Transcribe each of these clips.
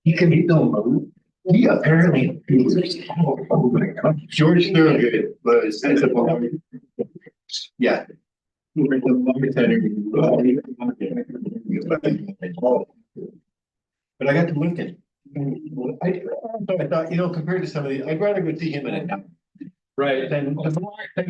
He can be no move. He apparently. Oh my God. George Thorogood was. Yeah. But I got to looking. I thought, compared to some of the, I'd rather go see him in a. Right, then the more I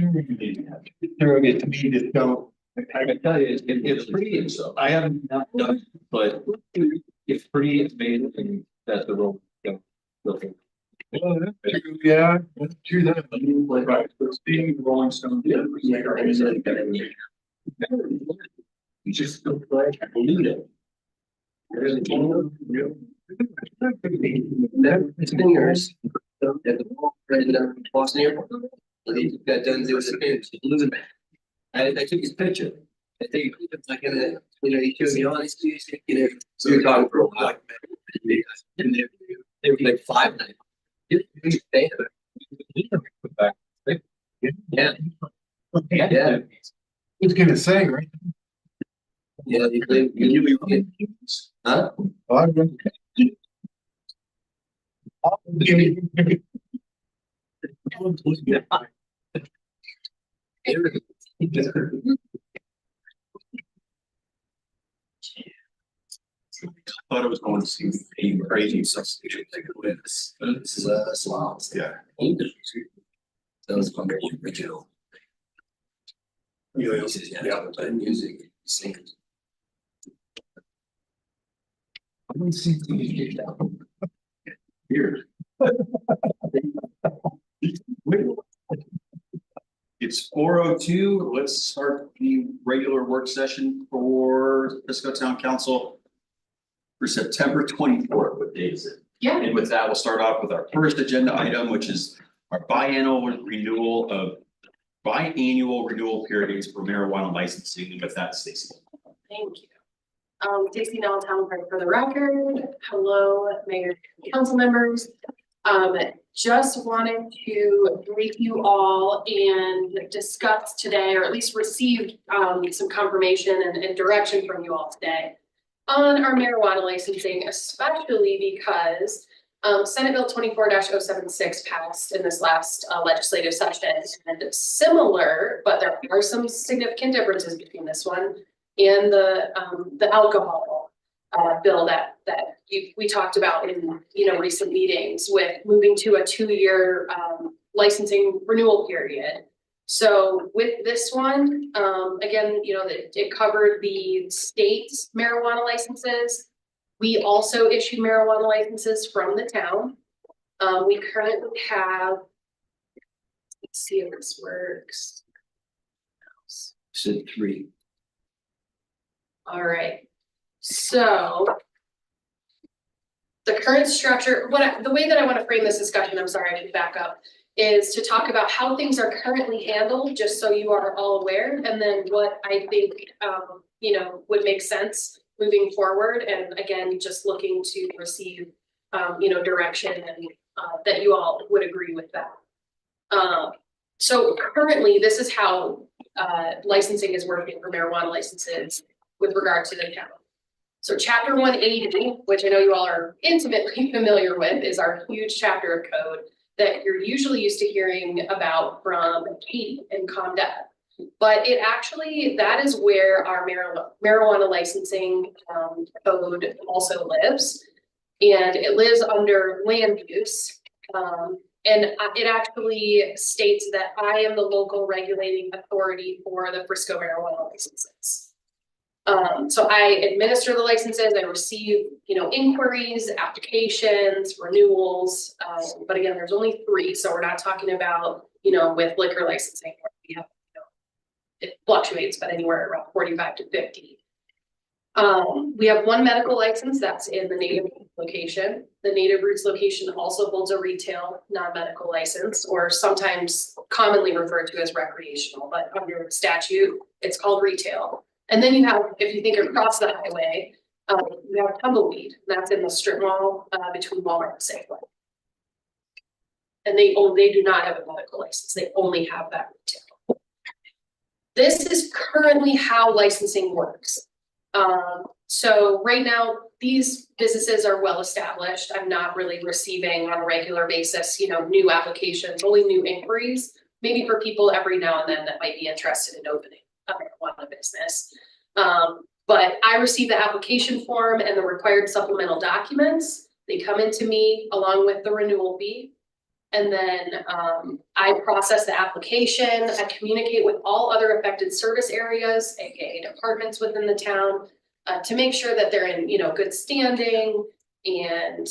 Thorogood to me just don't. I can tell you, it's pretty, I haven't done it, but it's pretty amazing that the role. Well, that's true, yeah, that's true, that. Right, being Rolling Stone. You just don't like, I believe it. It's been years. At the Boston Airport. He got done there was a I took his picture. I think like in a, he showed me all these keys, we were talking for a while. And they were like 5 nights. Yeah. Yeah. Who's gonna say, right? Yeah, huh? Oh, I remember. I thought I was going to see a crazy substitution thing with this. This is a slums. Yeah. That was under original. Yeah, music, singers. Here. It's 4:02. Let's start the regular work session for Frisco Town Council for September 24th. What day is it? Yeah. And with that, we'll start off with our first agenda item, which is our biannual renewal periods for marijuana licensing. And with that, Stacy. Thank you. Stacy Nell, town clerk for the record. Hello, mayor, and council members. Just wanted to brief you all and discuss today, or at least received some confirmation and direction from you all today on our marijuana licensing, especially because Senate Bill 24-076 passed in this last legislative session, and similar, but there are some significant differences between this one and the alcohol bill that we talked about in recent meetings, with moving to a 2-year licensing renewal period. So with this one, again, it covered the state's marijuana licenses. We also issue marijuana licenses from the town. We currently have, let's see if this works. Said 3. All right, so the current structure, the way that I want to frame this discussion, I'm sorry, I should back up, is to talk about how things are currently handled, just so you are all aware, and then what I think, would make sense moving forward. And again, just looking to receive, direction and that you all would agree with that. So currently, this is how licensing is working for marijuana licenses with regard to the town. So chapter 180, which I know you all are intimately familiar with, is our huge chapter of code that you're usually used to hearing about from Katie and ComDev. But it actually, that is where our marijuana licensing code also lives. And it lives under land use. And it actually states that I am the local regulating authority for the Frisco marijuana licenses. So I administer the licenses, I receive, inquiries, applications, renewals. But again, there's only 3, so we're not talking about, with liquor licensing, where we have, it fluctuates, but anywhere around 45 to 50. We have 1 medical license that's in the Native Roots location. The Native Roots location also holds a retail non-medical license, or sometimes commonly referred to as recreational, but under statute, it's called retail. And then you have, if you think across the highway, you have Tumbleweed. That's in the strip mall between Walmart and Safeway. And they do not have a medical license. They only have that retail. This is currently how licensing works. So right now, these businesses are well established. I'm not really receiving on a regular basis, new applications, only new inquiries. Maybe for people every now and then that might be interested in opening a marijuana business. But I receive the application form and the required supplemental documents. They come into me along with the renewal fee. And then I process the application, I communicate with all other affected service areas, aka departments within the town, to make sure that they're in, good standing and,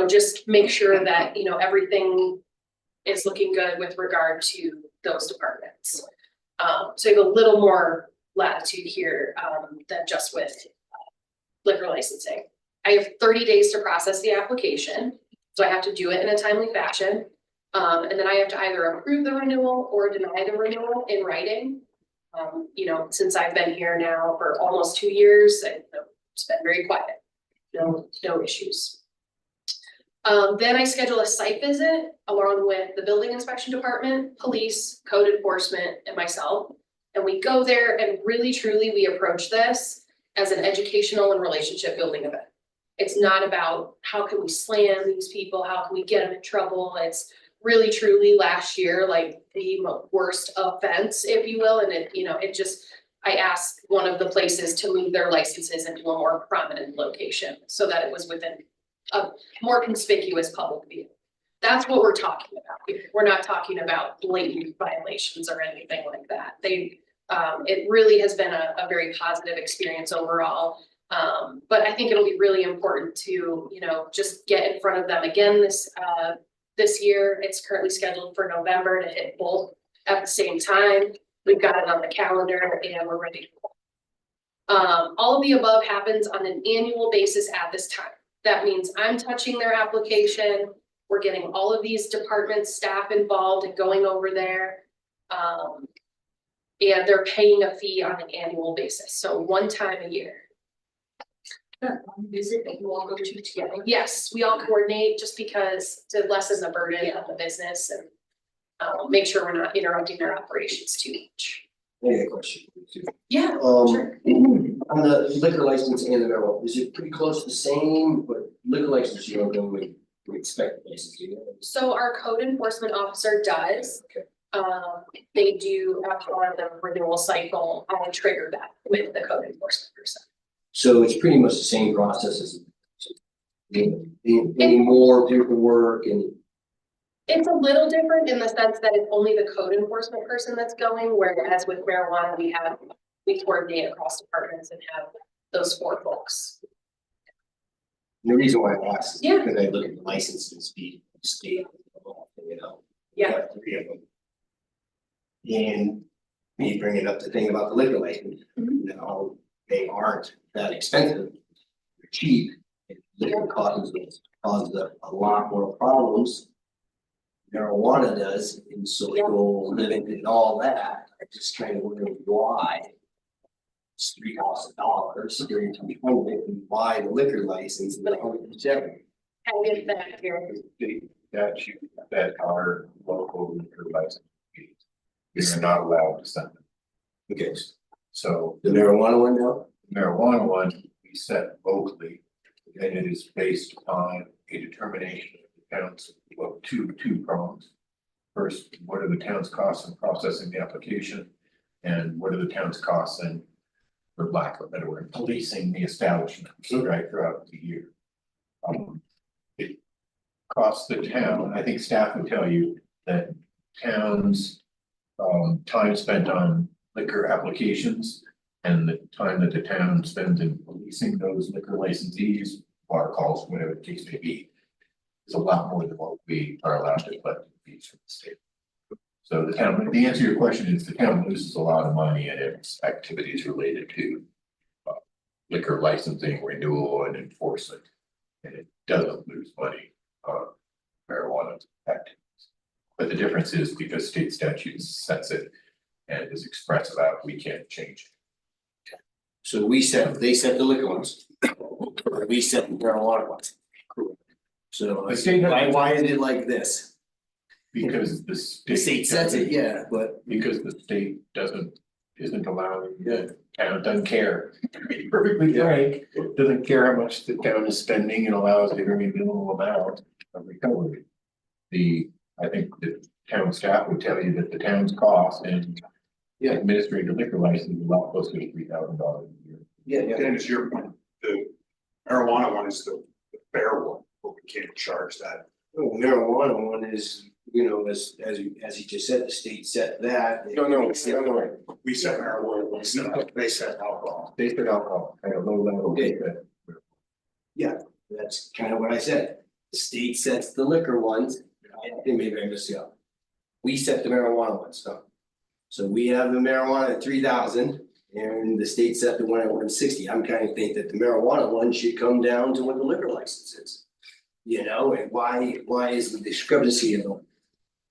just make sure that, everything is looking good with regard to those departments. So you have a little more latitude here than just with liquor licensing. I have 30 days to process the application. So I have to do it in a timely fashion. And then I have to either approve the renewal or deny the renewal in writing. Since I've been here now for almost 2 years, it's been very quiet. No issues. Then I schedule a site visit along with the building inspection department, police, code enforcement, and myself. And we go there and really truly we approach this as an educational and relationship building event. It's not about how can we slam these people, how can we get them in trouble. It's really truly last year, like the worst offense, if you will. And I asked one of the places to move their licenses into a more prominent location so that it was within a more conspicuous public view. That's what we're talking about here. We're not talking about blatant violations or anything like that. It really has been a very positive experience overall. But I think it'll be really important to, just get in front of them again this year. It's currently scheduled for November to hit both at the same time. We've got it on the calendar and we're ready to go. All of the above happens on an annual basis at this time. That means I'm touching their application. We're getting all of these department staff involved and going over there. And they're paying a fee on an annual basis. So one time a year. Visit that you all go to together? Yes, we all coordinate just because to lessen the burden of the business and make sure we're not interrupting their operations too much. I got a question. Yeah, Um, sure. on the liquor license and the marijuana, is it pretty close to the same, but liquor license, you don't know what we expect places, do you? So our code enforcement officer does. Okay. They do after the renewal cycle, I'll trigger that with the code enforcement person. So it's pretty much the same process as any more paperwork and. It's a little different in the sense that it's only the code enforcement person that's going, whereas with marijuana, we coordinate across departments and have those 4 folks. The reason why I asked is Yeah. because I look at the licenses fee state, Yeah. 3 of them. And me bringing up the thing about the liquor license, Mhm. they aren't that expensive, they're cheap. Liquor causes a lot more problems. Marijuana does in social living and all that. I just kind of wonder why. It's $3,000 during 2020, and why the liquor license is $107. I'll get back here. State statute that are local liquor license fees. You're not allowed to send them. Okay, So the marijuana one now? the marijuana one, we set locally, and it is based on a determination of the town's, well, two prongs. First, what are the town's costs in processing the application? And what are the town's costs in, for lack of a better word, policing the establishment, right, throughout the year. It costs the town, I think staff would tell you that towns time spent on liquor applications and the time that the town spends in policing those liquor licensees, bar calls, whatever the case may be, is a lot more than what we are allowed to collect in fees from the state. So the answer to your question is the town loses a lot of money in its activities related to liquor licensing, renewal, and enforcement. And it doesn't lose money on marijuana activities. But the difference is because state statute sets it and is express about, we can't change it. So they set the liquor ones, or we set the marijuana ones. So The state has- why is it like this? Because the The state sets it, doesn't- yeah, but Because the state isn't allowing Yeah. town doesn't care, to be perfectly frank, doesn't care how much the town is spending and allows a very minimal amount of recovery. I think the town staff would tell you that the town's cost and administering the liquor license is a lot closer to $3,000 a year. Yeah, And it's your point, the marijuana one is the fair one, but we can't charge that. Well, marijuana one is, you know, as he just said, the state set that. No. We said marijuana, they said alcohol. They said alcohol, I don't know that. Okay. That's kind of what I said. The state sets the liquor ones, I think maybe I missed it up. We set the marijuana ones, so we have the marijuana at 3,000 and the state set the one at 160. I'm kind of think that the marijuana one should come down to what the liquor license is. You know, and why is the discrepancy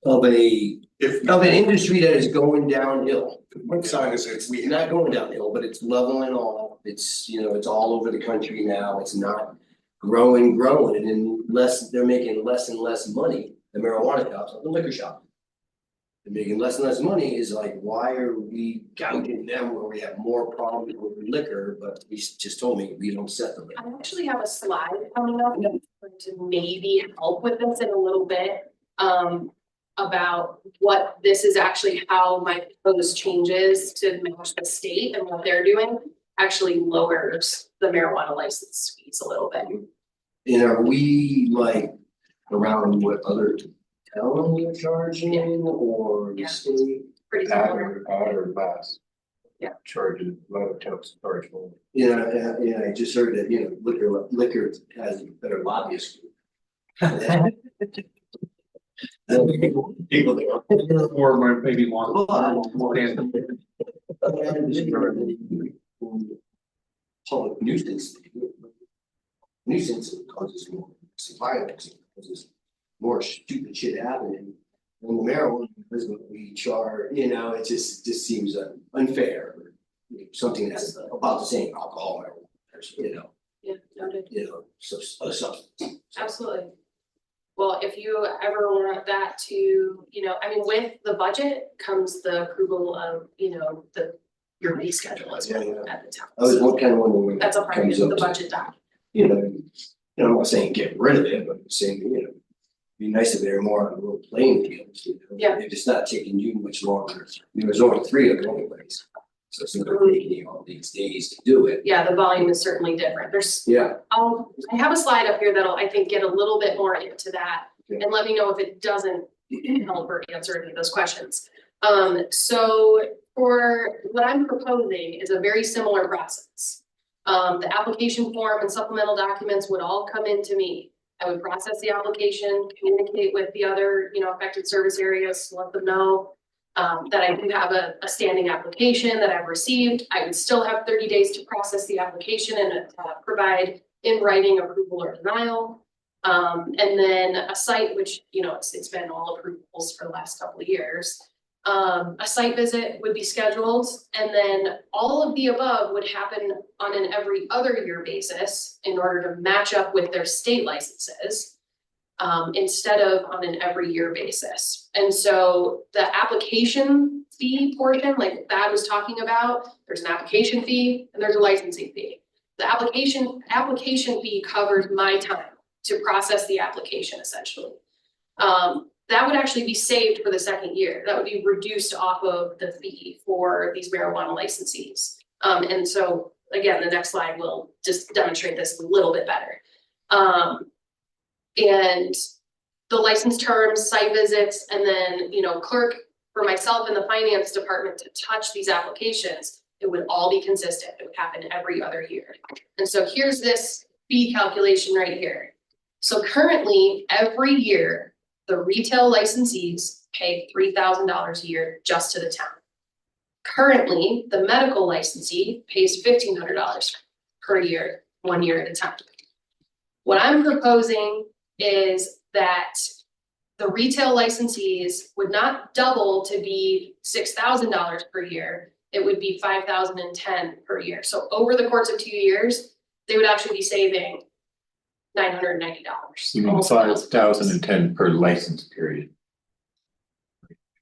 of an industry that is going downhill? One side is it's, It's not going downhill, but it's leveling off. It's, you know, it's all over the country now. It's not growing, and then they're making less and less money. The marijuana shops, the liquor shop. They're making less and less money is like, why are we gouging them where we have more problems with liquor, but he just told me we don't set the liquor. I actually have a slide coming up that's going to maybe help with this in a little bit. About what this is actually how my proposed changes to match the state and what they're doing actually lowers the marijuana license fees a little bit. And are we like around what other towns are charging or the Yeah. state? Pretty similar. Odd or less. Yeah. Charges, a lot of towns charge more. Yeah, I just heard that, you know, liquor has a better lobbyist group. People there. Or maybe one. Public nuisance. Nuisance causes more violence, causes more stupid shit happening. And the marijuana is what we charge, you know, it just seems unfair. Something that's about the same alcohol, marijuana, you know, Yeah, noted. so a substance. Absolutely. Well, if you ever want that to, you know, I mean, with the budget comes the approval of, you know, your fee schedule as well Yeah. at the time. I was kind of wondering when That's a that part of comes the up to, budget doc. I'm not saying get rid of it, but I'm saying, be nice if they're more on a little playing field, Yeah. If it's not taking you much longer, there's only 3 of them anyways. So it's not taking you all these days to do it. Yeah, the volume is certainly different. Yeah, I have a slide up here that'll, I think, get a little bit more into that. Okay. And let me know if it doesn't help or answer any of those questions. So for what I'm proposing is a very similar process. The application form and supplemental documents would all come into me. I would process the application, communicate with the other, you know, affected service areas, let them know that I do have a standing application that I've received. I would still have 30 days to process the application and provide in writing approval or denial. And then a site, which, you know, it's been all approvals for the last couple of years. A site visit would be scheduled, and then all of the above would happen on an every other year basis in order to match up with their state licenses. Instead of on an every year basis. And so the application fee portion, like Thad was talking about, there's an application fee and there's a licensing fee. The application fee covers my time to process the application essentially. That would actually be saved for the second year. That would be reduced off of the fee for these marijuana licensees. And so again, the next slide will just demonstrate this a little bit better. And the license terms, site visits, and then, you know, clerk for myself in the finance department to touch these applications, it would all be consistent. It would happen every other year. And so here's this fee calculation right here. So currently, every year, the retail licensees pay $3,000 a year just to the town. Currently, the medical licensee pays $1,500 per year, 1 year at a time. What I'm proposing is that the retail licensees would not double to be $6,000 per year. It would be $5,010 per year. So over the course of 2 years, they would actually be saving $990. You mean almost $1,000. 5,010 per license period.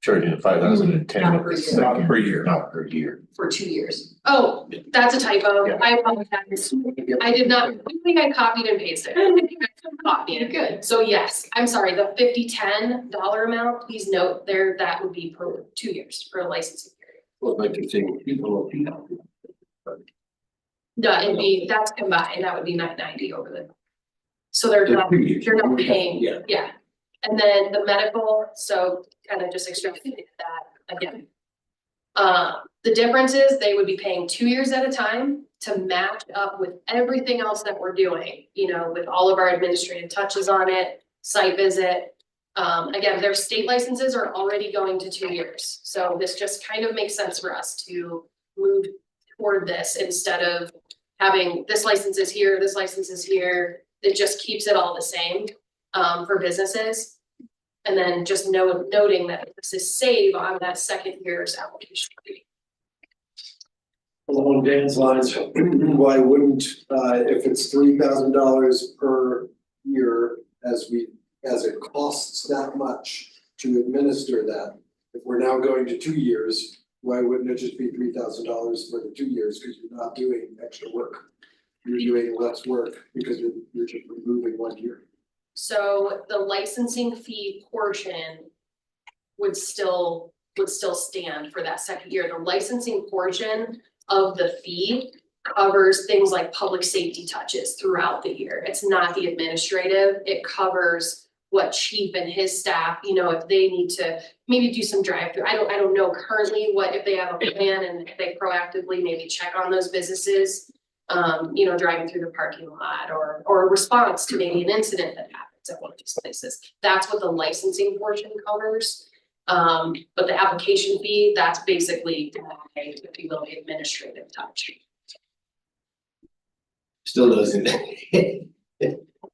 charging 5,010. Not per year. Not per year. Not per year. For 2 years. Oh, that's a typo. Yeah. I apologize. I did not, I think I copied and pasted. I think I copied it. Good. So yes, I'm sorry, the $5010 amount, please note there, that would be per 2 years for a licensing period. Well, like you're saying, people. No, it'd be, that's combined, that would be $990 over the. So they're not, you're not paying, Yeah. yeah. And then the medical, so kind of just extrapolated that again. The difference is they would be paying 2 years at a time to match up with everything else that we're doing, you know, with all of our administrative touches on it, site visit. Again, their state licenses are already going to 2 years, so this just kind of makes sense for us to move toward this instead of having this license is here, this license is here. It just keeps it all the same for businesses. And then just noting that this is save on that second year's application fee. Along Dan's lines, why wouldn't, if it's $3,000 per year, as it costs that much to administer that, if we're now going to 2 years, why wouldn't it just be $3,000 for the 2 years, because you're not doing extra work? You're doing less work because you're just removing 1 year. So the licensing fee portion would still stand for that second year. The licensing portion of the fee covers things like public safety touches throughout the year. It's not the administrative, it covers what chief and his staff, you know, if they need to maybe do some drive-through. I don't know currently if they have a plan and if they proactively maybe check on those businesses. You know, driving through the parking lot or a response to maybe an incident that happens at one of these places. That's what the licensing portion covers. But the application fee, that's basically, if you will, the administrative touch. Still doesn't.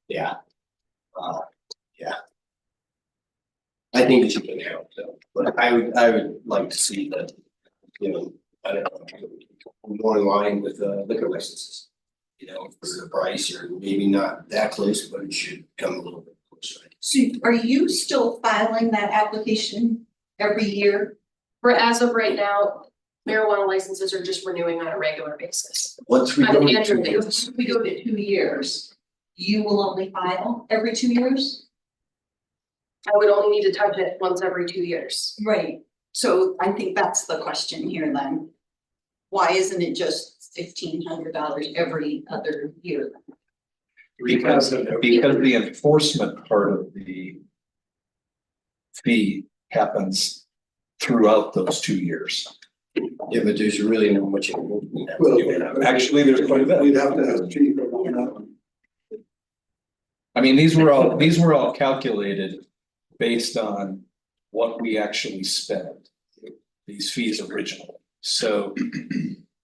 Yeah. Yeah. I think it should be now, so, but I would like to see that, you know, I don't know, more in line with liquor licenses. You know, for the price, or maybe not that close, but it should come a little bit closer. So are you still filing that application every year? For as of right now, marijuana licenses are just renewing on a regular basis. Once we On go an to annual 2 years, basis. If we go to 2 years, you will only file every 2 years? I would only need to touch it once every 2 years. Right. So I think that's the question here then. Why isn't it just $1,500 every other year? Because the enforcement part of the fee happens throughout those 2 years. yeah, but there's really not much. Actually, there's quite a bit. We'd have to have chief on that one. I mean, these were all calculated based on what we actually spent, these fees originally. So,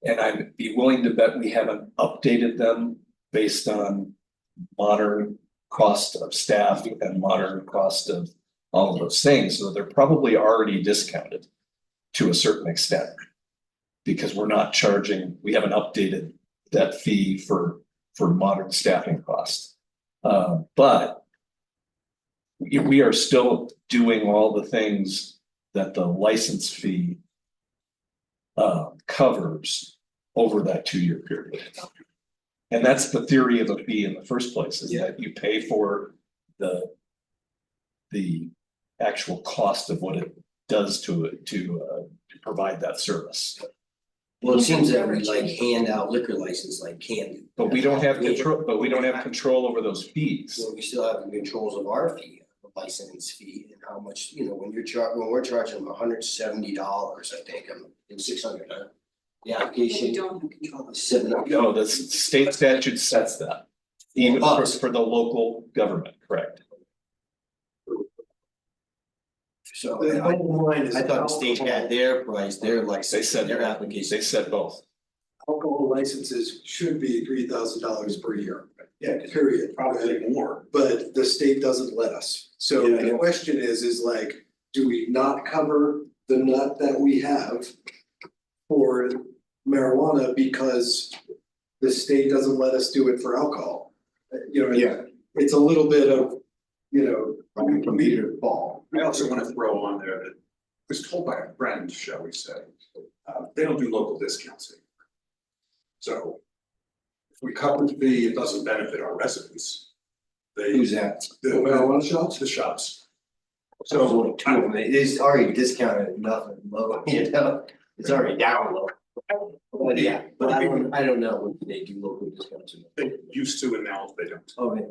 and I'd be willing to bet we haven't updated them based on modern cost of staff and modern cost of all of those things. So they're probably already discounted to a certain extent. Because we haven't updated that fee for modern staffing costs. But we are still doing all the things that the license fee covers over that 2 year period. And that's the theory of a fee in the first place, is that you pay for the actual cost of what it does to provide that service. Well, it seems that we like hand out liquor license like candy. But we don't have control over those fees. So we still have the controls of our fee, the license fee, and how much, you know, when we're charging them $170, I think, and 600, huh? The We application, don't have control of it. 700. No, the state statute sets that, even for the local government, correct? So The bottom line is I thought the state had their price, their license, They said their application. They said both. Alcohol licenses should be $3,000 per year. Yeah, Period. probably more. But the state doesn't let us. So the question is like, do we not cover the nut that we have for marijuana because the state doesn't let us do it for alcohol? You know, Yeah. it's a little bit of, you know, From meter to ball. I also want to throw on there that was told by a friend, shall we say, they don't do local discounts anymore. So if we cut the fee, it doesn't benefit our residents. They, Who's that? the Marijuana shops? the shops. So So only two of them, it is already discounted nothing low, you know, it's already down low. But yeah, but I don't know if they do local discounts. they used to and now they don't. Okay.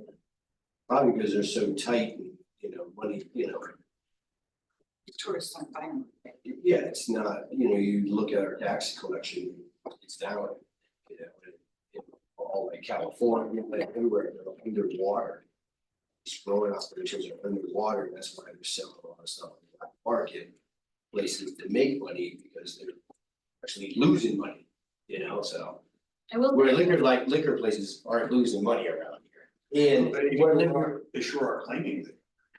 Probably because they're so tight and, you know, money, you know, Tourists aren't buying. yeah, it's not, you know, you look at our tax collection, it's down. You know, in all like California, like everywhere, they're underwater. These growing operations are underwater, that's why they're selling a lot of stuff in the black market. Places to make money because they're actually losing money, you know, so. I will. Where liquor places aren't losing money around here. And where liquor, They sure are claiming that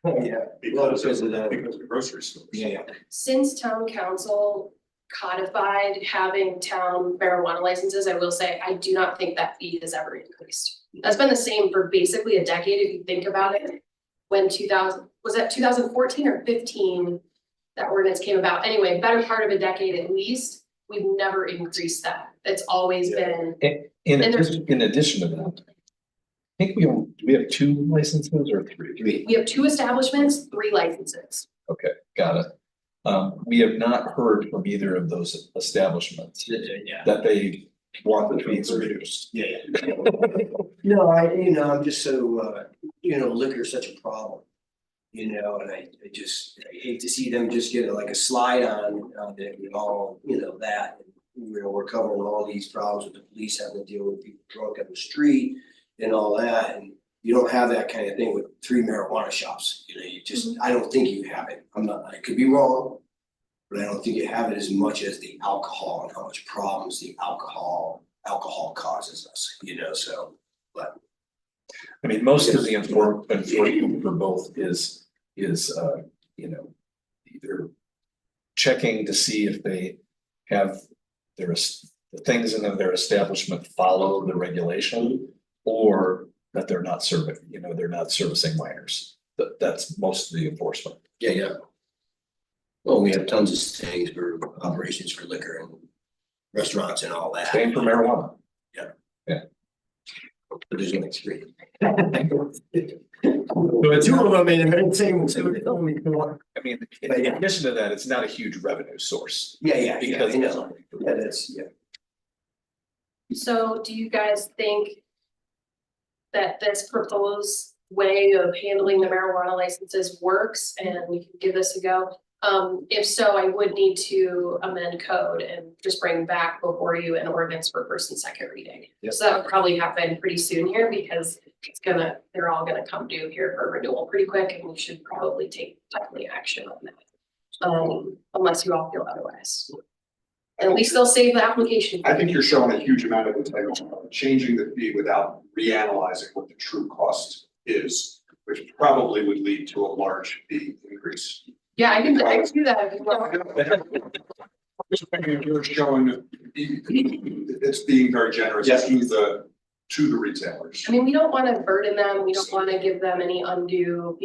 yeah, well, because of that. because of the grocery stores. Yeah, Since town council codified having town marijuana licenses, I will say, I do not think that fee has ever increased. That's been the same for basically a decade, if you think about it. When was that 2014 or 15? That ordinance came about. Anyway, better part of a decade at least, we've never increased that. It's always been, In And there's- addition to that. I think do we have 2 licenses or 3? we have 2 establishments, 3 licenses. Okay, got it. We have not heard from either of those establishments yeah. that they want the fees reduced. Yeah. No, I'm just so, liquor is such a problem. You know, and I hate to see them just get like a slide on it and all, that. We're covering all these problems with the police having to deal with people drunk on the street and all that, and you don't have that kind of thing with 3 marijuana shops, you just, I don't think you have it. I could be wrong. But I don't think you have it as much as the alcohol and how much problems the alcohol causes us, so, but. I mean, most of the enforcement for both is, either checking to see if they have the things in their establishment follow the regulation, or that they're not servicing minors. That's most of the enforcement. Yeah. Well, we have tons of things for operations for liquor and restaurants and all that. Same for marijuana. But there's only 3. So it's 2 not- of them in the same. I mean, in addition to that, it's not a huge revenue source. Yeah, Because I know. Yeah, that's, yeah. So do you guys think that this proposed way of handling the marijuana licenses works and we can give this a go? If so, I would need to amend code and just bring back before you an ordinance for first and second reading. Yep. So that would probably happen pretty soon here because they're all gonna come due here for renewal pretty quick and we should probably take timely action on that. Unless you all feel otherwise. At least they'll save the application. I think you're showing a huge amount of entitlement, changing the fee without reanalyzing what the true cost is, which probably would lead to a large fee increase. Yeah, I can do that if you want. You're showing it's being very generous to the retailers. I mean, we don't wanna burden them, we don't wanna give them any undue,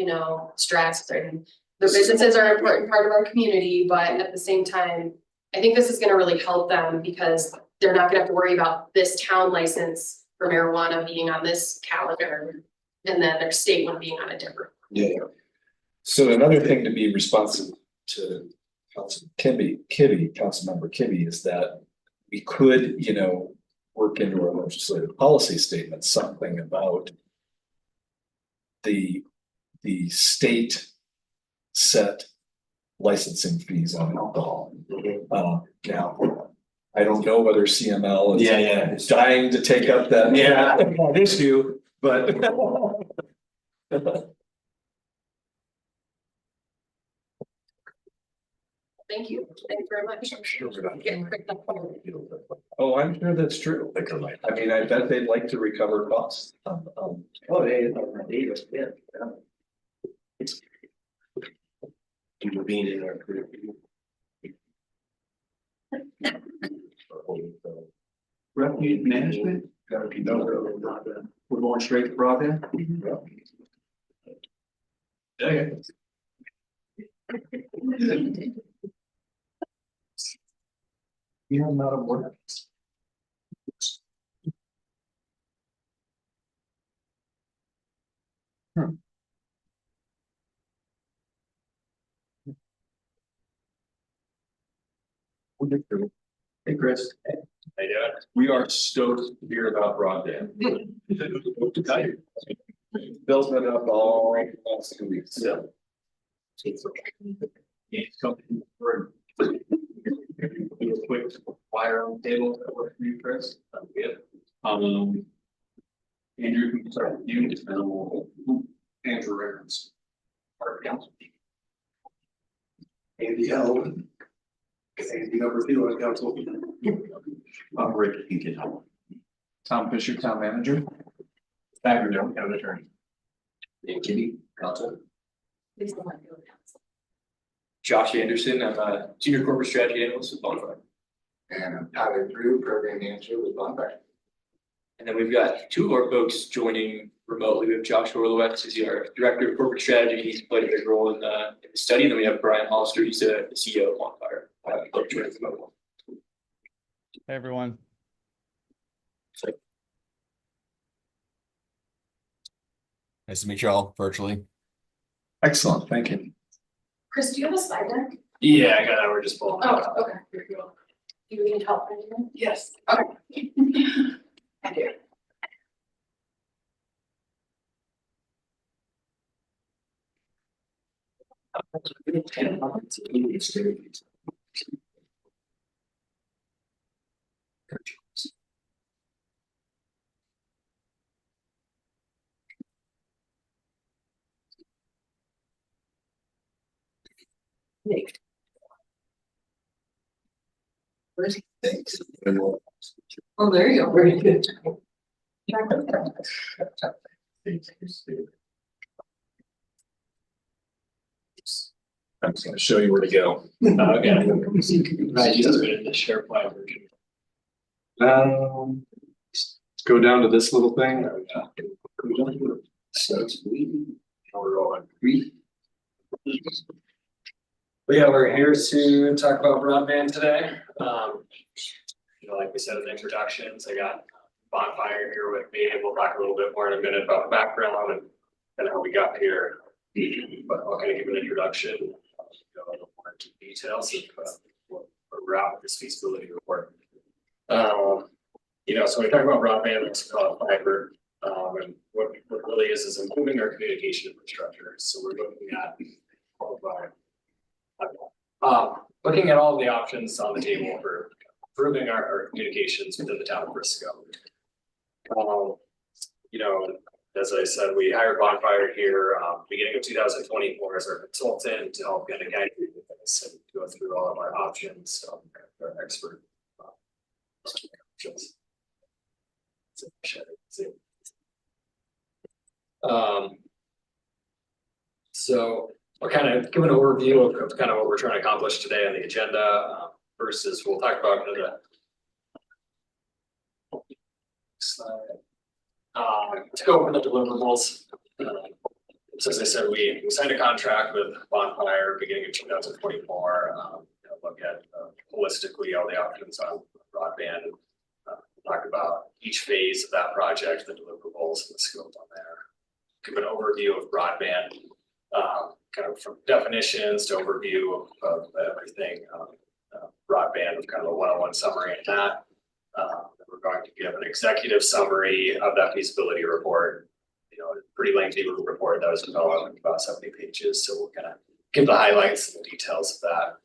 stress, and the businesses are an important part of our community, but at the same time, I think this is gonna really help them because they're not gonna have to worry about this town license for marijuana being on this calendar and then their state one being on a different. Yeah. So another thing to be responsive to Councilmember Kibbe is that we could, work into our legislative policy statement, something about the state set issing fees on alcohol. Now, I don't know whether CML is dying to take up that issue, but Thank you very much. Getting quick enough. oh, I'm sure that's true. I mean, I bet they'd like to recover costs. Oh, yeah. Being in our group. Refuge management, Gotta be. we're going straight to broadband. Yeah, not a word. Hey, Chris. Hey, we are stoked to hear about broadband. Built it up all the last 2 weeks. Yeah. Quick wire on the table that work for you, Chris. That'd be good. Andrew, can you start with you? Just minimal. Andrew Reynolds. Part council. Andy Held. Andy number 2 on council. Rick, you can help. Tom Fisher, town manager. Bagger, no, town attorney. And Kitty, council. Josh Anderson, I'm a senior corporate strategy analyst with Bonfire. And I'm Tyler Drew, program manager with Bonfire. And then we've got two of our folks joining remotely. We have Josh Orlowitz, who's our director of corporate strategy. He's played a big role in the study. And then we have Brian Hollister, he's the CEO of Bonfire. Joining us remotely. Hey, everyone. Nice to meet you all virtually. Excellent, thank you. Chris, do you have a slide deck? Yeah, I got that. We're just pulling. Oh, okay. Here you go. Do you need help? Anyone? Yes. Okay. I do. Thanks. Oh, there you go. Very good. I'm just gonna show you where to go. Okay. Right, you just put it in the SharePoint version. Go down to this little thing. So it's we. We're rolling. But yeah, we're here to talk about broadband today. Like we said in the introductions, I got Bonfire here with me, and we'll talk a little bit more in a minute about background and kind of how we got here. But I'll kind of give an introduction, go a little more into details of what we're at with this feasibility report. So when we talk about broadband, it's called fiber. And what really is improving our communication infrastructure. So we're looking at looking at all of the options on the table for improving our communications within the town of Frisco. As I said, we hired Bonfire here beginning of 2024 as our consultant to help kind of guide you with this and go through all of our options. Our expert options. So I'll kind of give an overview of kind of what we're trying to accomplish today on the agenda. First is we'll talk about to go over the deliverables. So as I said, we signed a contract with Bonfire beginning of 2024. Look at holistically all the options on broadband. Talk about each phase of that project, the deliverables and the scope on there. Give an overview of broadband, kind of from definitions to overview of everything. Broadband with kind of a 101 summary in that. We're going to give an executive summary of that feasibility report. A pretty lengthy report that was developed, about 70 pages. So we're gonna give the highlights and the details of that.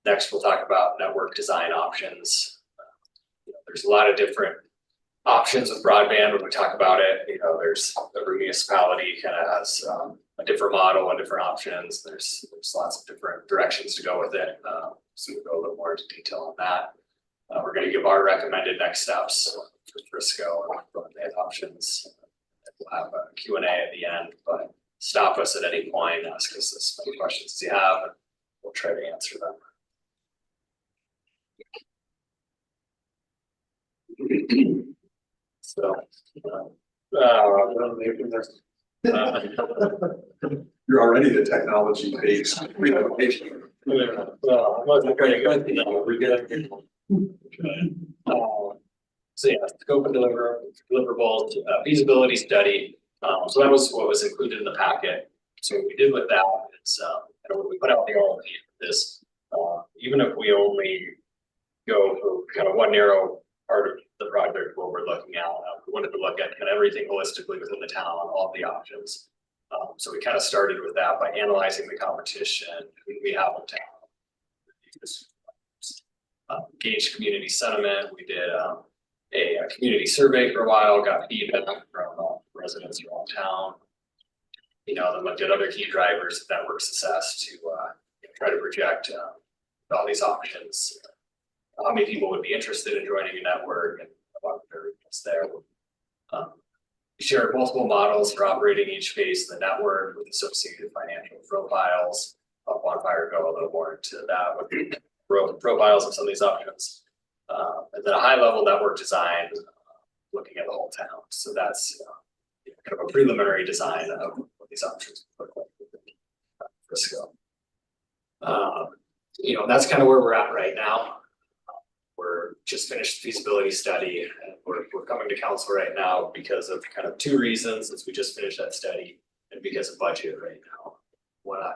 Next, we'll talk about network design options. There's a lot of different options with broadband when we talk about it. There's every municipality kind of has a different model and different options. There's lots of different directions to go with it. So we'll go a little more into detail on that. We're going to give our recommended next steps for Frisco and broadband options. We'll have a Q&A at the end, but stop us at any point, ask us as many questions as you have, and we'll try to answer them. So, You're already the technology based relocation. Well, I'm not trying to go through that, we're good. So yeah, scope and deliverables, feasibility study, so that was what was included in the packet. So what we did with that is, when we put out the RFP for this, even if we only go for kind of one narrow part of the project, what we're looking at, we wanted to look at kind of everything holistically within the town, all the options. So we kind of started with that by analyzing the competition we have in town. Gauge community sentiment. We did a community survey for a while, got feedback from residents around town. You know, then looked at other key drivers of network success to try to project all these options. How many people would be interested in joining a network and a lot of variables there. We shared multiple models for operating each phase of the network with associated financial profiles. Bonfire go a little more into that with the profiles of some of these options. And then a high level network design, looking at the whole town. So that's kind of a preliminary design of what these options look like within Frisco. That's kind of where we're at right now. We're just finished the feasibility study, and we're coming to council right now because of kind of two reasons, since we just finished that study and because of budget right now. Want to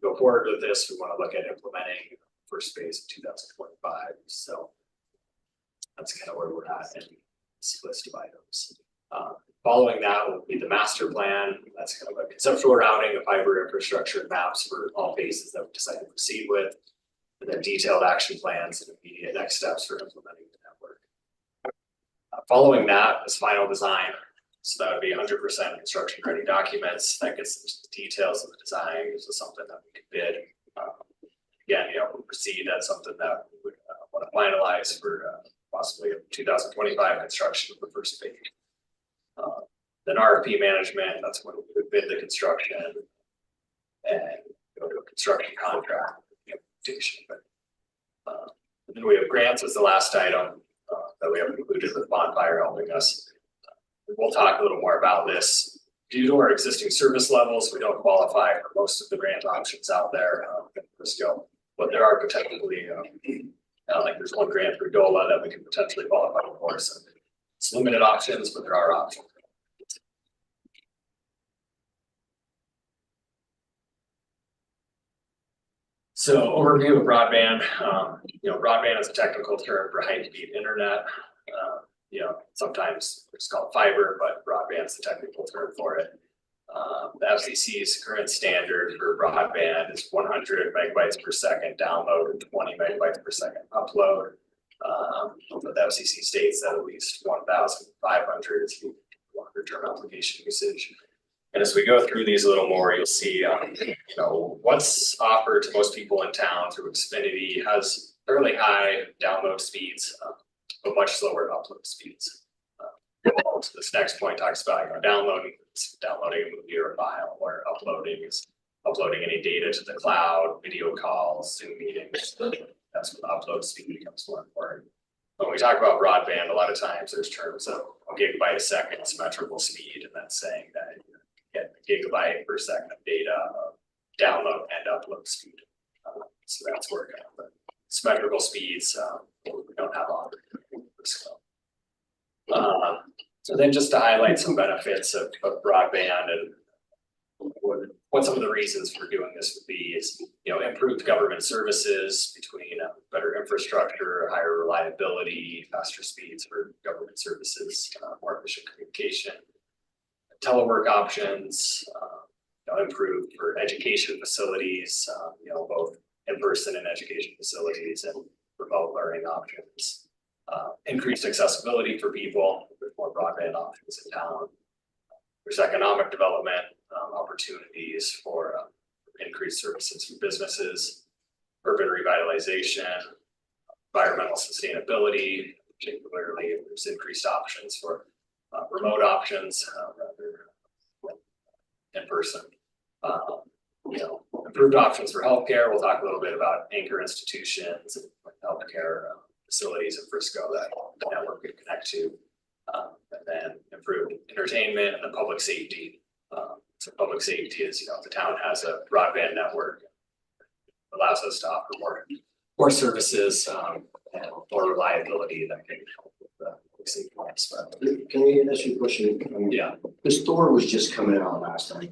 go forward with this, we want to look at implementing first phase of 2025. So that's kind of where we're at in this list of items. Following that will be the master plan. That's kind of a conceptual routing of fiber infrastructure maps for all phases that we decide to proceed with. And then detailed action plans and immediate next steps for implementing the network. Following that is final design. So that would be 100% construction ready documents. That gets into the details of the design. This is something that we could bid. Again, we'll proceed. That's something that we would want to finalize for possibly 2025 construction of the first phase. Then RFP management, that's when we would bid the construction and go to a construction contract. And then we have grants as the last item that we have included with Bonfire helping us. We'll talk a little more about this. Due to our existing service levels, we don't qualify for most of the grant options out there in Frisco, but there are potentially, like there's one grant for DOLA that we can potentially qualify for. So it's limited options, but there are options. So overview of broadband. Broadband is a technical term for high-speed internet. Sometimes it's called fiber, but broadband is the technical term for it. The FCC's current standard for broadband is 100 megabytes per second download and 20 megabytes per second upload. But the FCC states that at least 1,500 is longer-term application usage. And as we go through these a little more, you'll see, what's offered to most people in town through Xfinity has fairly high download speeds, but much slower upload speeds. So this next point talks about downloading a movie or a file, or uploading is uploading any data to the cloud, video calls, Zoom meetings. That's when the upload speed becomes more important. When we talk about broadband, a lot of times there's terms of a gigabyte a second symmetrical speed, and that's saying that get a gigabyte per second of data of download and upload speed. So that's where the symmetrical speeds we don't have on. So then just to highlight some benefits of broadband and what some of the reasons for doing this would be is, improved government services between better infrastructure, higher reliability, faster speeds for government services, more efficient communication, telework options, improved for education facilities, both in-person and education facilities, and remote learning options. Increased accessibility for people with more broadband options in town. There's economic development opportunities for increased services for businesses, urban revitalization, environmental sustainability, particularly if there's increased options for remote options rather than in person. Improved options for healthcare. We'll talk a little bit about anchor institutions and healthcare facilities in Frisco that the network could connect to. And then improved entertainment and then public safety. So public safety is, the town has a broadband network. allows us to offer more services, and more reliability that can help with the existing plants, but Can I ask you a question? yeah, This Thor was just coming out last time.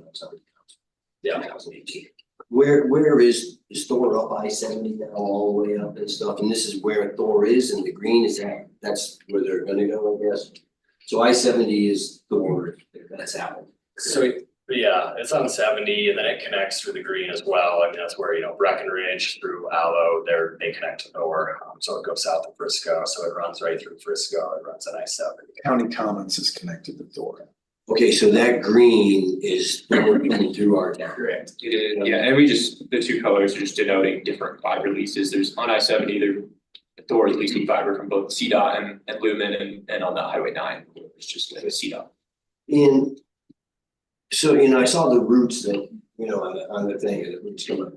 yeah. 2018. Where is Thor up I-70 now, all the way up and stuff, and this is where Thor is, and the green is that's where they're gonna go, I guess. So I-70 is Thor, that's happened. So, yeah, it's on 70 and then it connects through the green as well. And that's where, Breckenridge through Aloe, they connect to Thor. So it goes south of Frisco. So it runs right through Frisco. It runs on I-70. County Commons is connected to Thor. Okay, so that green is Thor coming through our town. Correct. Yeah, and the two colors are just denoting different fiber leases. There's on I-70, Thor is leasing fiber from both CDOT and Lumen, and on the Highway 9, it's just CDOT. And so, I saw the roots that, on the thing, the roots come up.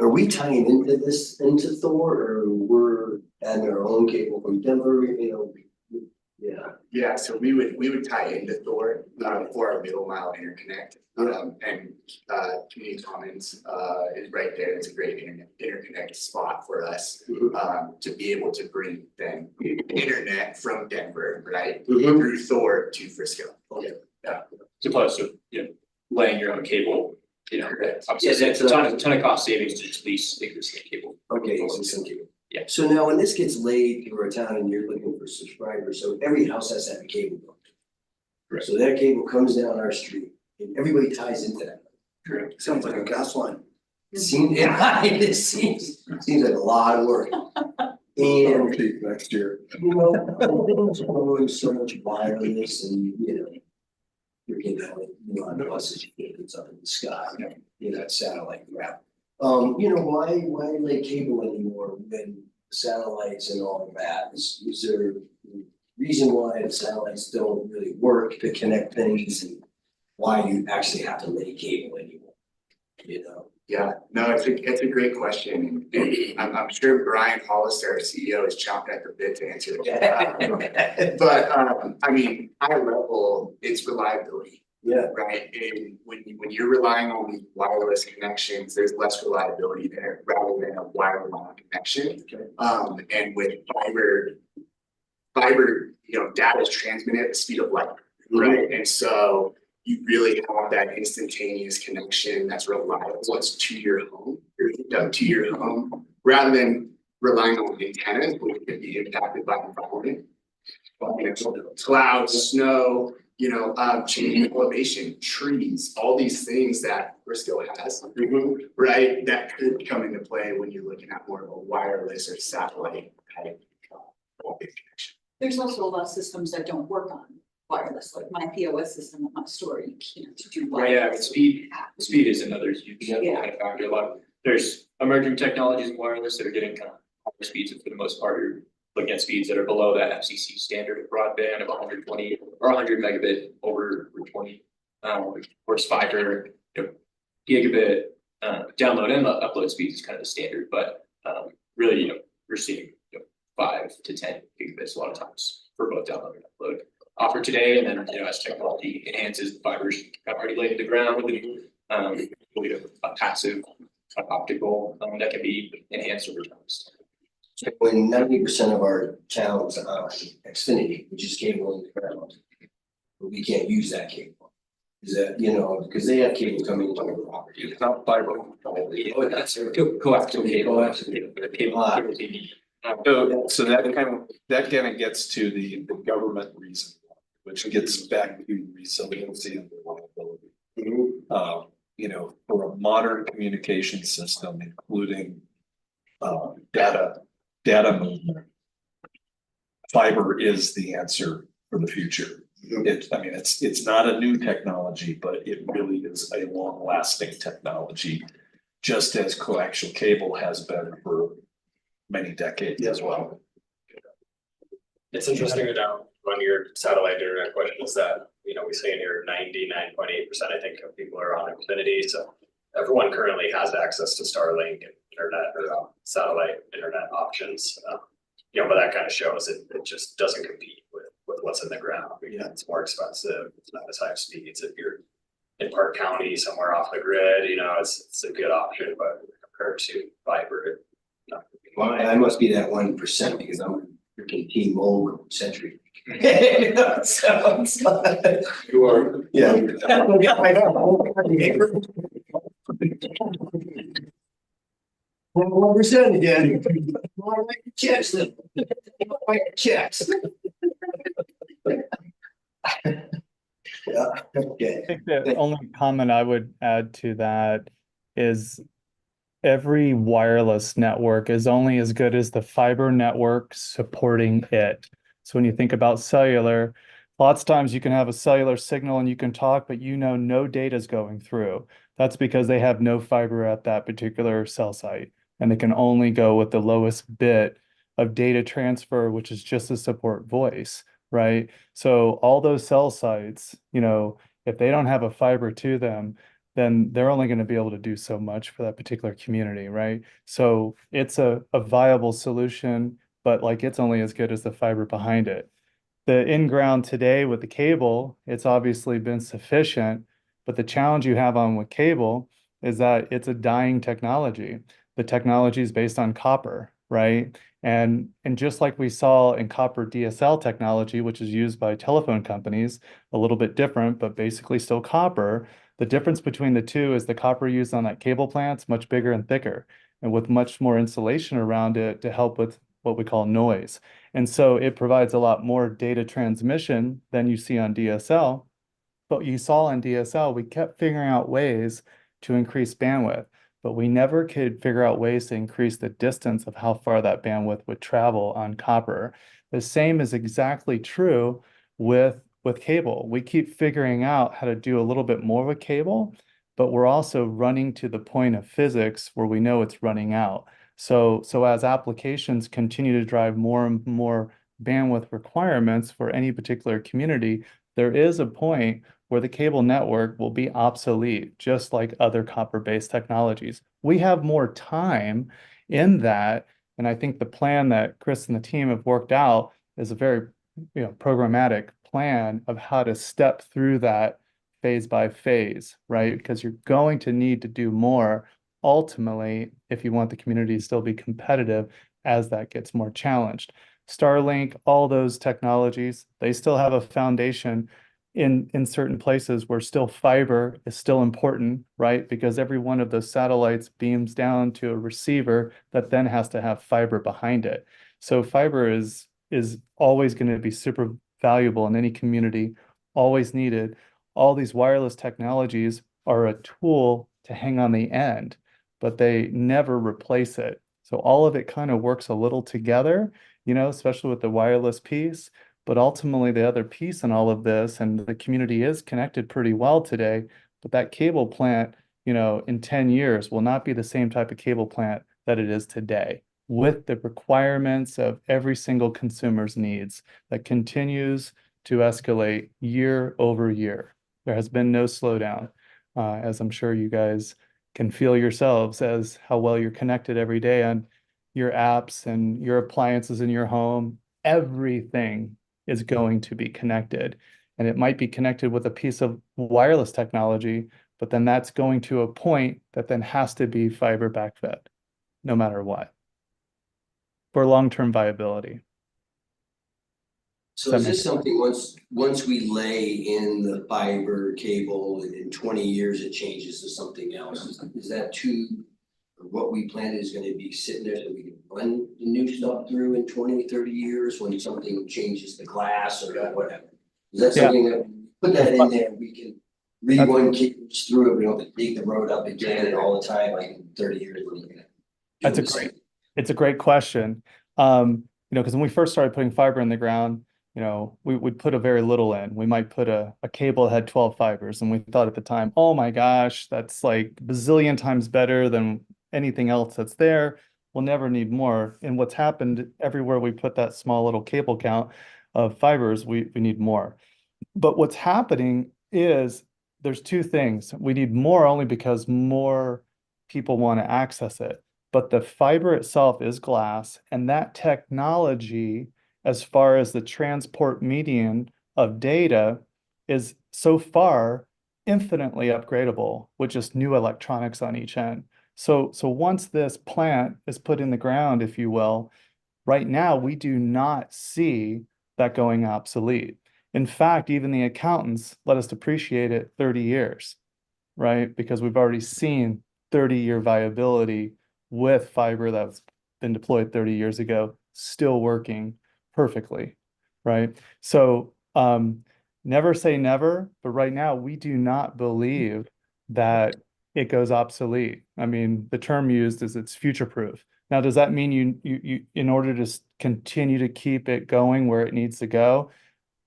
Are we tying into Thor, or we're adding our own cable from Denver, yeah. Yeah, so we would tie into Thor for our middle mile interconnect. And Community Commons is right there. It's a great interconnect spot for us to be able to bring then internet from Denver, right? Through Thor to Frisco. Okay. Yeah. As opposed to, laying your own cable, obviously it's a ton of cost savings to just lease existing cable. Okay, so some cable. Yeah. So now when this gets laid through our town and you're looking for subscribers, so every house has to have a cable. Correct. So that cable comes down our street and everybody ties into that. Correct. Sounds like a gas line. It seems like a lot of work. And Peak next year. So much wireless and, you're getting on buses, it's up in the sky, that satellite crap. Why lay cable anymore when satellites and all of that? Is there a reason why the satellites don't really work to connect things, and why you actually have to lay cable anymore? Yeah, no, it's a great question. And I'm sure Brian Hollister, our CEO, is chomping at the bit to answer it. But high level, it's reliability. Yeah. Right, and when you're relying on wireless connections, there's less reliability there rather than a wireline connection. Okay. And with fiber, data is transmitted at the speed of light, right? And so you really have that instantaneous connection that's reliable. It's to your home, to your home, rather than relying on antennas, which could be impacted by environment. Clouds, snow, changing elevation, trees, all these things that Frisco has, right? That could come into play when you're looking at more of a wireless or satellite type connection. There's also a lot of systems that don't work on wireless, like my POS system at my store, you can't do wireless. Right, yeah, but speed is another huge factor. There's emerging technologies in wireless that are getting kind of higher speeds, and for the most part, you're looking at speeds that are below that FCC standard of broadband of 120 or 100 megabit over 20. Of course, fiber, gigabit download and upload speeds is kind of the standard, but really, we're seeing 5 to 10 gigabits a lot of times for both download and upload offered today. And then, as technology enhances, the fibers got already laid in the ground with a passive optical that can be enhanced over time. So when 90% of our towns on Xfinity, which is cable in the ground, but we can't use that cable. Is that, because they have cable coming into our property. It's not fiber. That's coaxial cable. Cable TV. So that kind of gets to the government reason, which gets back to resiliency and reliability. For a modern communication system, including data movement, fiber is the answer for the future. It's not a new technology, but it really is a long-lasting technology, just as coaxial cable has been for many decades as well. It's interesting to know on your satellite internet question is that, we say in here 99.8%, I think, of people are on Xfinity. So everyone currently has access to Starlink and internet or satellite internet options. But that kind of shows it just doesn't compete with what's in the ground. It's more expensive. It's not as high speeds. If you're in Park County, somewhere off the grid, it's a good option, but compared to fiber. Well, I must be that 1% because I'm a freaking T-Mobile century. So it's like- You are. Yeah. One percent again. Wanna write the checks then. Write the checks. Yeah, okay. I think the only comment I would add to that is every wireless network is only as good as the fiber network supporting it. So when you think about cellular, lots of times you can have a cellular signal and you can talk, but no data is going through. That's because they have no fiber at that particular cell site, and they can only go with the lowest bit of data transfer, which is just to support voice, right? So all those cell sites, if they don't have a fiber to them, then they're only going to be able to do so much for that particular community, right? So it's a viable solution, but like it's only as good as the fiber behind it. The in-ground today with the cable, it's obviously been sufficient, but the challenge you have on with cable is that it's a dying technology. The technology is based on copper, right? And just like we saw in copper DSL technology, which is used by telephone companies, a little bit different, but basically still copper. The difference between the two is the copper used on that cable plant's much bigger and thicker, and with much more insulation around it to help with what we call noise. And so it provides a lot more data transmission than you see on DSL. But you saw on DSL, we kept figuring out ways to increase bandwidth, but we never could figure out ways to increase the distance of how far that bandwidth would travel on copper. The same is exactly true with cable. We keep figuring out how to do a little bit more with cable, but we're also running to the point of physics where we know it's running out. So as applications continue to drive more and more bandwidth requirements for any particular community, there is a point where the cable network will be obsolete, just like other copper-based technologies. We have more time in that, and I think the plan that Chris and the team have worked out is a very programmatic plan of how to step through that phase by phase, right? Because you're going to need to do more ultimately if you want the community to still be competitive as that gets more challenged. Starlink, all those technologies, they still have a foundation in certain places where still fiber is still important, right? Because every one of those satellites beams down to a receiver that then has to have fiber behind it. So fiber is always going to be super valuable in any community, always needed. All these wireless technologies are a tool to hang on the end, but they never replace it. So all of it kind of works a little together, especially with the wireless piece. But ultimately, the other piece in all of this, and the community is connected pretty well today, but that cable plant, in 10 years will not be the same type of cable plant that it is today, with the requirements of every single consumer's needs that continues to escalate year over year. There has been no slowdown, as I'm sure you guys can feel yourselves as how well you're connected every day on your apps and your appliances in your home. Everything is going to be connected, and it might be connected with a piece of wireless technology, but then that's going to a point that then has to be fiber backfed, no matter what, for long-term viability. So is this something once we lay in the fiber cable and in 20 years it changes to something else? Is that what we plan is going to be sitting there so we can run the new stuff through in 20, 30 years when something changes the glass or whatever? Is that something that put that in there, we can rerun cables through it, we don't have to dig the road up again all the time, like in 30 years? It's a great question. Because when we first started putting fiber in the ground, we would put a very little in. We might put a cable that had 12 fibers, and we thought at the time, oh my gosh, that's like bazillion times better than anything else that's there. We'll never need more. And what's happened everywhere we put that small little cable count of fibers, we need more. But what's happening is there's two things. We need more only because more people want to access it. But the fiber itself is glass, and that technology, as far as the transport median of data, is so far infinitely upgradable with just new electronics on each end. So once this plant is put in the ground, if you will, right now, we do not see that going obsolete. In fact, even the accountants let us depreciate it 30 years, right? Because we've already seen 30-year viability with fiber that's been deployed 30 years ago, still working perfectly, right? So never say never, but right now we do not believe that it goes obsolete. I mean, the term used is it's future-proof. Now, does that mean you in order to continue to keep it going where it needs to go,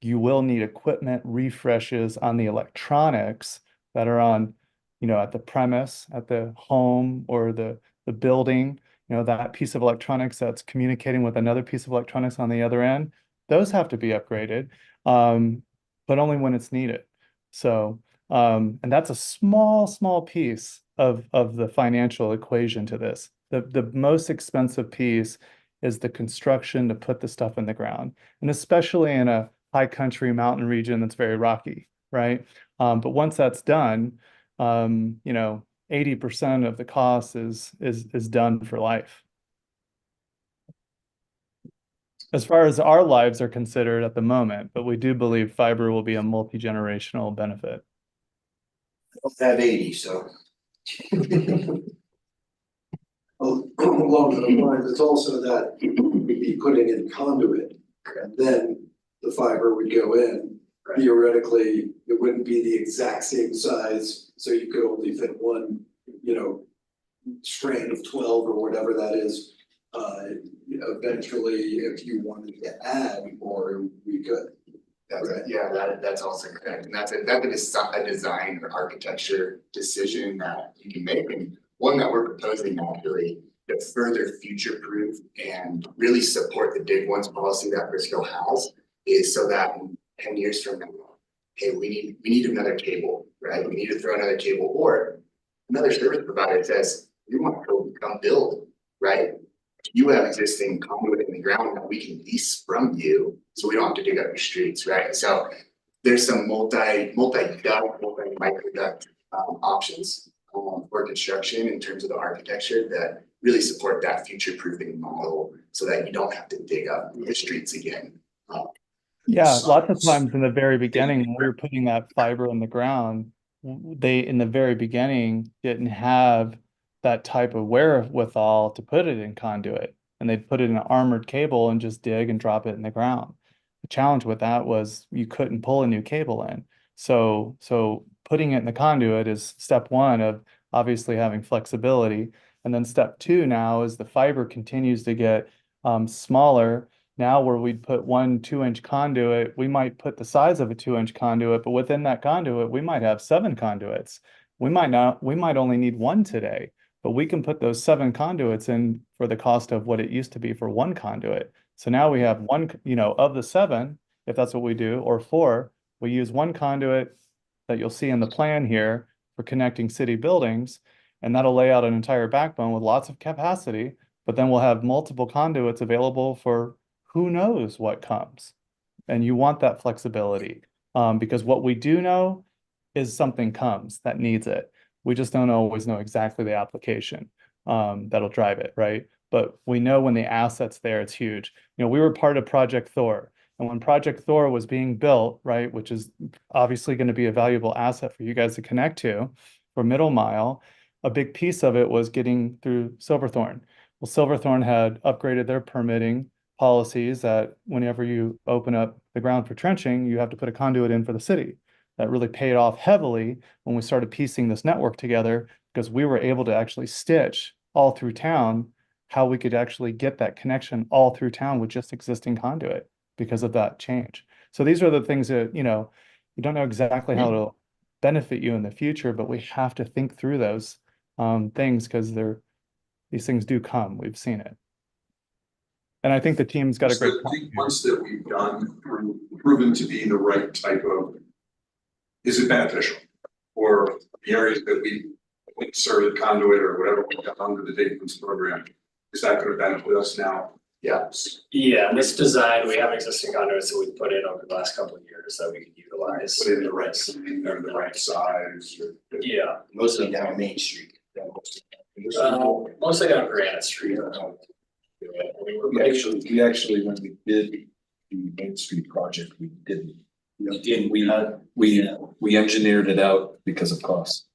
you will need equipment refreshes on the electronics that are on, you know, at the premise, at the home or the building, you know, that piece of electronics that's communicating with another piece of electronics on the other end, those have to be upgraded, but only when it's needed. So, and that's a small piece of the financial equation to this. The most expensive piece is the construction to put the stuff in the ground, and especially in a high country mountain region that's very rocky, right? But once that's done, you know, 80% of the cost is done for life. As far as our lives are considered at the moment, but we do believe fiber will be a multi-generational benefit. At 80, so. Along those lines, it's also that we'd be putting in conduit, and then the fiber would go in. Theoretically, it wouldn't be the exact same size, so you could only fit one, you know, strand of 12 or whatever that is. Eventually, if you wanted to add more, we could. That's also correct, and that's a design or architecture decision that you can make, and one that we're proposing actually to further future-proof and really support the big ones policy that Briscoe has, is so that in 10 years from now, hey, we need another cable, right? We need to throw another cable, or another service provider says, we want to come build, right? You have existing conduit in the ground that we can lease from you, so we don't have to dig up your streets, right? So there's some multi-microduct options for construction in terms of the architecture that really support that future-proofing model, so that you don't have to dig up the streets again. Yeah, lots of times in the very beginning, when we were putting that fiber in the ground, they in the very beginning didn't have that type of wherewithal to put it in conduit, and they'd put it in an armored cable and just dig and drop it in the ground. The challenge with that was you couldn't pull a new cable in. So putting it in the conduit is step one of obviously having flexibility. And then step two now is the fiber continues to get smaller. Now where we'd put 1 2-inch conduit, we might put the size of a 2-inch conduit, but within that conduit, we might have 7 conduits. We might only need 1 today, but we can put those 7 conduits in for the cost of what it used to be for 1 conduit. So now we have 1, you know, of the 7, if that's what we do, or 4, we use 1 conduit that you'll see in the plan here for connecting city buildings, and that'll lay out an entire backbone with lots of capacity, but then we'll have multiple conduits available for who knows what comes. And you want that flexibility, because what we do know is something comes that needs it. We just don't always know exactly the application that'll drive it, right? But we know when the asset's there, it's huge. You know, we were part of Project Thor, and when Project Thor was being built, right, which is obviously going to be a valuable asset for you guys to connect to for Middle Mile, a big piece of it was getting through Silverthorne. Well, Silverthorne had upgraded their permitting policies that whenever you open up the ground for trenching, you have to put a conduit in for the city. That really paid off heavily when we started piecing this network together, because we were able to actually stitch all through town how we could actually get that connection all through town with just existing conduit because of that change. So these are the things that, you know, you don't know exactly how it'll benefit you in the future, but we have to think through those things, because these things do come. We've seen it. And I think the team's got a great point. Ones that we've done proven to be the right type of, is it beneficial? Or the areas that we inserted conduit or whatever we got under the Dayton's program, is that going to benefit us now? Yes. Yeah, in this design, we have existing conduits that we put in over the last couple of years that we can utilize. Put in the right, the right size. Yeah. Mostly down Main Street. Mostly down Granite Street. We actually, when we did the Main Street project, we didn't. We engineered it out because of cost.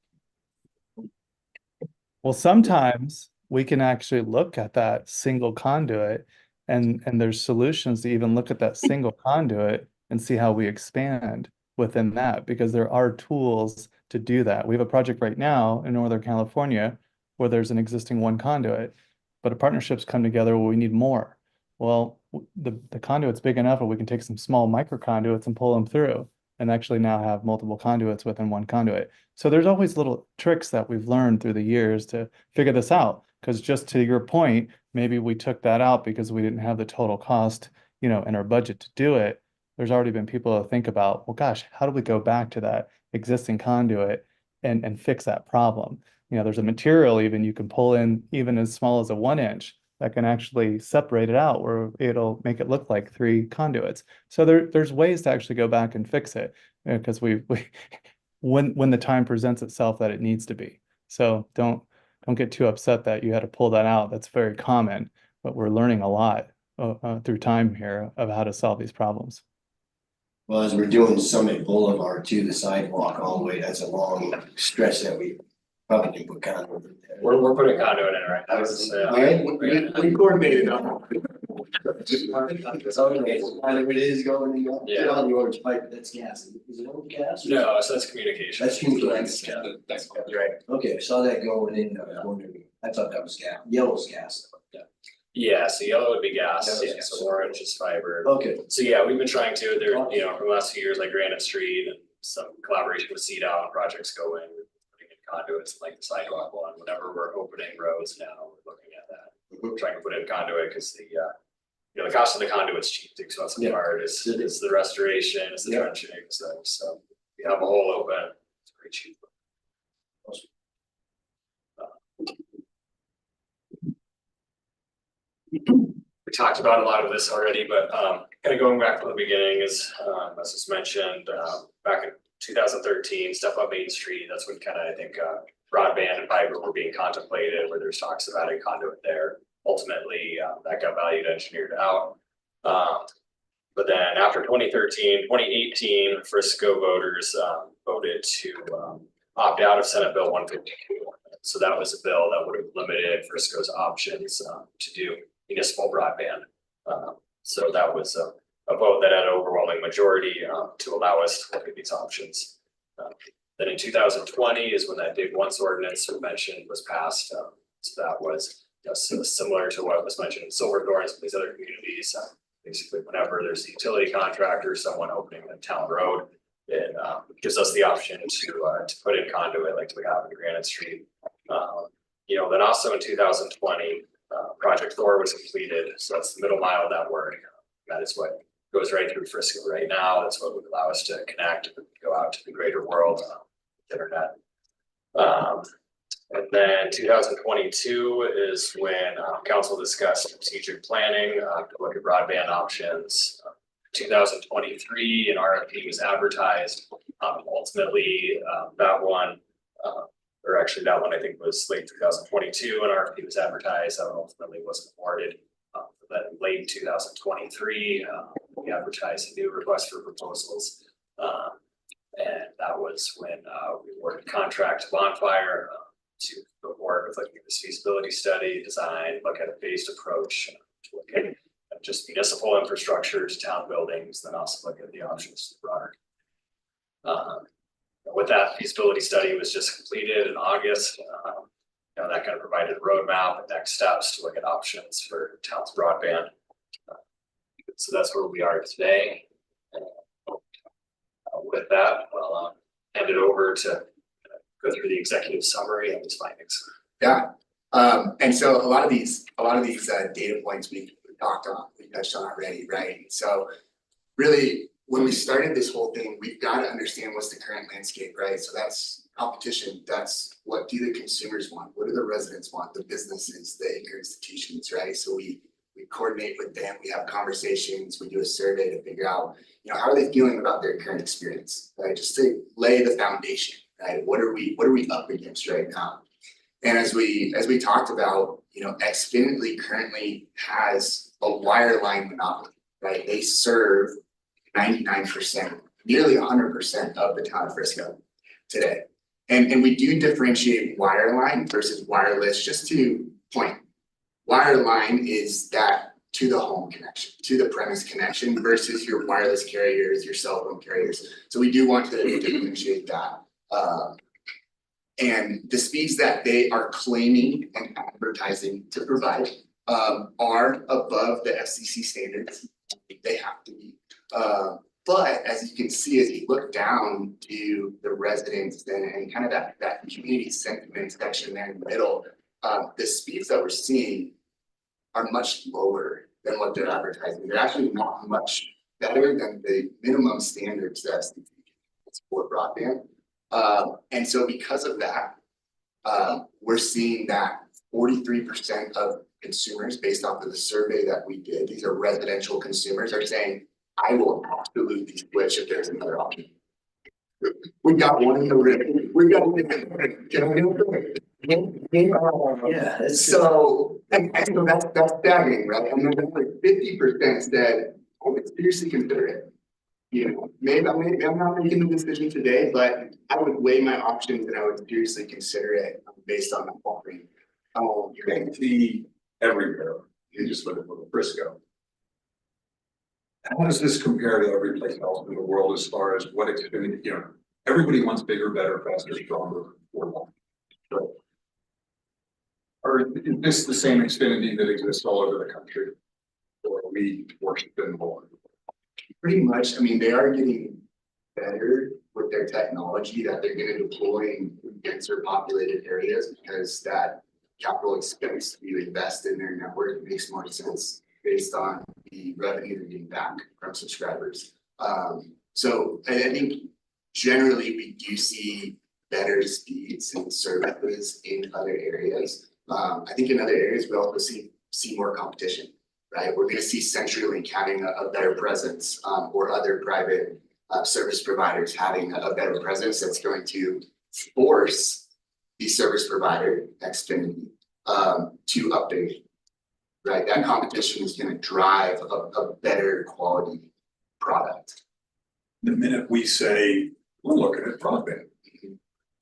Well, sometimes we can actually look at that single conduit and there's solutions to even look at that single conduit and see how we expand within that, because there are tools to do that. We have a project right now in Northern California where there's an existing one conduit, but a partnerships come together where we need more. Well, the conduit's big enough that we can take some small micro conduits and pull them through and actually now have multiple conduits within one conduit. So there's always little tricks that we've learned through the years to figure this out. Because just to your point, maybe we took that out because we didn't have the total cost, in our budget to do it. There's already been people to think about, well, gosh, how do we go back to that existing conduit and fix that problem? There's a material even you can pull in even as small as a 1 inch that can actually separate it out where it'll make it look like 3 conduits. So there's ways to actually go back and fix it because when the time presents itself that it needs to be. So don't get too upset that you had to pull that out. That's very common, but we're learning a lot through time here of how to solve these problems. Well, as we're doing Summit Boulevard to the sidewalk all the way, that's a long stretch that we probably can put conduit in there. We're putting conduit in right now. Alright, we coordinated on. Whatever it is going in, get on the orange pipe, that's gas. Is it orange gas? No, so that's communication. That's communication. That's right. Okay, I saw that going in, I was wondering, I thought that was gas, yellow's gas. Yeah, so yellow would be gas, Yellow's yeah, gas. so orange is fiber. Okay, So yeah, we've been trying to, there, for the last few years, like Granite Street and some collaboration with CDOT on projects going, putting in conduits like the sidewalk one, whenever we're opening roads now, we're looking at that. We're trying to put in conduit because the cost of the conduit's cheap, the expensive part is the restoration, is the trenching, so we have a hole open, it's pretty cheap. We talked about a lot of this already, but kind of going back from the beginning is, as was mentioned, back in 2013, Step Up Main Street, that's when kind of, I think, broadband and fiber were being contemplated, where there's talks about a conduit there. Ultimately, that got valued engineered out. But then after 2018, Frisco voters voted to opt out of Senate Bill 152. So that was a bill that would have limited Frisco's options to do municipal broadband. So that was a vote that had an overwhelming majority to allow us to look at these options. Then in 2020 is when that Big Once ordinance we mentioned was passed. So that was similar to what was mentioned in Silverthorne and these other communities. Basically, whenever there's a utility contractor, someone opening a town road, it gives us the option to put in conduit like we have in Granite Street. Then also in 2020, Project Thor was completed, so that's the middle mile network. That is what goes right through Frisco right now. That's what would allow us to connect and go out to the greater world, internet. And then 2022 is when council discussed strategic planning to look at broadband options. 2023, an RFP was advertised. Ultimately, that one I think was late 2022, an RFP was advertised. That one ultimately wasn't awarded. Then in late 2023, we advertised a new request for proposals. And that was when we awarded contract to Bonfire to go forward with looking at this feasibility study, design, look at a phased approach, to look at just municipal infrastructure to town buildings, then also look at the options to the broader. With that feasibility study was just completed in August. That kind of provided a roadmap and next steps to look at options for town's broadband. So that's where we are today. With that, I'll hand it over to go through the executive summary and its findings. Yeah, and so a lot of these data points we touched on already, right? So really, when we started this whole thing, we've got to understand what's the current landscape, right? So that's competition. That's what do the consumers want? What do the residents want? The businesses, the anchor institutions, right? So we coordinate with them. We have conversations. We do a survey to figure out, how are they feeling about their current experience, right? Just to lay the foundation, right? What are we up against right now? And as we talked about, you know, Xfinity currently has a wireline monopoly, right? They serve 99%, nearly 100% of the town of Frisco today. And we do differentiate wireline versus wireless, just to point. Wireline is that to the home connection, to the premise connection versus your wireless carriers, your cell phone carriers. So we do want to differentiate that. And the speeds that they are claiming and advertising to provide are above the FCC standards. They have to be. But as you can see, as you look down to the residents and kind of that community sentiment section there in the middle, the speeds that we're seeing are much lower than what they're advertising. They're actually not much better than the minimum standards that FCC for broadband. And so because of that, we're seeing that 43% of consumers, based off of the survey that we did, these are residential consumers, are saying, I will absolutely switch if there's another option. We got one in the room. We got one in the room. Yeah, So, and so that's staggering, right? And then like 50% said, I would seriously consider it. You know, maybe I'm not making the decision today, but I would weigh my options and I would seriously consider it based on the offering. You can see everywhere, you just look at Frisco. How does this compare to every place else in the world as far as what Xfinity, you know, everybody wants bigger, better, faster, stronger, more. Or is this the same Xfinity that exists all over the country? Or are we worship in more? Pretty much, I mean, they are getting better with their technology that they're gonna deploy in denser populated areas because that capital expense you invest in their network makes more sense based on the revenue they're getting back from subscribers. So I think generally we do see better speeds and services in other areas. I think in other areas we also see more competition. Right, we're gonna see CenturyLink having a better presence, or other private service providers having a better presence that's going to force the service provider Xfinity to update. Right, that competition is gonna drive a better quality product. The minute we say, we're looking at broadband,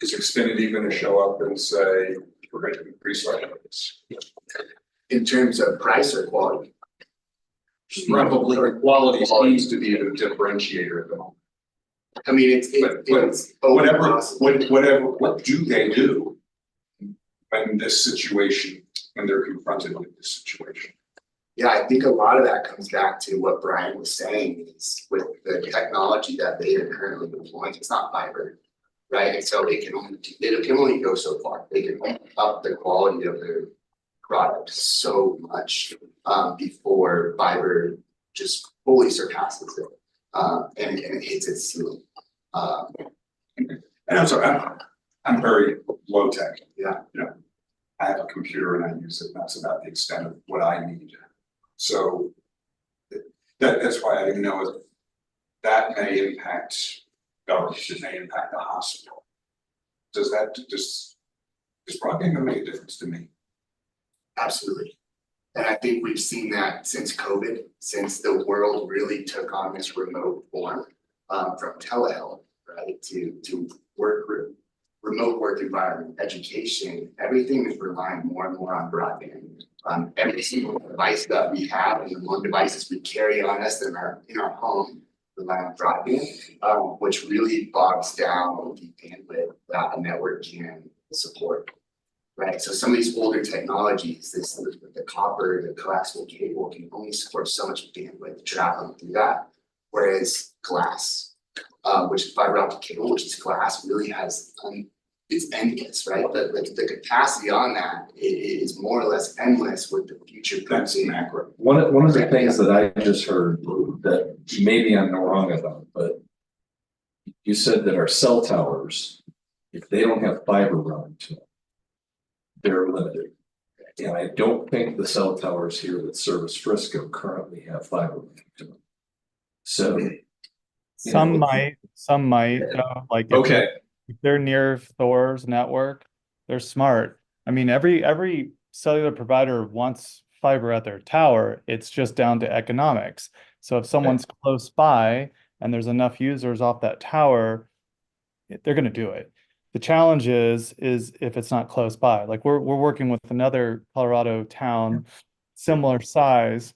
is Xfinity gonna show up and say, we're going to increase our rates? In terms of price or quality? Probably quality seems to be the differentiator at the moment. I mean, it's what do they do in this situation when they're confronted with this situation? Yeah, I think a lot of that comes back to what Brian was saying is with the technology that they are currently deploying, it's not fiber, right? And so it can only go so far. They can up the quality of their product so much before fiber just fully surpasses it and it hits its ceiling. And I'm sorry, I'm very low tech. Yeah. You know, I have a computer and I use it. That's about the extent of what I need. So that's why I didn't know if that may impact government, it may impact the hospital. Does broadband gonna make a difference to me? Absolutely. And I think we've seen that since COVID, since the world really took on this remote form from telehealth, right, to remote work environment, education, everything is relying more and more on broadband. Every single device that we have and the more devices we carry on us in our home rely on broadband, which really bogs down the bandwidth that a network can support. Right, so some of these older technologies, the copper, the coaxial cable can only support so much bandwidth traveling through that. Whereas glass, which is fiber optic cable, which is glass, really has it's endless, right? The capacity on that is more or less endless with the future. That's macro. One of the things that I just heard that maybe I'm wrong about, but you said that our cell towers, if they don't have fiber running to them, they're limited. And I don't think the cell towers here that service Frisco currently have fiber running to them. So. Some might, like. Okay. If they're near Thor's network, they're smart. I mean, every cellular provider wants fiber at their tower. It's just down to economics. So if someone's close by and there's enough users off that tower, they're going to do it. The challenge is if it's not close by. Like we're working with another Colorado town, similar size.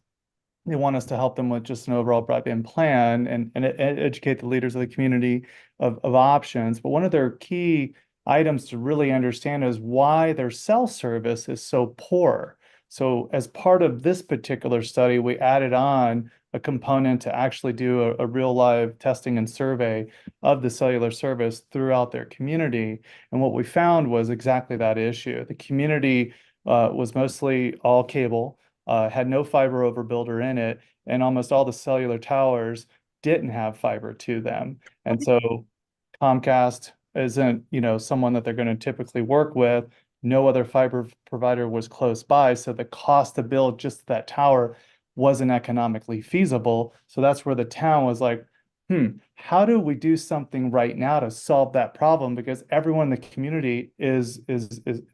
They want us to help them with just an overall broadband plan and educate the leaders of the community of options. But one of their key items to really understand is why their cell service is so poor. So as part of this particular study, we added on a component to actually do a real live testing and survey of the cellular service throughout their community. And what we found was exactly that issue. The community was mostly all cable, had no fiber overbuilder in it, and almost all the cellular towers didn't have fiber to them. And so Comcast isn't, someone that they're going to typically work with. No other fiber provider was close by, so the cost to build just that tower wasn't economically feasible. So that's where the town was like, how do we do something right now to solve that problem? Because everyone in the community is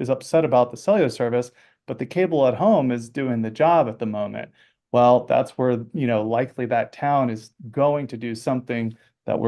upset about the cellular service, but the cable at home is doing the job at the moment. Well, that's where, likely that town is going to do something that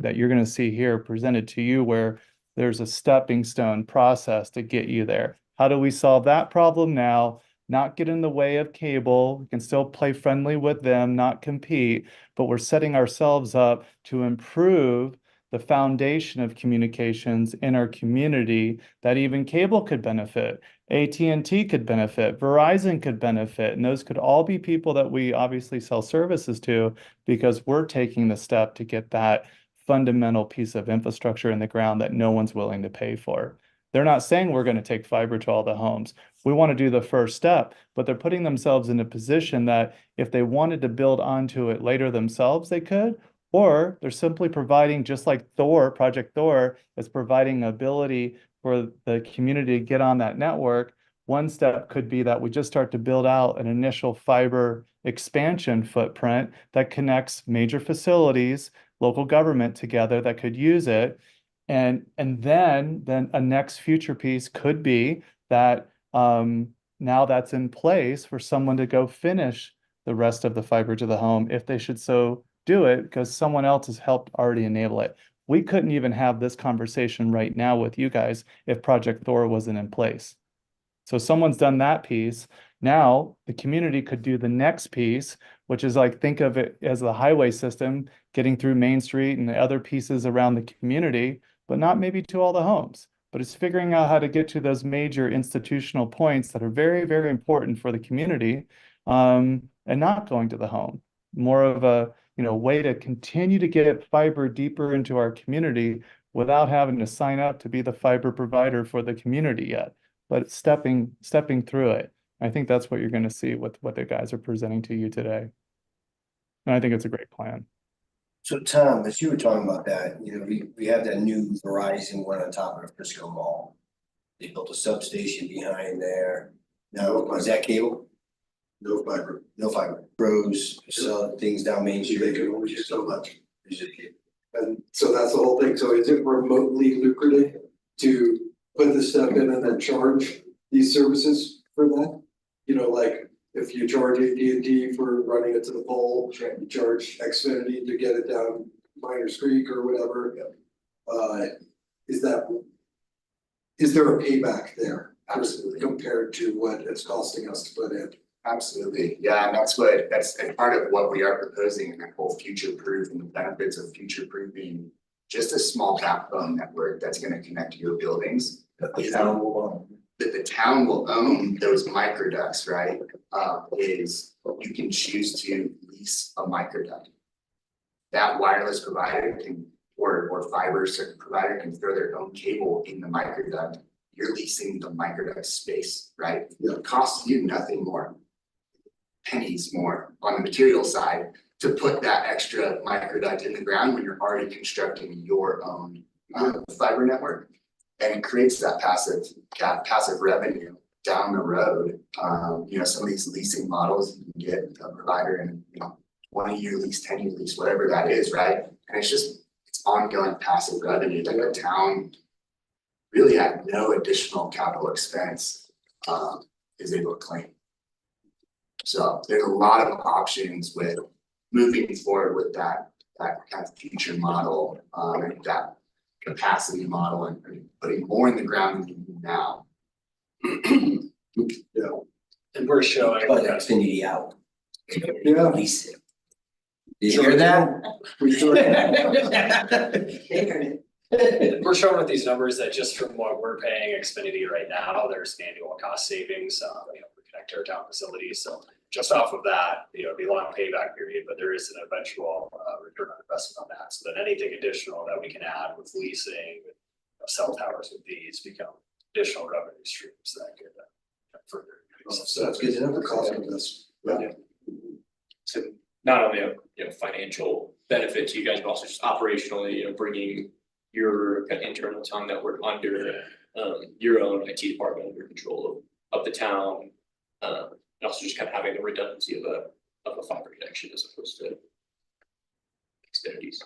that you're going to see here presented to you, where there's a stepping stone process to get you there. How do we solve that problem now? Not get in the way of cable. We can still play friendly with them, not compete, but we're setting ourselves up to improve the foundation of communications in our community that even cable could benefit. AT&T could benefit, Verizon could benefit, and those could all be people that we obviously sell services to, because we're taking the step to get that fundamental piece of infrastructure in the ground that no one's willing to pay for. They're not saying we're going to take fiber to all the homes. We want to do the first step, but they're putting themselves in a position that if they wanted to build onto it later themselves, they could, or they're simply providing, just like Thor, Project Thor is providing ability for the community to get on that network. One step could be that we just start to build out an initial fiber expansion footprint that connects major facilities, local government together that could use it. And then a next future piece could be that now that's in place for someone to go finish the rest of the fiber to the home if they should so do it, because someone else has helped already enable it. We couldn't even have this conversation right now with you guys if Project Thor wasn't in place. So someone's done that piece. Now the community could do the next piece, which is like, think of it as the highway system getting through Main Street and the other pieces around the community, but not maybe to all the homes. But it's figuring out how to get to those major institutional points that are very, very important for the community, and not going to the home. More of a way to continue to get fiber deeper into our community without having to sign up to be the fiber provider for the community yet, but stepping through it. I think that's what you're going to see with what the guys are presenting to you today. And I think it's a great plan. So Tom, as you were talking about that, we have that new Verizon one on top of the Frisco Mall. They built a substation behind there. Now, is that cable? No fiber. No fiber. Pros sell things down Main They Street. can only do so much. Is it cable? And so that's the whole thing. So is it remotely lucrative to put this stuff in and then charge these services for that? Like if you charge AT&T for running it to the pole, you charge Xfinity to get it down Miners Creek or whatever. Is there a payback there? Absolutely. Compared to what it's costing us to put in? Absolutely, yeah, and that's and part of what we are proposing in that whole future proof and the benefits of future proofing. Just a small backbone network that's gonna connect your buildings. That the town will own. That the town will own those microducts, right? Is you can choose to lease a microduct. That wireless provider can, or fiber provider can throw their own cable in the microduct. You're leasing the microduct space, right? It costs you nothing more. Pennies more on the material side to put that extra microduct in the ground when you're already constructing your own fiber network. And it creates that passive revenue down the road. Some of these leasing models, you can get a provider in 20-year lease, 10-year lease, whatever that is, right? And it's ongoing passive revenue that the town really at no additional capital expense, is able to claim. So there's a lot of options with moving forward with that kind of future model, and that capacity model and putting more in the ground than we do now. Yeah. And we're showing. But Xfinity out. Yeah. Lease it. Did you hear that? We sure. We're showing with these numbers that just from what we're paying Xfinity right now, there's annual cost savings, we connect our town facilities, so just off of that, it'd be a long payback period, but there is an eventual return on investment on that, so then anything additional that we can add with leasing, with cell towers with these become additional revenue streams that could further. So that's good to know the cost of this. Yeah. So not only a financial benefit to you guys, but also just operationally, bringing your kind of internal town network under your own IT department under control of the town. And also just kind of having the redundancy of a fiber connection as opposed to Xfinity's.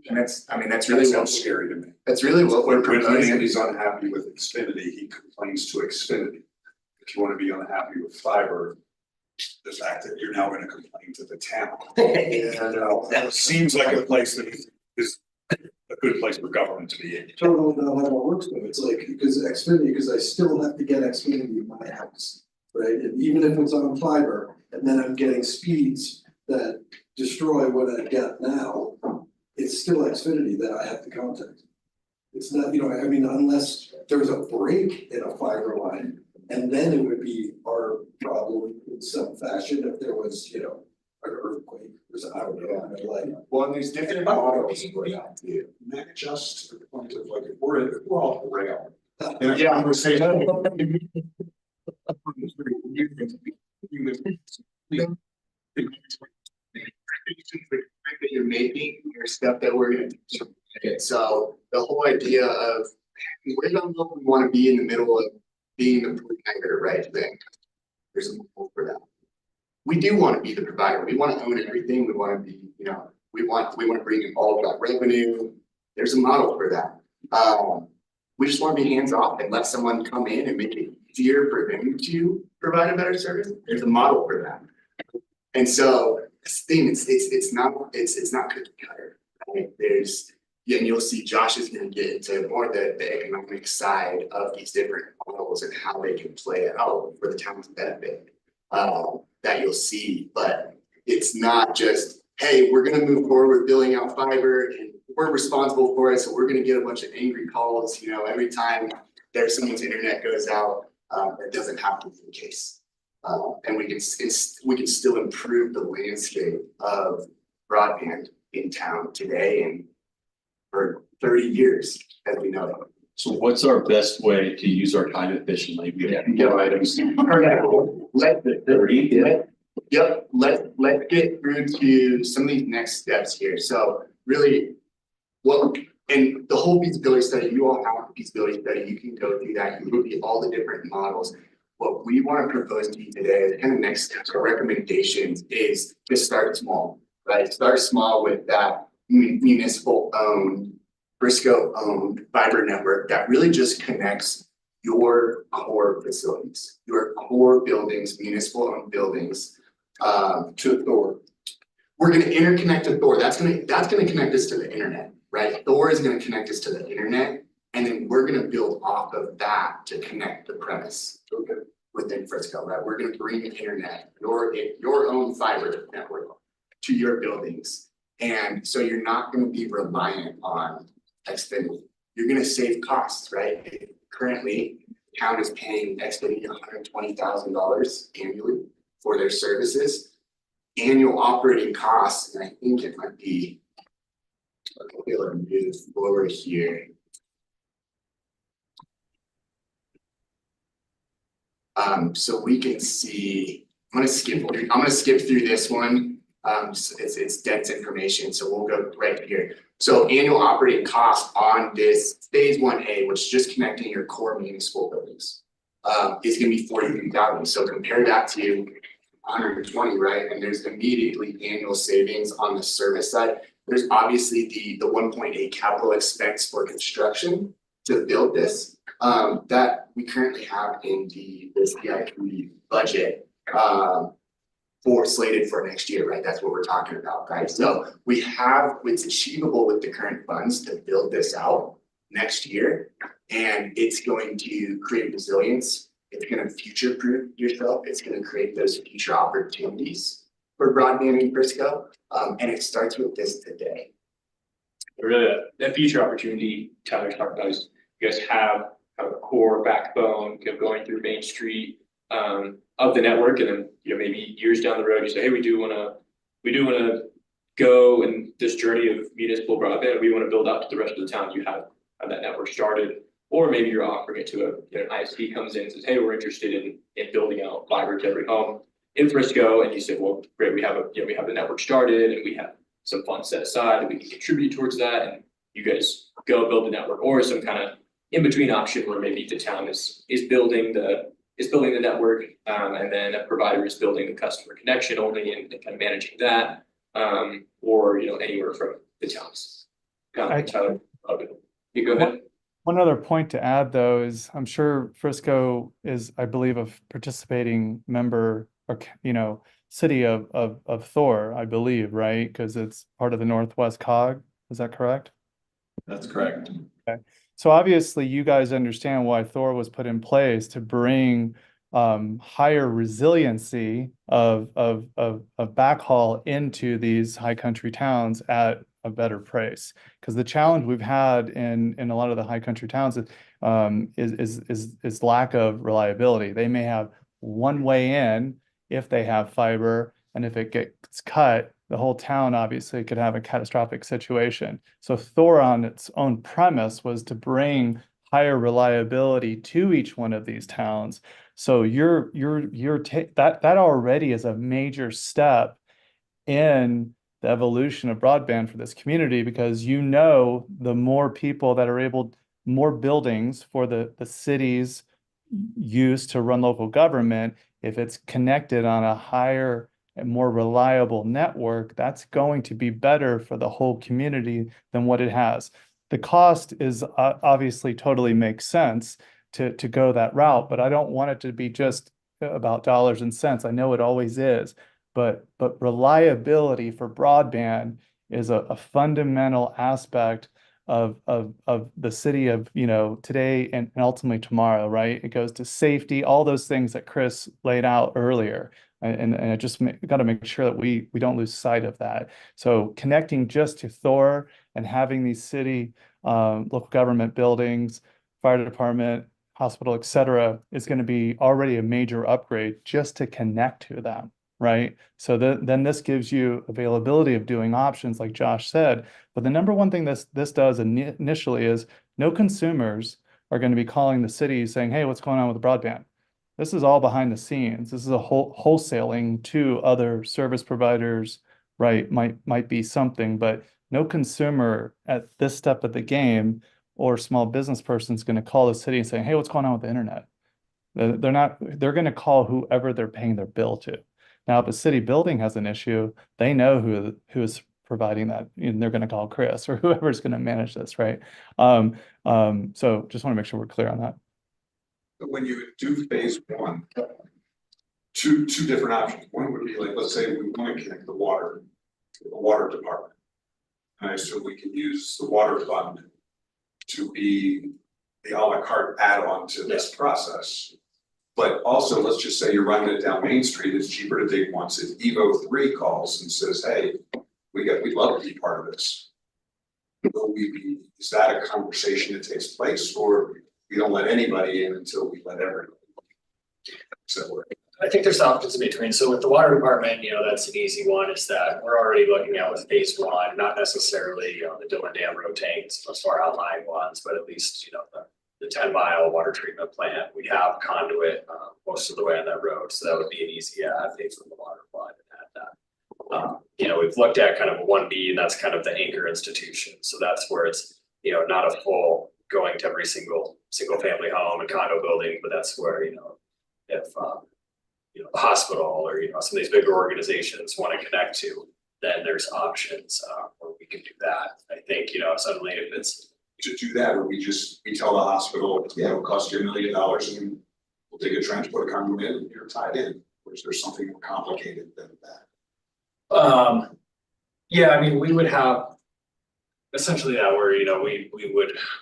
And that's That really sounds scary to me. that's really what we're When proposing. Andy's unhappy with Xfinity, he complains to Xfinity. If you want to be unhappy with fiber, the fact that you're now going to complain to the town. It seems like a place that is a good place for government to be in. Totally not how it works though, it's like, because Xfinity, because I still have to get Xfinity in my house, right? And even if it's on fiber, and then I'm getting speeds that destroy what I get now, it's still Xfinity that I have to contact. It's not, I mean, unless there's a break in a fiber line, and then it would be our problem in some fashion if there was, an earthquake, or something, I don't know, like. Well, and there's different models for that too. Not just to the point of like, if we're off the rail. In a Yeah. conversation. That you're making or stuff that we're gonna do. So the whole idea of, we don't know if we wanna be in the middle of being the provider, right thing. There's a model for that. We do wanna be the provider, we wanna own everything, we wanna be, we wanna bring in all of that revenue. There's a model for that. We just wanna be hands off and let someone come in and make it easier for them to provide a better service. There's a model for that. And so this thing, it's not cookie cutter, right? And you'll see Josh is gonna get into more the economic side of these different models and how they can play out for the town's benefit. That you'll see, but it's not just, hey, we're gonna move forward with building out fiber and we're responsible for it, so we're gonna get a bunch of angry calls, every time there's someone's internet goes out. That doesn't have to be the case. And we can still improve the landscape of broadband in town today and for 30 years, as we know. So what's our best way to use our time efficiently? We have items. Let's get through to some of these next steps here. So really, and the whole feasibility study, you all have a feasibility study, you can go through that, you look at all the different models. What we want to propose to you today, the kind of next steps or recommendations is to start small, right? Start small with that municipal owned, Briscoe owned fiber network that really just connects your core facilities, your core buildings, municipal owned buildings, to Thor. We're gonna interconnect to Thor. That's gonna connect us to the internet, right? Thor is gonna connect us to the internet, and then we're gonna build off of that to connect the premise within Frisco, right? We're gonna bring the internet, your own fiber network to your buildings. And so you're not gonna be reliant on Xfinity. You're gonna save costs, right? Currently, the town is paying Xfinity $120,000 annually for their services. Annual operating costs, and I think it might be, I'll move forward here. So we can see, I'm gonna skip through this one. It's dense information, so we'll go right here. So annual operating cost on this phase 1A, which is just connecting your core municipal buildings, is gonna be $43,000. So compare that to 120, right? And there's immediately annual savings on the service side. There's obviously the 1.8 capital expense for construction to build this, that we currently have in the CIP budget, for slated for next year, right? That's what we're talking about, right? So it's achievable with the current funds to build this out next year. And it's going to create resilience. It's gonna future-proof yourself. It's gonna create those future opportunities for broadband in Frisco. And it starts with this today. Really, that future opportunity Tyler's talking about is you guys have kind of a core backbone going through Main Street of the network, and then maybe years down the road you say, hey, we do wanna go in this journey of municipal broadband, and we wanna build out to the rest of the town. You have that network started, or maybe you're offering it to an ISP comes in and says, hey, we're interested in building out fiber to every home in Frisco, and you say, well, great, we have the network started, and we have some funds set aside that we can contribute towards that, and you guys go build the network, or some kind of in-between option where maybe the town is building the network, and then a provider is building the customer connection only and kind of managing that, or anywhere from the towns. Tyler, you go ahead. One other point to add, though, is I'm sure Frisco is, I believe, a participating member or city of Thor, I believe, right? Because it's part of the Northwest COG. Is that correct? That's correct. Okay. So obviously you guys understand why Thor was put in place to bring higher resiliency of backhaul into these high country towns at a better price. Because the challenge we've had in a lot of the high country towns is lack of reliability. They may have one way in if they have fiber, and if it gets cut, the whole town obviously could have a catastrophic situation. So Thor on its own premise was to bring higher reliability to each one of these towns. So that already is a major step in the evolution of broadband for this community, because the more people that are more buildings for the city's use to run local government, if it's connected on a higher and more reliable network, that's going to be better for the whole community than what it has. The cost is obviously totally makes sense to go that route, but I don't want it to be just about dollars and cents. I know it always is, but reliability for broadband is a fundamental aspect of the city of today and ultimately tomorrow, right? It goes to safety, all those things that Chris laid out earlier. And I just got to make sure that we don't lose sight of that. So connecting just to Thor and having these city local government buildings, fire department, hospital, et cetera, is going to be already a major upgrade just to connect to them, right? So then this gives you availability of doing options like Josh said. But the number one thing this does initially is no consumers are going to be calling the city saying, hey, what's going on with the broadband? This is all behind the scenes. This is a wholesaling to other service providers, right? Might be something, but no consumer at this step of the game or small business person is going to call the city and say, hey, what's going on with the internet? They're going to call whoever they're paying their bill to. Now, if a city building has an issue, they know who is providing that, and they're going to call Chris or whoever's going to manage this, right? So just want to make sure we're clear on that. When you do phase one, two different options. One would be like, let's say we want to connect the water to the water department. And I assume we can use the water fund to be the a la carte add-on to this process. But also, let's just say you're running it down Main Street, it's cheaper to dig once. If Evo 3 calls and says, hey, we'd love to be part of this. Is that a conversation that takes place, or we don't let anybody in until we let everybody? So I think there's options in between. So with the water department, that's an easy one, is that we're already looking at with phase one, not necessarily, the Dillon Dam road tanks, those far outlying ones, but at least, the 10-mile water treatment plant. We have conduit most of the way on that road. So that would be an easy add from the water fund and add that. We've looked at kind of a 1B, and that's kind of the anchor institution. So that's where it's, not a full going to every single family home and condo building, but that's where, if the hospital or some of these bigger organizations want to connect to then there's options, where we can do that. I think, you know, suddenly if it's, To do that, or we tell the hospital, yeah, it'll cost you $1 million and we'll take a trench, put a conduit in, and you're tied in, which there's something more complicated than that. yeah, I mean, we would have essentially that where, you know, we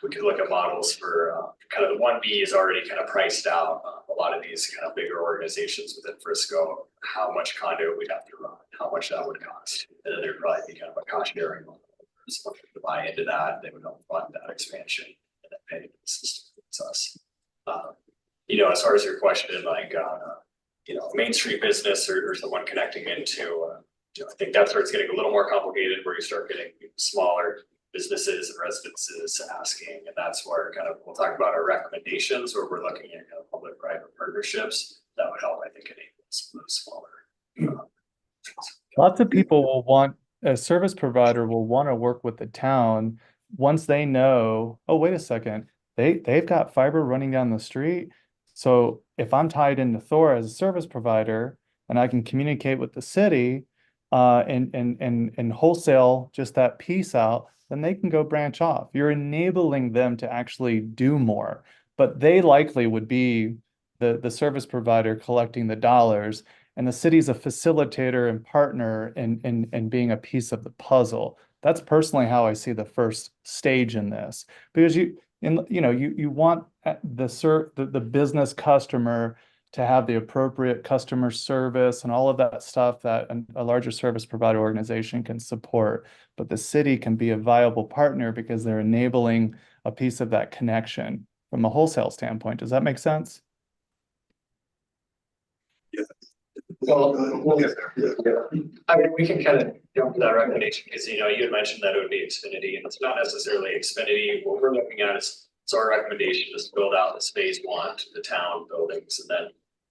could look at models for, kind of the 1B is already kind of priced out. A lot of these kind of bigger organizations within Frisco, how much conduit we'd have to run, how much that would cost. And then there'd probably be kind of a cost sharing model. Someone to buy into that, they would help fund that expansion and then pay the system. It's us. You know, as far as your question, like, you know, Main Street business or someone connecting into, you know, I think that starts getting a little more complicated where you start getting smaller businesses and residences asking, and that's where kind of, we'll talk about our recommendations where we're looking at kind of public-private partnerships that would help, I think, enable some of those smaller. Lots of people will want, a service provider will want to work with the town once they know, oh, wait a second, they've got fiber running down the street. So if I'm tied into Thor as a service provider and I can communicate with the city and wholesale just that piece out, then they can go branch off. You're enabling them to actually do more, but they likely would be the service provider collecting the dollars. And the city's a facilitator and partner in being a piece of the puzzle. That's personally how I see the first stage in this, because you want the business customer to have the appropriate customer service and all of that stuff that a larger service provider organization can support. But the city can be a viable partner because they're enabling a piece of that connection from a wholesale standpoint. Does that make sense? Yeah. Well, I mean, we can kind of jump to that recommendation because, you know, you had mentioned that it would be Xfinity, and it's not necessarily Xfinity. What we're looking at is, so our recommendation is to build out this phase 1 to the town buildings, and then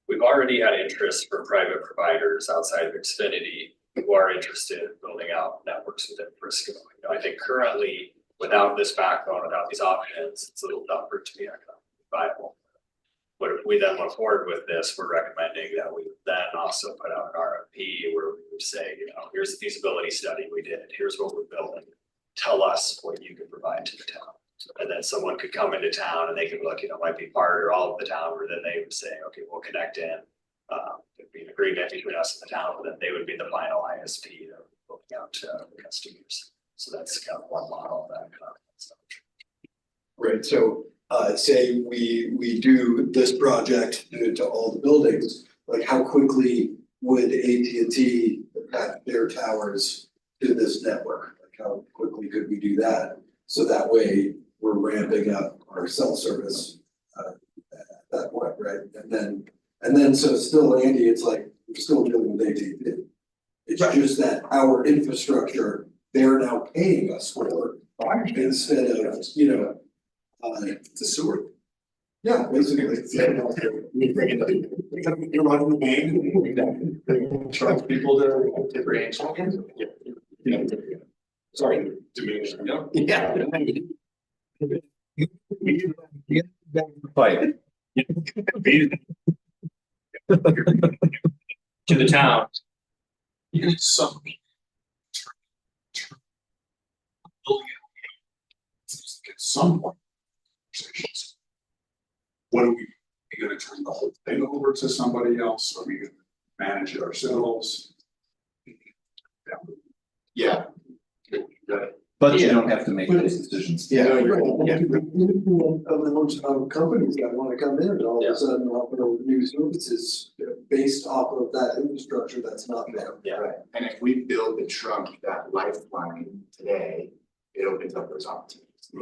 we've already had interest from private providers outside of Xfinity who are interested in building out networks within Frisco. You know, I think currently, without this backbone, without these options, it's a little tougher to be economically viable. But if we then move forward with this, we're recommending that we then also put out an RFP where we would say, you know, here's the feasibility study we did, here's what we're building. Tell us what you can provide to the town. And then someone could come into town and they could look, you know, might be part or all of the town, or then they would say, okay, we'll connect in. It'd be an agreement between us and the town, but then they would be the final ISP that we're looking out to the customers. So that's kind of one model of that kind of stuff. Right, so say we do this project to all the buildings, like how quickly would AT&T attach their towers to this network? Like how quickly could we do that? So that way we're ramping up our cell service at that point, right? And then so still, Andy, it's like we're still dealing with AT&T. It's just that our infrastructure, they're now paying us for instead of, you know, It's a sewer. yeah, basically. You're running the game. Charge people to branch. Sorry, diminish, yeah. Fight. To the town. You need some. At some point. What are we gonna turn the whole thing over to somebody else? Are we gonna manage it ourselves? Yeah. But you don't have to make those decisions. Yeah. Of companies that wanna come in and all of a sudden offer new services based off of that infrastructure that's not there. Yeah. Right, and if we build the trunk, that lifeline today, it opens up those opportunities.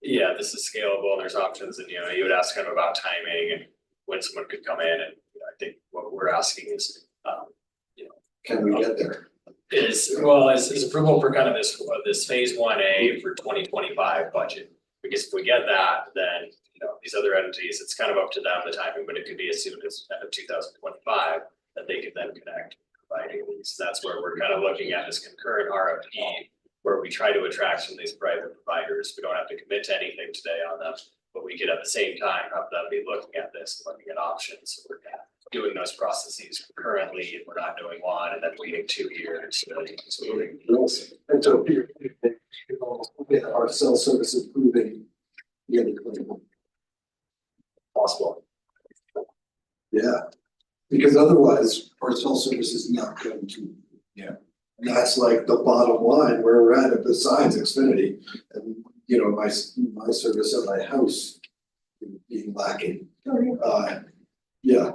Yeah, this is scalable, there's options, and you know, you would ask him about timing and when someone could come in, and you know, I think what we're asking is, you know. Can we get there? Is approval for kind of this phase 1A for 2025 budget. Because if we get that, then, you know, these other entities, it's kind of up to them, the timing, but it could be as soon as end of 2025 that they could then connect, providing these. That's where we're kind of looking at this concurrent RFP, where we try to attract some of these private providers. We don't have to commit to anything today on them, but we could at the same time have them be looking at this, looking at options. So we're doing those processes currently, if we're not doing one, and then waiting 2 years. And so here, yeah, our cell service improving. Yeah, Possible. yeah, because otherwise our cell service is not going to. Yeah. And that's like the bottom line where we're at besides Xfinity and, you know, my service at my house being lacking. Yeah,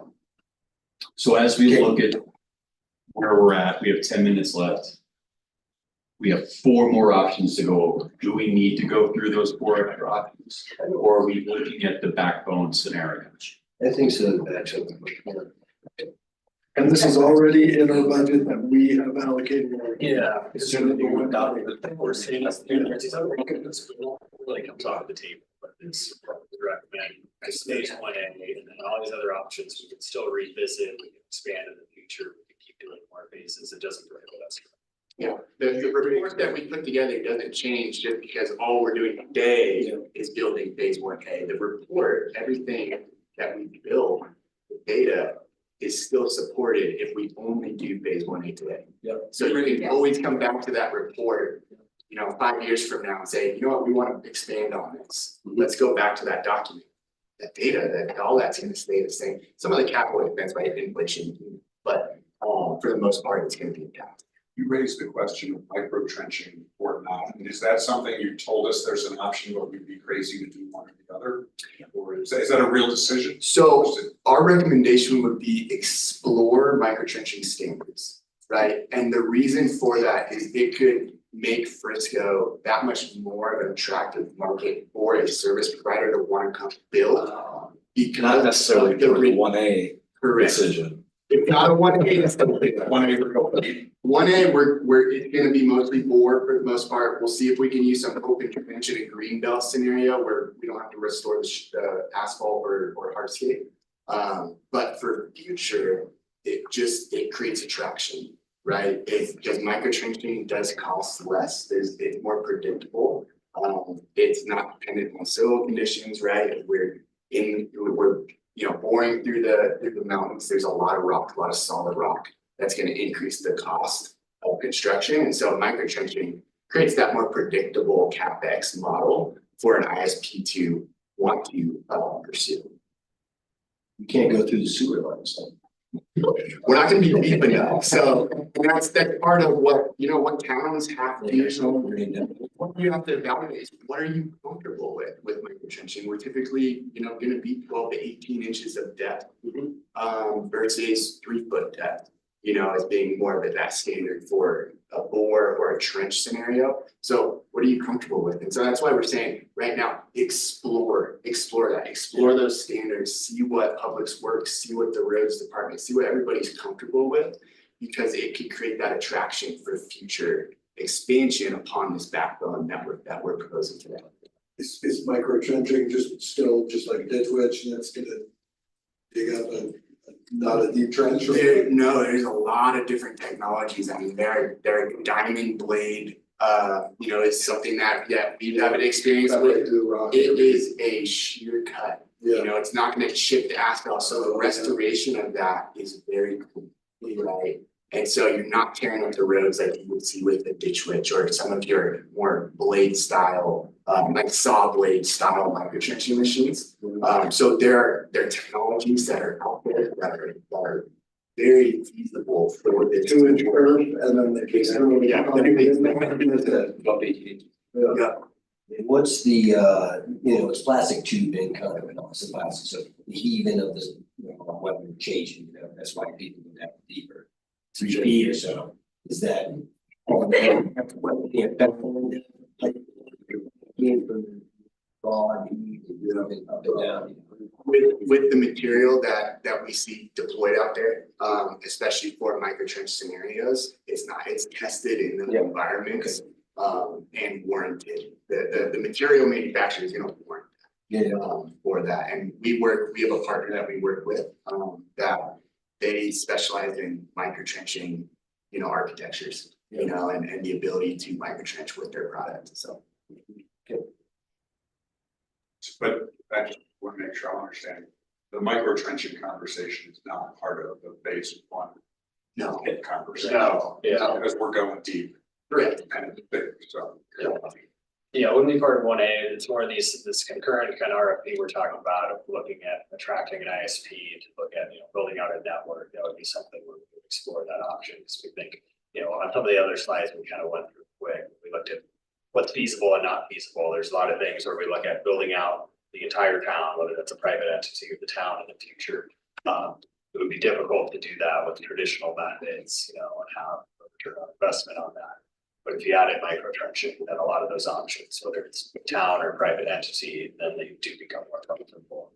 So as we look at where we're at, we have 10 minutes left. We have 4 more options to go over. Do we need to go through those 4 extra options? Or are we looking at the backbone scenario? I think so, actually. and this is already in our budget that we have allocated. Yeah. It's gonna be we're seeing us, really comes off the table, but it's recommend stage 1A, and then all these other options, we can still revisit, we can expand in the future, we can keep doing more phases, it doesn't prohibit us. Yeah, the report that we put together doesn't change just because all we're doing today is building phase 1A. The report, everything that we build, the data is still supported if we only do phase 1A today. Yep. So you can always come back to that report, you know, 5 years from now and say, you know what, we want to expand on this. Let's go back to that document. That data, that all that's going to stay the same. Some of the capital expense by inflation, but for the most part, it's going to be intact. You raised the question of micro trenching or not, and is that something you told us there's an option, but we'd be crazy to do one or the other? Or is that a real decision? So our recommendation would be explore micro trenching standards, right? And the reason for that is it could make Frisco that much more of an attractive market for a service provider to want to come build. Because Not necessarily of the for the 1A correct. decision. It's not a 1A, it's something. 1A for company. 1A, we're, it's gonna be mostly bore for the most part. We'll see if we can use some open convention and green belt scenario where we don't have to restore the asphalt or hardscape. But for future, it creates attraction, right? Because micro trenching does cost less, it's more predictable. It's not dependent on soil conditions, right? We're boring through the mountains, there's a lot of rock, a lot of solid rock. That's gonna increase the cost of construction. And so micro trenching creates that more predictable CapEx model for an ISP to want to pursue. You can't go through the sewer lines. We're not gonna be deep enough, so that's part of what towns have to do. So what you have to evaluate is what are you comfortable with micro trenching? We're typically, gonna be 12 to 18 inches of depth. Versus 3-foot depth, as being more of that standard for a bore or a trench scenario. So what are you comfortable with? And so that's why we're saying right now, explore those standards, see what Public Works, see what the roads department, see what everybody's comfortable with, because it could create that attraction for future expansion upon this backbone network that we're proposing today. Is micro trenching still just like a ditch witch that's gonna dig up not a deep trench? There's a lot of different technologies. I mean, their diamond blade, is something that we haven't experienced with. It is a shear cut. It's not gonna chip the asphalt, so the restoration of that is very complete, right? And so you're not tearing up the roads like you would see with a ditch witch or some of your more blade style, like saw blade style micro trenching machines. So there are technologies that are out there that are very feasible for the 2-inch curve and then the case. Yeah. And what's the, it's plastic tubing kind of, and also plastic, so the heaving of this, weather changing, that's why people go down deeper. 3 feet or so, is that? With the material that we see deployed out there, especially for micro trench scenarios, it's tested in the environments and warranted. The material manufacturer is gonna warrant for that. And we have a partner that we work with that they specialize in micro trenching, architectures, and the ability to micro trench with their product. So. But I just want to make sure I understand. the micro trenching conversation is not part of the base one. No. Hit conversation. No, yeah. Because we're going deep. Correct. And it's big, so. Yeah, it wouldn't be part of one A, it's more of this concurrent kind of RFP we're talking about, of looking at attracting an ISP to look at, building out a network, that would be something where we would explore that option, because we think, on some of the other slides, we kind of went through quick, we looked at what's feasible and not feasible, there's a lot of things where we look at building out the entire town, whether that's a private entity or the town in the future. It would be difficult to do that with traditional methods, and have a return on investment on that. But if you added micro trenching, then a lot of those options, whether it's town or private entity, then they do become more comfortable.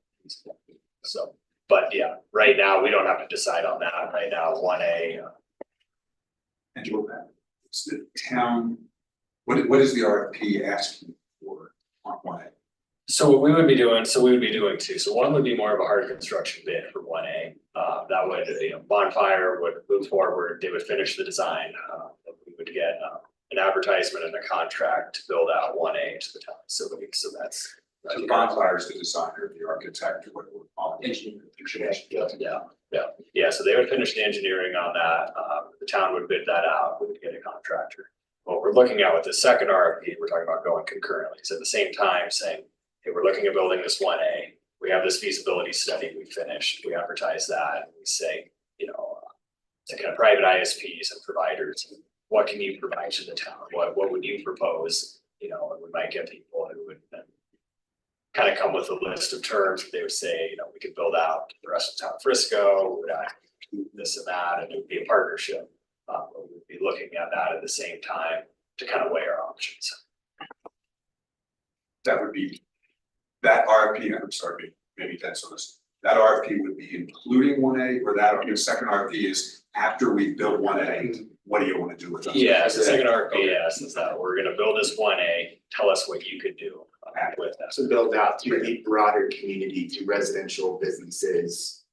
So, but yeah, right now, we don't have to decide on that. Right now, one A. And Joe, it's the town, what is the RFP asking for on one A? So what we would be doing, two. So one would be more of a hard construction bid for one A. That would, Bonfire would move forward, they would finish the design. We would get an advertisement and a contract to build out one A to the town facility. So that's. So the Bonfire is the designer, the architect, or whatever. Yeah, so they would finish the engineering on that. The town would bid that out, we would get a contractor. What we're looking at with the second RFP, we're talking about going concurrently. So at the same time saying, hey, we're looking at building this one A. We have this feasibility study we finished, we advertise that, and we say, to kind of private ISPs and providers, what can you provide to the town? What would you propose? And we might get people who would then kind of come with a list of terms. They would say, we could build out the rest of town Frisco, we would this and that, and it would be a partnership. We would be looking at that at the same time to kind of weigh our options. That would be, that RFP, I'm sorry, maybe that's on this. That RFP would be including one A, or that the second RFP is after we build one A, what do you want to do with us? Yeah, the second RFP, yes, is that we're gonna build this one A, tell us what you could do with that. To build out to the broader community, to residential businesses.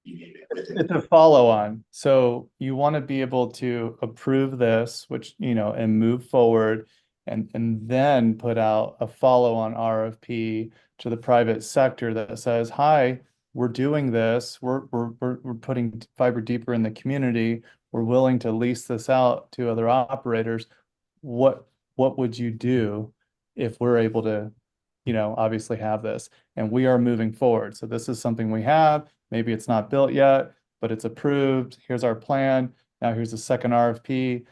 You need it. It's a follow-on. So you want to be able to approve this, which, and move forward and then put out a follow-on RFP to the private sector that says, hi, we're doing this. We're putting fiber deeper in the community. We're willing to lease this out to other operators. What would you do if we're able to, obviously have this? And we are moving forward. So this is something we have. Maybe it's not built yet, but it's approved. Here's our plan. Now here's the second RFP.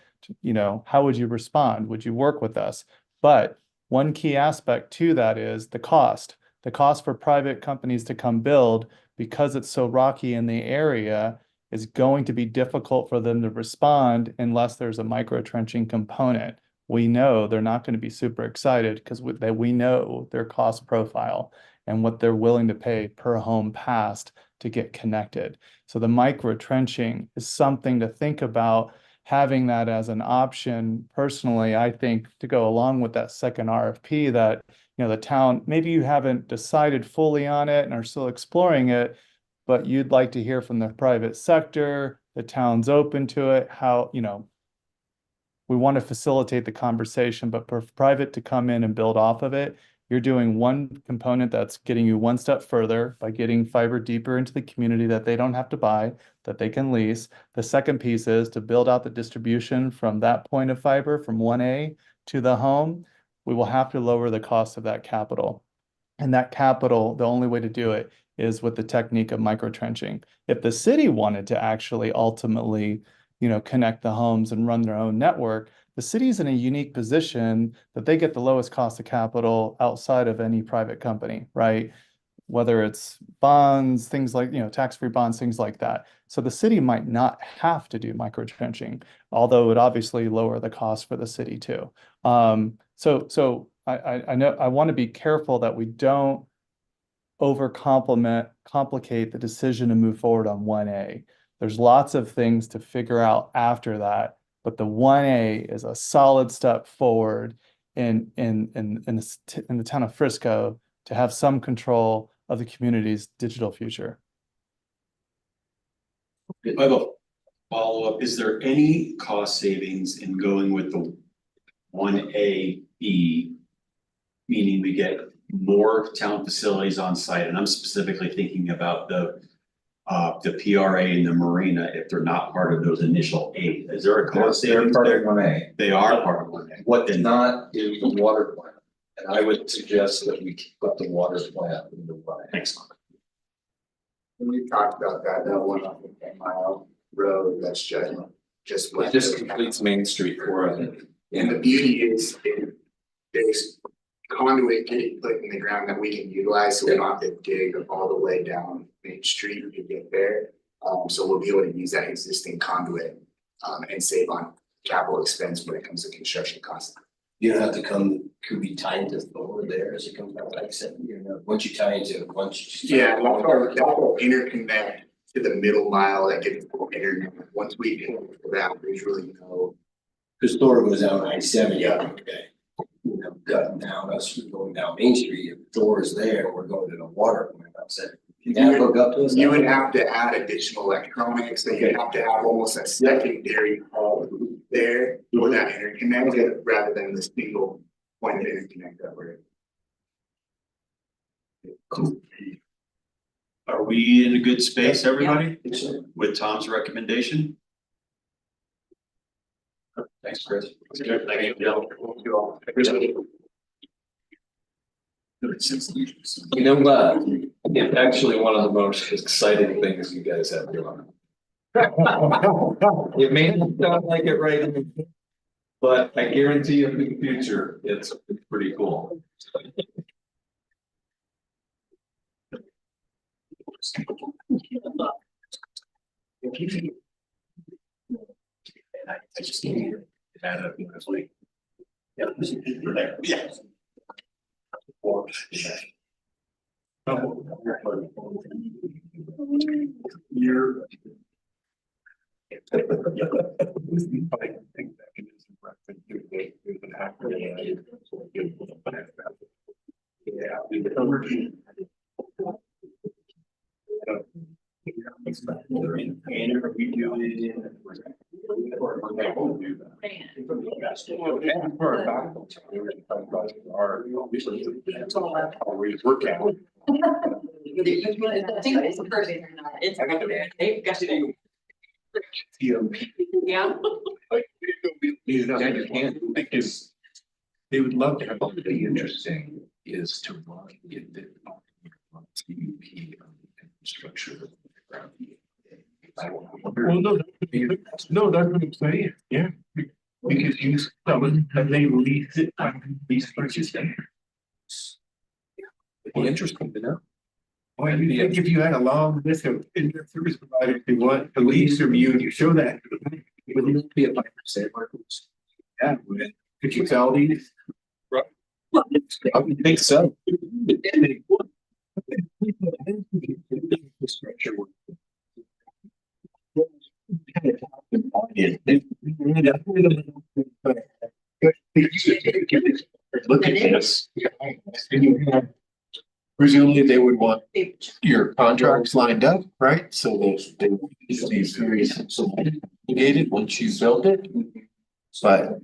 How would you respond? Would you work with us? But one key aspect to that is the cost. The cost for private companies to come build, because it's so rocky in the area, is going to be difficult for them to respond unless there's a micro trenching component. We know they're not going to be super excited because we know their cost profile and what they're willing to pay per home passed to get connected. So the micro trenching is something to think about, having that as an option. Personally, I think to go along with that second RFP that, the town, maybe you haven't decided fully on it and are still exploring it, but you'd like to hear from the private sector, the town's open to it, how, we want to facilitate the conversation, but for private to come in and build off of it, you're doing one component that's getting you one step further by getting fiber deeper into the community that they don't have to buy, that they can lease. The second piece is to build out the distribution from that point of fiber from 1A to the home. We will have to lower the cost of that capital. And that capital, the only way to do it is with the technique of micro trenching. If the city wanted to actually ultimately, connect the homes and run their own network, the city's in a unique position that they get the lowest cost of capital outside of any private company, right? Whether it's bonds, things like, tax-free bonds, things like that. So the city might not have to do micro trenching, although it would obviously lower the cost for the city too. So I know I want to be careful that we don't complicate the decision to move forward on 1A. There's lots of things to figure out after that, but the 1A is a solid step forward in the town of Frisco to have some control of the community's digital future. I have a follow-up. Is there any cost savings in going with the 1A B, meaning we get more town facilities on site, and I'm specifically thinking about the PRA and the marina, if they're not part of those initial 8, is there a cost They're savings part of there? 1A. They are part of 1A. What is not is the water plant, and I would suggest that we put the water plant in the way. Excellent. We talked about that one off of 10 Mile Road, that's just It west. just of- completes Main Street for us. And the beauty is, there's conduit getting put in the ground that we can utilize, so we don't have to dig all the way down Main Street to get there. So we'll be able to use that existing conduit, and save on capital expense when it comes to construction costs. You don't have to come, could be tied to over there as it comes out, like I said, you know, once you tie into it, once you. Yeah, that'll interconnect to the middle mile that gets internet. Once we get that, there's really no. Cause Thor goes down I-70. Yeah. Okay. You know, cutting down, us going down Main Street, if Thor is there, we're going to the water plant, I said. Can that hook up to us? You would have to add additional electronics, so you have to have almost a secondary hub there for that interconnect, rather than the single point of interconnect that we're. Are we in a good space, everybody, Think so. with Tom's recommendation? Thanks, Chris. Thank you. You know what? It's actually one of the most exciting things you guys have going on. It may not sound like it right now, but I guarantee you in the future, it's pretty cool. I just need to add up, it's like. Yeah. For there. Yeah. You're. And are we doing? Always work out. Yeah. Because they would love to have, what would be interesting is to run, get the. CUP infrastructure. Well, no, that's what I'm saying, yeah, because you sell it and they lease it, lease purchase it. It'd be interesting to know. Well, you think if you had a long list of internet service providers who want to lease from you and you show that. To the bank, would it be a 5% markups? Yeah, would it? Could you sell these? I would think so. Infrastructure work. Look at this. Presumably they would want your contracts lined up, right? So they would be very sophisticated once you built it. But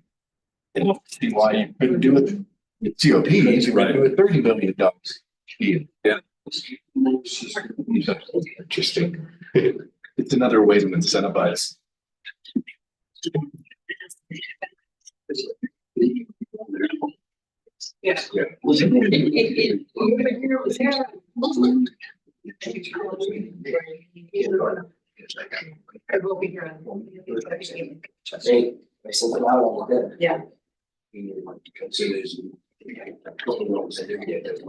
I don't see why you couldn't do it with COPs, you would do it $30 million. Yeah. Interesting. It's another way to incentivize. Yeah. Yeah. I will be here. Hey, I sent them out all the day. Yeah. So there's. A couple of ones I didn't get.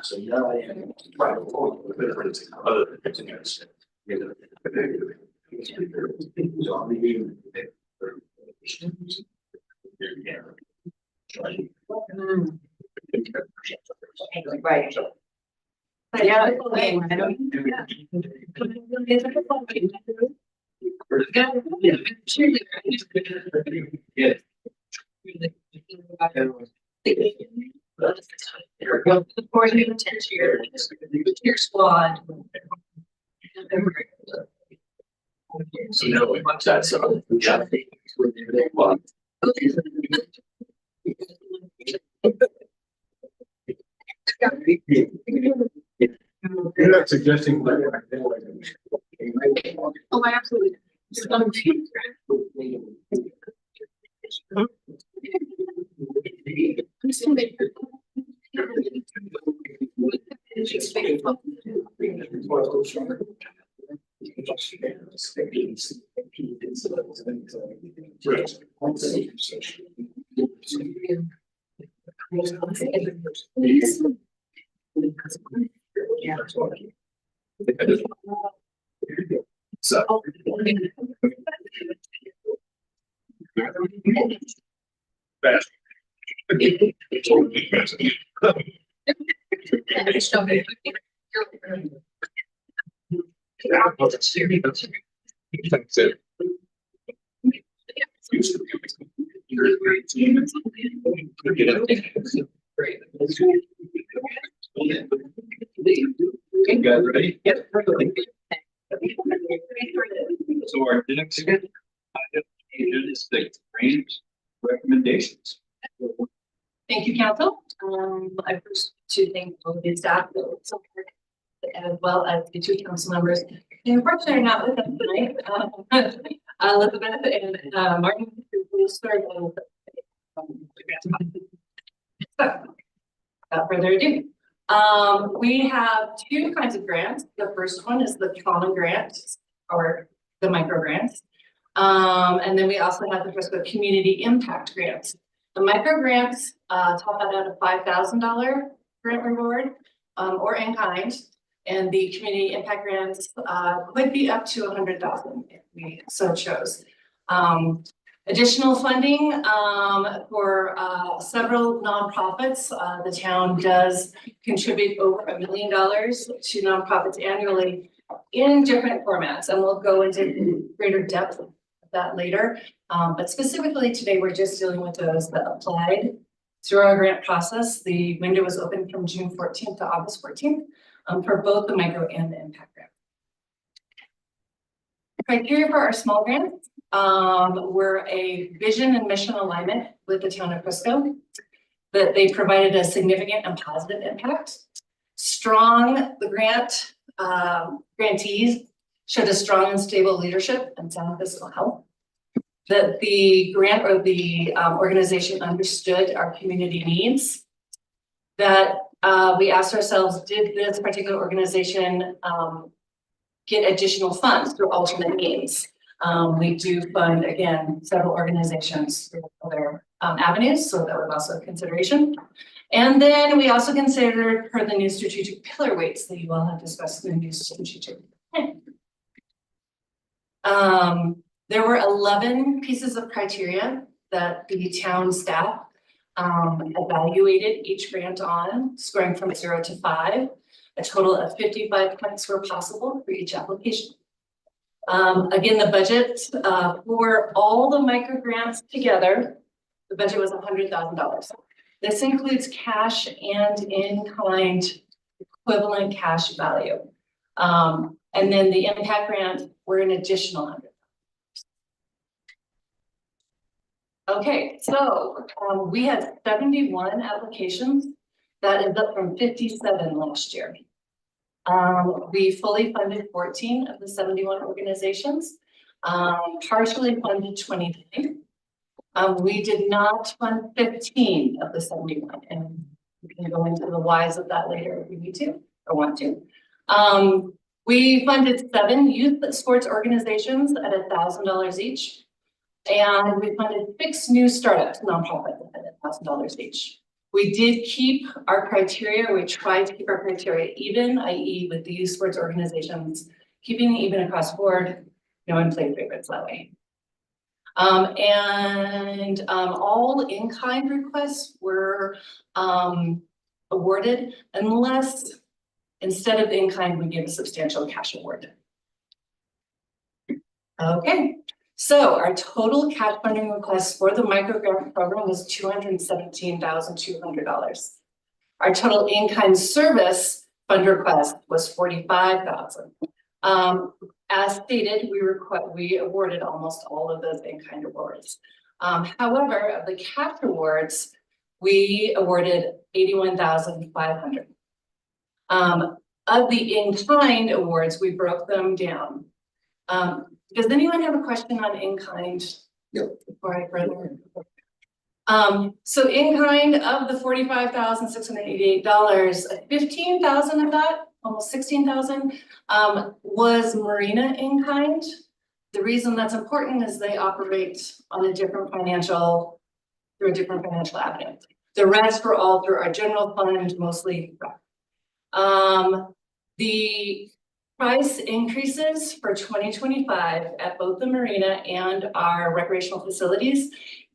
So now I am. So I'll be. Right. But yeah, I don't. Yeah. Before you attend to your squad. So no, that's yeah. You're not suggesting. Oh, I absolutely. So. That's it. You guys ready? Yep. So our next item is the range recommendations. Thank you, council. I first to thank all of the staff, as well as the two council members. And unfortunately, are not with us tonight. Elizabeth and Martin, who will serve without further ado. We have two kinds of grants. The first one is the common grant or the micro grants. And then we also have the Frisco community impact grants. The micro grants top out at a $5,000 grant reward or in kind. And the community impact grants could be up to 100,000 if we so chose. Additional funding for several nonprofits. The town does contribute over $1 million to nonprofits annually in different formats, and we'll go into greater depth of that later. But specifically today, we're just dealing with those that applied through our grant process. The window was open from June 14th to August 14th for both the micro and the impact grant. Criteria for our small grants. We're a vision and mission alignment with the town of Frisco, that they provided a significant and positive impact. Strong, the grantees showed a strong and stable leadership and sound fiscal health. That the grant or the organization understood our community needs. That we asked ourselves, did this particular organization get additional funds through alternate means? We do fund, again, several organizations through other avenues, so that was also a consideration. And then we also considered per the new strategic pillar weights that you all have discussed in the new strategic plan. There were 11 pieces of criteria that the town staff evaluated each grant on, scoring from 0 to 5. A total of 55 points were possible for each application. Again, the budget for all the micro grants together, the budget was $100,000. This includes cash and in-kind equivalent cash value. And then the impact grant were an additional $100,000. Okay, so we had 71 applications. That is up from 57 last year. We fully funded 14 of the 71 organizations, partially funded 23. We did not fund 15 of the 71, and we can go into the whys of that later if we need to or want to. We funded 7 youth sports organizations at $1,000 each. And we funded 6 new startups, nonprofits at $1,000 each. We did keep our criteria. We tried to keep our criteria even, i.e. with the youth sports organizations, keeping it even across the board. No one played favorites that way. All in-kind requests were awarded unless instead of in-kind, we give a substantial cash award. Okay. So our total cash funding request for the micro grant program was $217,200. Our total in-kind service fund request was $45,000. As stated, we awarded almost all of those in-kind awards. However, of the cash awards, we awarded 81,500. Of the in-kind awards, we broke them down. Does anyone have a question on in-kind? Yep. Before I further. So in-kind of the $45,688, 15,000 of that, almost 16,000, was Marina in-kind. The reason that's important is they operate on a different financial, through a different financial avenue. The rest were all through our general fund, mostly. The price increases for 2025 at both the marina and our recreational facilities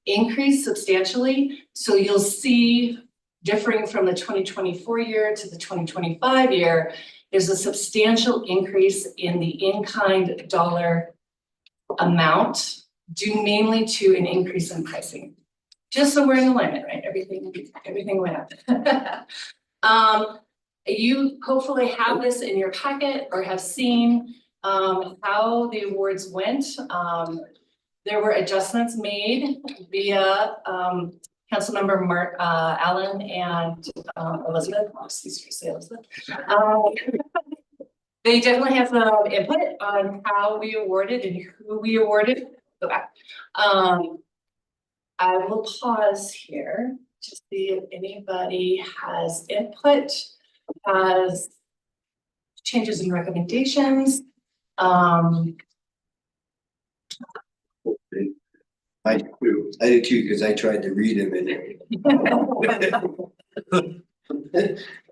increased substantially. So you'll see, differing from the 2024 year to the 2025 year, there's a substantial increase in the in-kind dollar amount due mainly to an increase in pricing. Just so we're in alignment, right? Everything went up. You hopefully have this in your packet or have seen how the awards went. There were adjustments made via Councilmember Allen and Elizabeth. Excuse me, say Elizabeth. They definitely have some input on how we awarded and who we awarded. Go back. I will pause here to see if anybody has input, has changes in recommendations. I do too, because I tried to read them and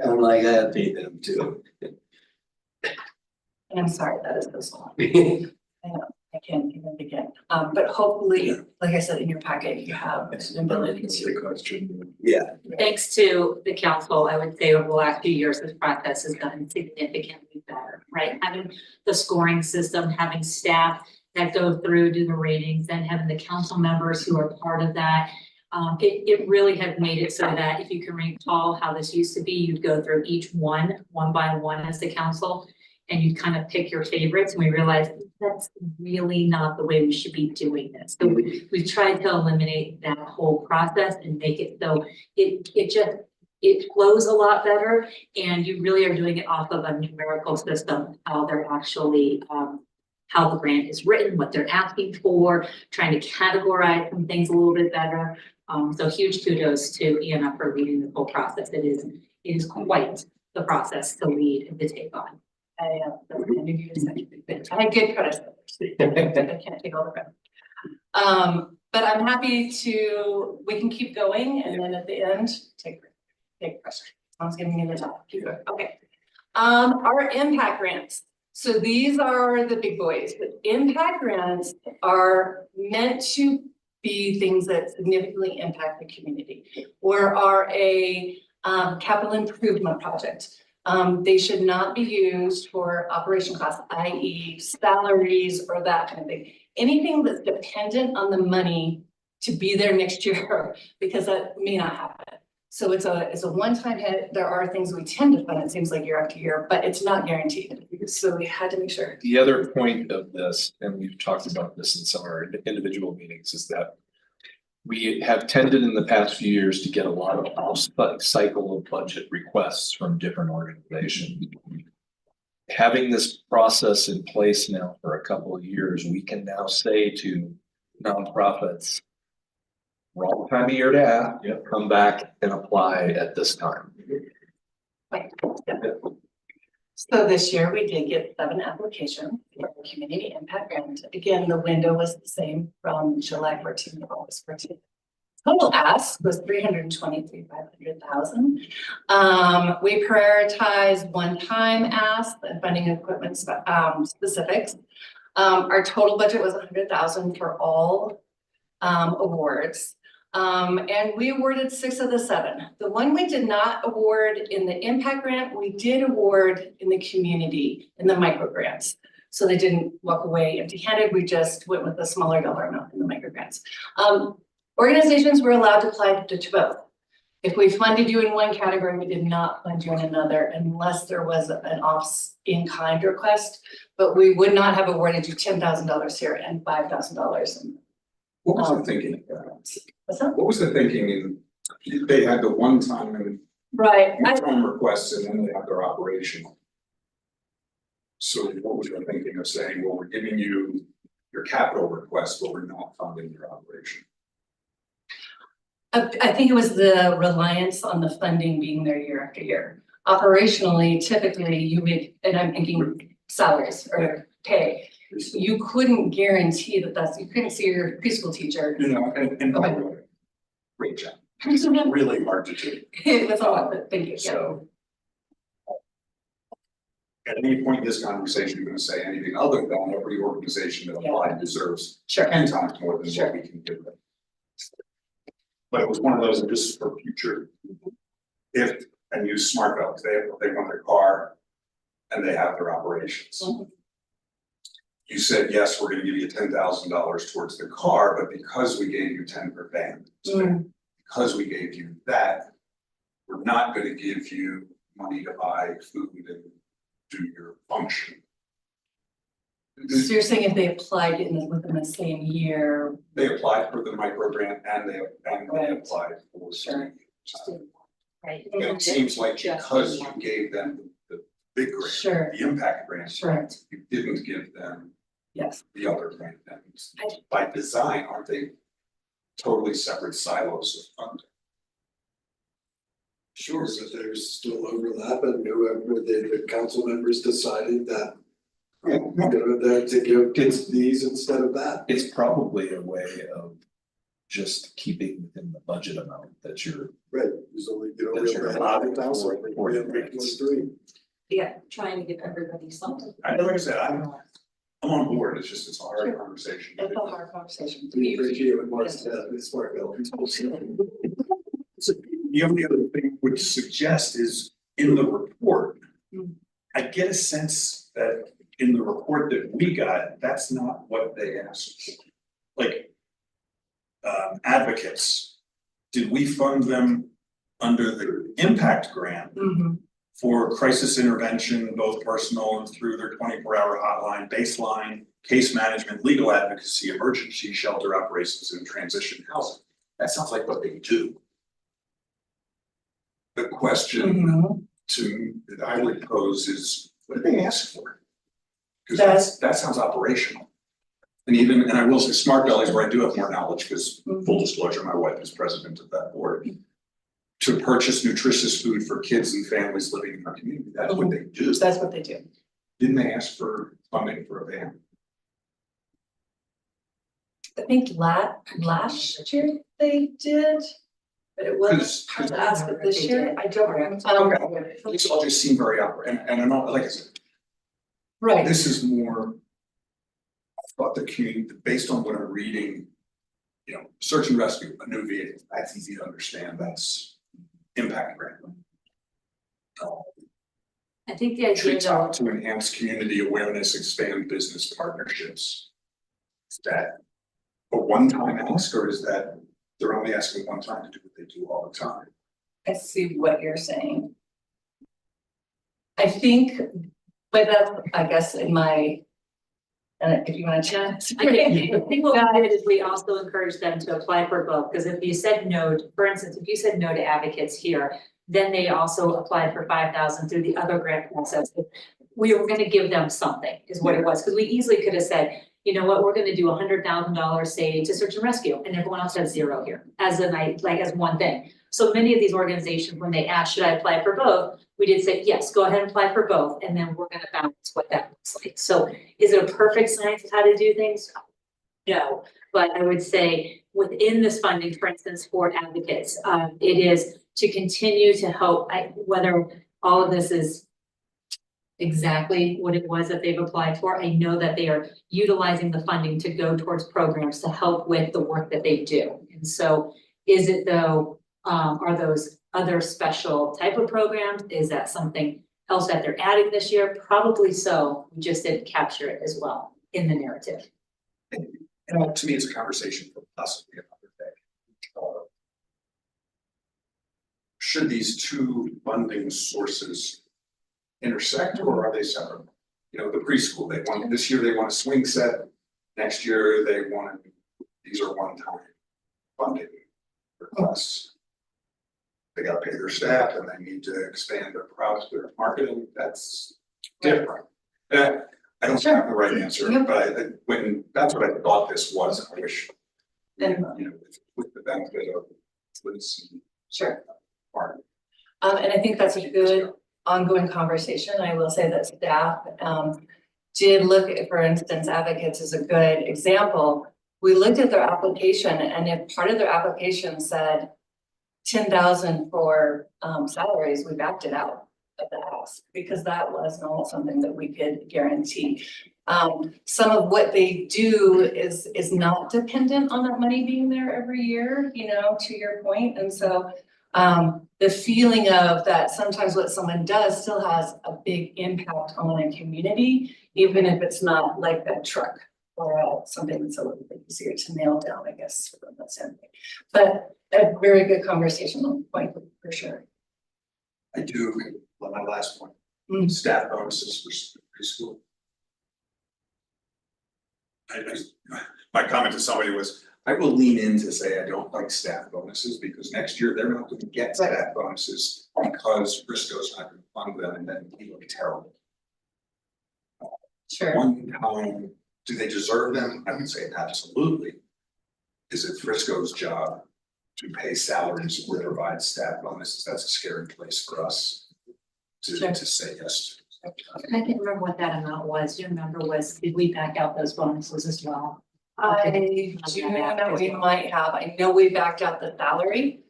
I'm like, I have to pay them too. And I'm sorry, that is this one. I know, I can't even begin. But hopefully, like I said, in your packet, you have an ability to. Question. Yeah. Thanks to the council, I would say over the last few years, this process has gotten significantly better, right? Having the scoring system, having staff that go through, do the ratings, then having the council members who are part of that. It really has made it so that if you can recall how this used to be, you'd go through each one by one as the council, and you'd kind of pick your favorites, and we realized that's really not the way we should be doing this. So we tried to eliminate that whole process and make it so it flows a lot better, and you really are doing it off of a numerical system, how they're actually how the grant is written, what they're asking for, trying to categorize some things a little bit better. So huge kudos to Iana for leading the whole process. It is quite the process to lead and to take on. I had good predecessors. I can't take all the credit. But I'm happy to, we can keep going, and then at the end, take questions. Someone's giving me the top. Keep going. Okay. Our impact grants. So these are the big boys. The impact grants are meant to be things that significantly impact the community or are a capital improvement project. They should not be used for operation costs, i.e. salaries or that kind of thing. Anything that's dependent on the money to be there next year, because that may not happen. So it's a one-time hit. There are things we tend to fund, it seems like year after year, but it's not guaranteed. So we had to make sure. The other point of this, and we've talked about this in some of our individual meetings, is that we have tended in the past few years to get a lot of off-cycle of budget requests from different organizations. Having this process in place now for a couple of years, we can now say to nonprofits, wrong time of year to ask, come back and apply at this time. Right. So this year we did get 7 applications for the community impact grant. Again, the window was the same from July 14th to August 14th. Total ask was $323,500,000. We prioritized one-time ask and funding equipment specifics. Our total budget was $100,000 for all awards. And we awarded 6 of the 7. The one we did not award in the impact grant, we did award in the community, in the micro grants. So they didn't walk away empty-handed. We just went with a smaller dollar amount in the micro grants. Organizations were allowed to apply to both. If we funded you in one category, we did not fund you in another unless there was an in-kind request. But we would not have awarded you $10,000 here and $5,000. What was the thinking? What's that? What was the thinking in They had the one-time Right, requests and then they have their operational. So what was your thinking of saying, well, we're giving you your capital request, but we're not funding your operation? I think it was the reliance on the funding being there year after year. Operationally, typically you would, and I'm thinking salaries or pay. You couldn't guarantee that you couldn't see your preschool teacher. You know, and by the way, great job. It's really hard to do. It was a lot, but thank you, yeah. So. At any point in this conversation, you're gonna say anything other than every organization that applied deserves Sure. 10 times more than what we can give them. But it was one of those, just for future. If, and use smart belts, they want their car and they have their operations. You said, yes, we're gonna give you $10,000 towards the car, but because we gave you 10 per van, because we gave you that, we're not gonna give you money to buy food and do your function. So you're saying if they applied within the same year? They applied for the micro grant and they applied for. Sure. Right. And it seems like because you gave them the big grant, Sure. the impact grant, Sure. you didn't give them Yes. the other grant. And by design, aren't they totally separate silos of funding? Sure, but there's still overlap and whoever the council members decided that. You know, that to give kids these instead of that. It's probably a way of just keeping within the budget amount that you're. Right, there's only, you know, That's we your only allotted have 1,000, for we have grants. 3. Yeah, trying to give everybody something. Like I said, I'm on board, it's just, it's a hard conversation. It's a hard conversation. We appreciate what Mark said, it's smart bill. So the only other thing I would suggest is in the report, I get a sense that in the report that we got, that's not what they asked for. Like, advocates, did we fund them under the impact grant for crisis intervention, both personal and through their 24-hour hotline, baseline, case management, legal advocacy, emergency shelter operations, and transition housing? That sounds like what they do. The question that I would pose is, what did they ask for? Because that sounds operational. And I will say Smart Belly is where I do have more knowledge, because full disclosure, my wife is president of that board. To purchase nutritious food for kids and families living in our community, that's what they do. That's what they do. Didn't they ask for funding for a van? I think last year they did, but it wasn't hard to ask it this year. I don't remember. These all just seem very and I'm not, like I said. Right. This is more about the community, based on what I'm reading, you know, search and rescue, a new vehicle, that's easy to understand, that's impact grant. I think the idea Treetop to enhance community awareness, expand business partnerships. Is that a one-time ask, or is that they're only asking one time to do what they do all the time? I see what you're saying. I think, but that's, I guess, in my, if you want to chat. I think what we did is we also encouraged them to apply for both, because if you said no, for instance, if you said no to advocates here, then they also applied for 5,000 through the other grant process. We were gonna give them something, is what it was, because we easily could have said, you know what, we're gonna do $100,000, say, to search and rescue, and everyone else has zero here, as as one thing. So many of these organizations, when they asked, should I apply for both? We did say, yes, go ahead and apply for both, and then we're gonna balance what that looks like. So is it a perfect science of how to do things? No, but I would say within this funding, for instance, for advocates, it is to continue to help, whether all of this is exactly what it was that they've applied for. I know that they are utilizing the funding to go towards programs to help with the work that they do. And so is it though, are those other special type of programs? Is that something else that they're adding this year? Probably so. We just didn't capture it as well in the narrative. And to me, it's a conversation for possibly another day. Should these two funding sources intersect, or are they separate? You know, the preschool, this year they want a swing set, next year they want, these are one-time funding requests. they gotta pay their staff and they need to expand their products, their marketing, that's different. And I don't have the right answer, Yep. but that's what I thought this was, I wish, Then, you know, with the benefit of Liz and sure. Mark. And I think that's a good ongoing conversation. I will say that staff, did look at, for instance, Advocates is a good example. We looked at their application, and if part of their application said 10,000 for, salaries, we backed it out of the ask, because that was not something that we could guarantee. Some of what they do is not dependent on that money being there every year, you know, to your point. And so the feeling of that sometimes what someone does still has a big impact on a community, even if it's not like a truck or something that's a little bit easier to nail down, I guess, from that standpoint. But a very good conversational point for sure. I do, on my last point, staff bonuses for preschool. My comment to somebody was, I will lean in to say I don't like staff bonuses because next year they're not gonna get staff bonuses because Briscoe's not gonna fund them and then we look terrible. Sure. One time, do they deserve them? I would say absolutely. Is it Frisco's job to pay salaries or provide staff bonuses? That's a scary place for us to say yes to. I can't remember what that amount was. Do you remember did we back out those bonuses as well? I do know we might have, I know we backed out the salary,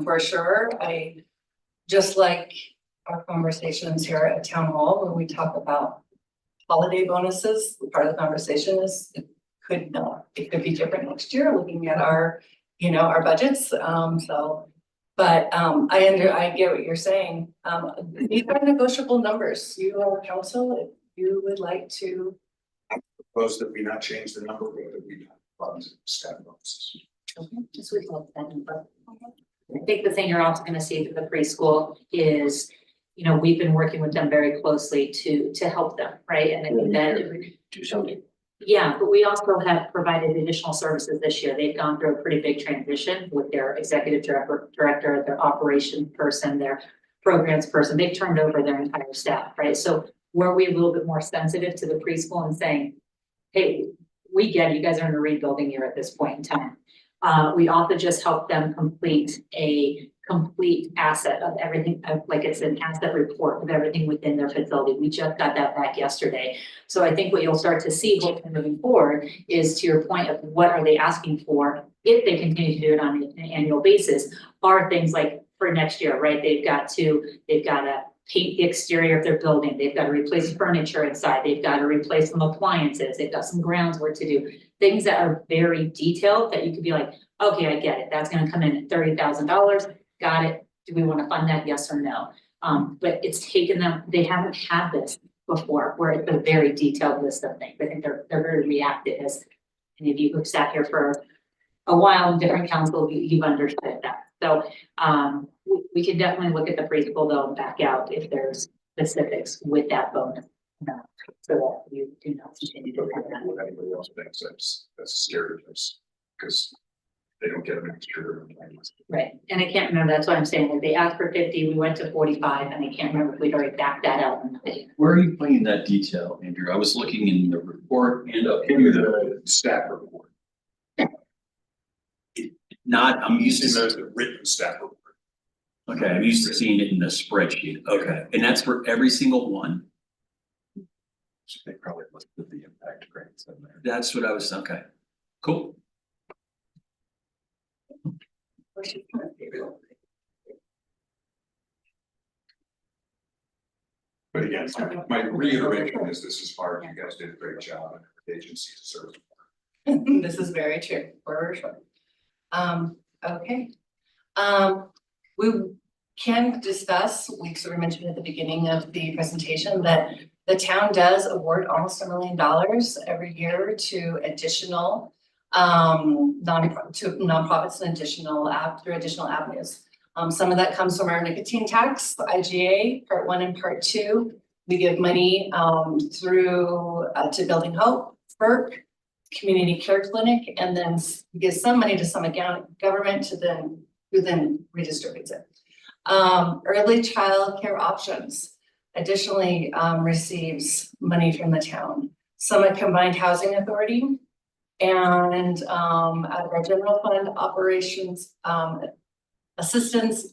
for sure. I, just like our conversations here at town hall, when we talk about holiday bonuses, part of the conversation is it could be different next year, looking at our, you know, our budgets, but I get what you're saying. These are negotiable numbers. You are council, if you would like to. Propose that we not change the number, but that we not fund staff bonuses. Okay, just we love that number. I think the thing you're also gonna see through the preschool is, you know, we've been working with them very closely to help them, right? And I think that Do something. yeah, but we also have provided additional services this year. They've gone through a pretty big transition with their executive director, their operations person, their programs person. They've turned over their entire staff, right? So were we a little bit more sensitive to the preschool and saying, hey, we get it, you guys are in a rebuilding year at this point in time. We also just helped them complete a complete asset of everything, like it's an asset report of everything within their facility. We just got that back yesterday. So I think what you'll start to see hopefully moving forward is, to your point of what are they asking for, if they continue to do it on an annual basis, are things like for next year, right? They've got to paint the exterior of their building. They've got to replace furniture inside. They've got to replace some appliances. They've got some grounds work to do. Things that are very detailed that you could be like, okay, I get it. That's going to come in at $30,000. Got it. Do we want to fund that? Yes or no? But it's taken them, they haven't had this before, where it's a very detailed list of things. I think they're very reactive. As any of you who've sat here for a while in different councils, you've understood that. So we can definitely look at the preschool though and back out if there's specifics with that bonus. So that you do not continue to have that. What anybody else thinks, that's a scary place, because they don't get an extra. Right, and I can't remember, that's what I'm saying, like they asked for 50, we went to 45, and I can't remember if we'd already backed that out. Where are you finding that detail, Andrew? I was looking in the report and up In the staff report. I'm used to, The written staff report. okay, I'm used to seeing it in the spreadsheet, okay, and that's for every single one? So they probably must put the impact grants in there. That's what I was, okay, cool. But again, my reiteration is this is hard. You guys did a great job and the agency deserves more. This is very true, for sure. Okay. We can discuss, we sort of mentioned at the beginning of the presentation that the town does award almost $1 million every year to additional nonprofits and through additional avenues. Some of that comes from our nicotine tax, the IGA, part 1 and part 2. We give money through to Building Hope, FERC, Community Care Clinic, and then give some money to some government who then redistributes it. Early child care options additionally receives money from the town. Summit Combined Housing Authority and out of our general fund operations assistance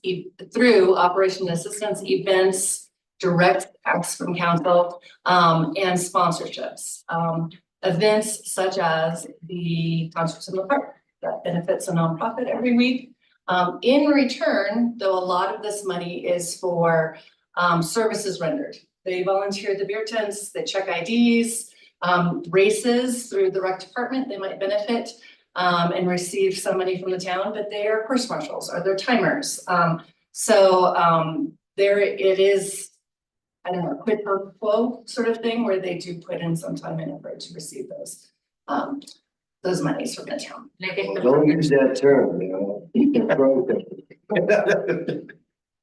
through operation assistance events, direct acts from council and sponsorships. Events such as the Concerts in the Park that benefits a nonprofit every week. In return, though, a lot of this money is for services rendered. They volunteer at the beer tents, they check IDs, races through the rec department, they might benefit and receive some money from the town, but they are course marshals or they're timers. There it is, I don't know, quid pro quo sort of thing where they do put in some time and effort to receive those monies from the town. And I think Don't use that term, you know.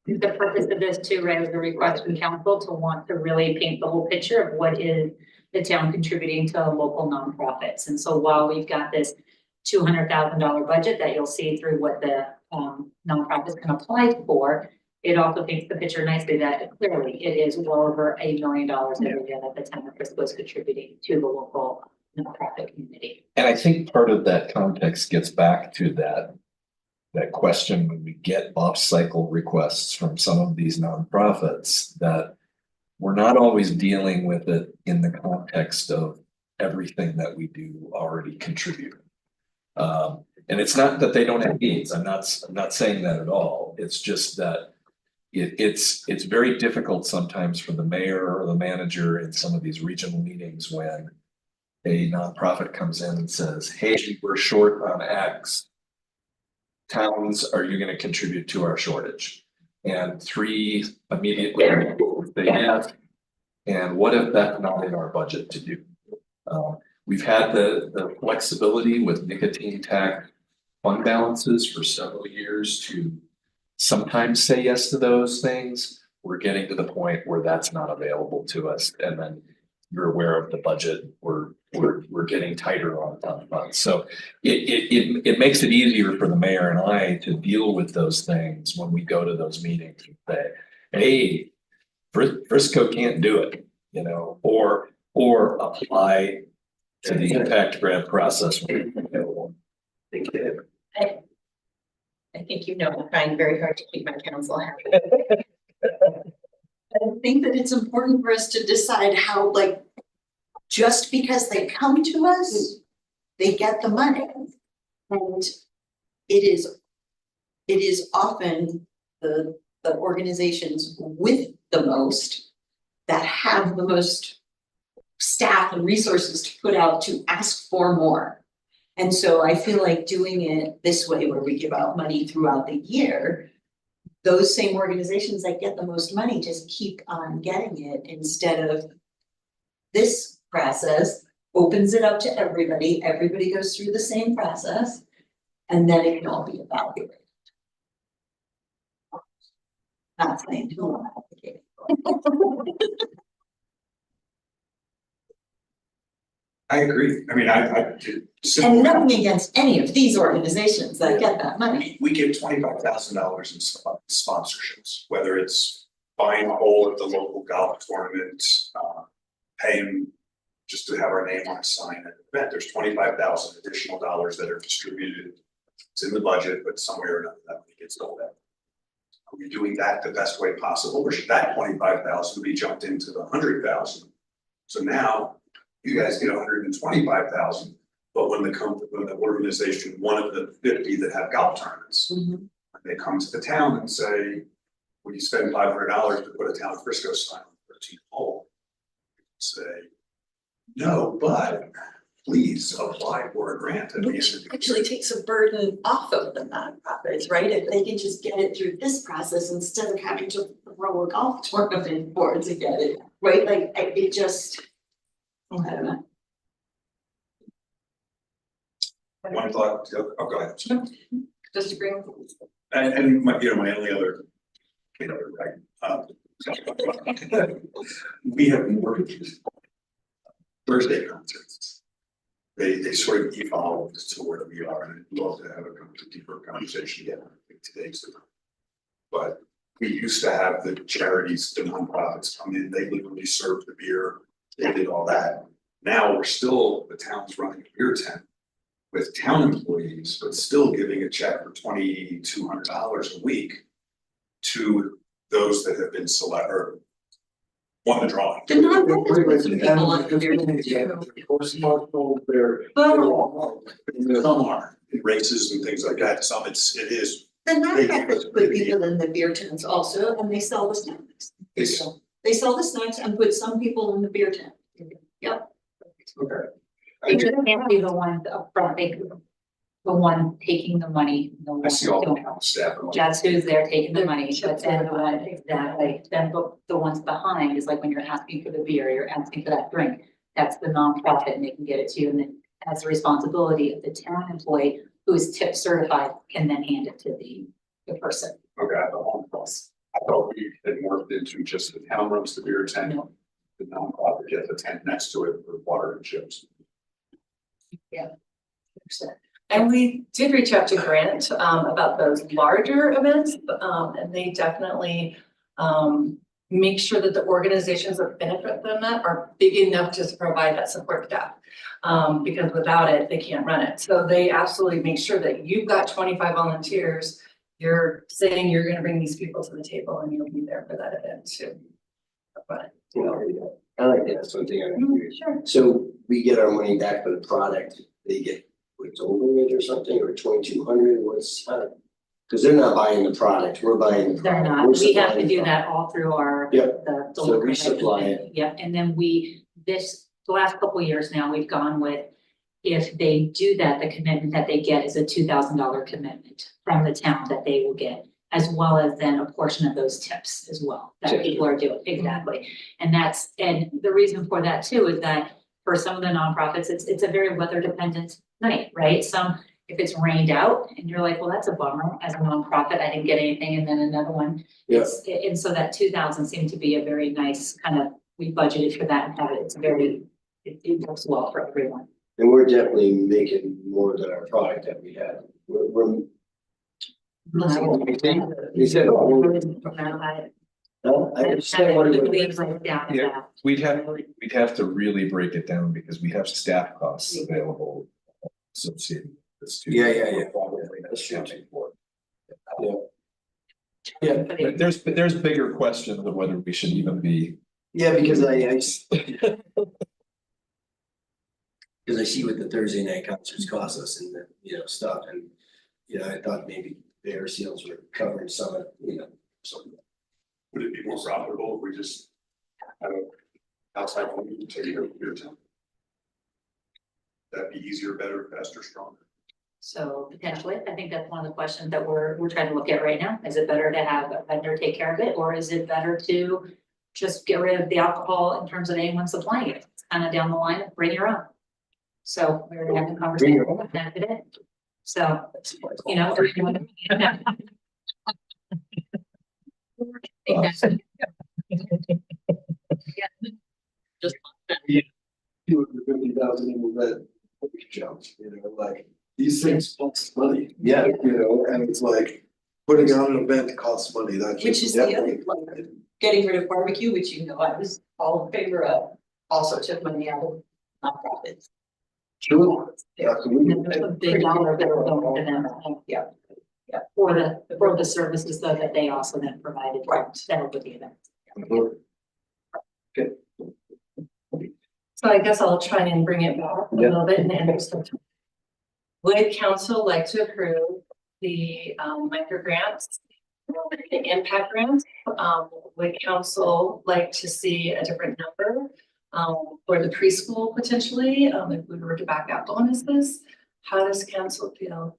the purpose of this too, right, was a request from council to want to really paint the whole picture of what is the town contributing to local nonprofits. And so while we've got this $200,000 budget that you'll see through what the nonprofits can apply for, it also paints the picture nicely that clearly it is well over $1 million every year that the town of Frisco is contributing to the local nonprofit community. And I think part of that context gets back to that question when we get off-cycle requests from some of these nonprofits, that we're not always dealing with it in the context of everything that we do already contribute. And it's not that they don't have needs. I'm not saying that at all. It's just that it's very difficult sometimes for the mayor or the manager in some of these regional meetings when a nonprofit comes in and says, hey, we're short on X. Towns, are you going to contribute to our shortage? And 3 immediately they have. And what if that's not in our budget to do? We've had the flexibility with nicotine tax fund balances for several years to sometimes say yes to those things. We're getting to the point where that's not available to us. And then you're aware of the budget. We're getting tighter on funds. So it makes it easier for the mayor and I to deal with those things when we go to those meetings and say, hey, Frisco can't do it, you know, or apply to the impact grant process. I think you know, I'm trying very hard to keep my council happy. I think that it's important for us to decide how, like, just because they come to us, they get the money. And it is often the organizations with the most that have the most staff and resources to put out to ask for more. And so I feel like doing it this way, where we give out money throughout the year, those same organizations that get the most money just keep on getting it, instead of this process opens it up to everybody. Everybody goes through the same process, and then it can all be evaluated. Not saying who I'm advocating for. I agree. I mean, I do. And nothing against any of these organizations that get that money. We give $25,000 in sponsorships, whether it's buying a hole at the local golf tournament, paying just to have our name on a sign at the event. There's 25,000 additional dollars that are distributed. It's in the budget, but somewhere or another that money gets doled out. Are we doing that the best way possible, or should that 25,000 be jumped into the 100,000? So now you guys get 125,000, but when the organization, one of the 50 that have golf tournaments, they come to the town and say, "Will you spend $500 to put a Town of Frisco sign on the 13th hole?" Say, "No, but please apply for a grant." Which actually takes a burden off of the nonprofits, right? If they can just get it through this process instead of having to throw a golf tournament for it to get it, right? Like it just, I don't know. One thought, oh, go ahead. Just agree. And my only other, we have more Thursday concerts. They sort of evolved to where we are, and I'd love to have a deeper conversation again. I think today's the time. But we used to have the charities, the nonprofits come in, they literally serve the beer, they did all that. Now we're still, the town's running a beer tent with town employees, but still giving a check for $2,200 a week to those that have been select or won the drawing. The nonprofits put some people on the beer tent too. Some are in races and things like that, some it is. The nonprofits put people in the beer tents also, and they sell the snacks. They sell the snacks and put some people in the beer tent. Yep. Okay. They just can't be the ones up front, the one taking the money, the one I see all doing. the staff. and all. Just who's there taking the They're money, but chips then in the the one, bag. exactly, then the ones behind is like when you're asking for the beer, you're asking for that drink. That's the nonprofit and they can get it to you, and then as the responsibility of the town employee who is tip certified can then hand it to the person. Okay, the home plus. I thought we had morphed into just the town runs the beer tent. No. The nonprofit gets the tent next to it for water and chips. And we did reach out to Grant about those larger events, and they definitely make sure that the organizations that benefit from that are big enough to provide that support staff. Because without it, they can't run it. So they absolutely make sure that you've got 25 volunteers. You're saying you're gonna bring these people to the table and you'll be there for that event too. But You know, I like to ask something. sure. So we get our money back for the product, they get what's over it or something, or 2,200, what's, cause they're not buying the product, we're buying the They're product. not, We're we have to supplying do the that all through our, Yep. the. So we supply it. Yep, and then the last couple of years now, we've gone with, if they do that, the commitment that they get is a $2,000 commitment from the town that they will get, as well as then a portion of those tips as well, that Tips. people are doing, exactly. And the reason for that too is that for some of the nonprofits, it's a very weather dependent night, right? If it's rained out and you're like, well, that's a bummer, as a nonprofit, I didn't get anything, and then another one. Yeah. And so that 2,000 seemed to be a very nice kind of, we budgeted for that and have it, it works well for everyone. And we're definitely making more than our product that we had. We're. You said. No, I understand what it was. Yeah, we'd have to really break it down because we have staff costs available associated with this too. Yeah. Probably that's something for it. Yeah. But there's bigger questions of whether we should even be. Yeah, because I because I see what the Thursday night concerts cost us and the, stuff, and, I thought maybe the air seals were covering some of, something. Would it be more profitable if we just have an outside home and take it over to beer tent? That'd be easier, better, faster, stronger. So potentially, I think that's one of the questions that we're trying to look at right now. Is it better to have a vendor take care of it, or is it better to just get rid of the alcohol in terms of anyone supplying it? It's kind of down the line, bring your own. So we're having a conversation about that today. So, if you want to. Just. 250,000 in red jumps, like these things cost money. Yeah. And it's like putting on an event costs money, that's. Which is the other, like, getting rid of barbecue, which I was all in favor of, also took money out of nonprofits. Sure. A big dollar bill going to them. Yeah. For the services though that they also then provided. Right. That would be event. So I guess I'll try and bring it back a little bit and just. Would council like to approve the micro grants? The impact grants, would council like to see a different number for the preschool potentially, if we were to back out bonuses? How does council feel?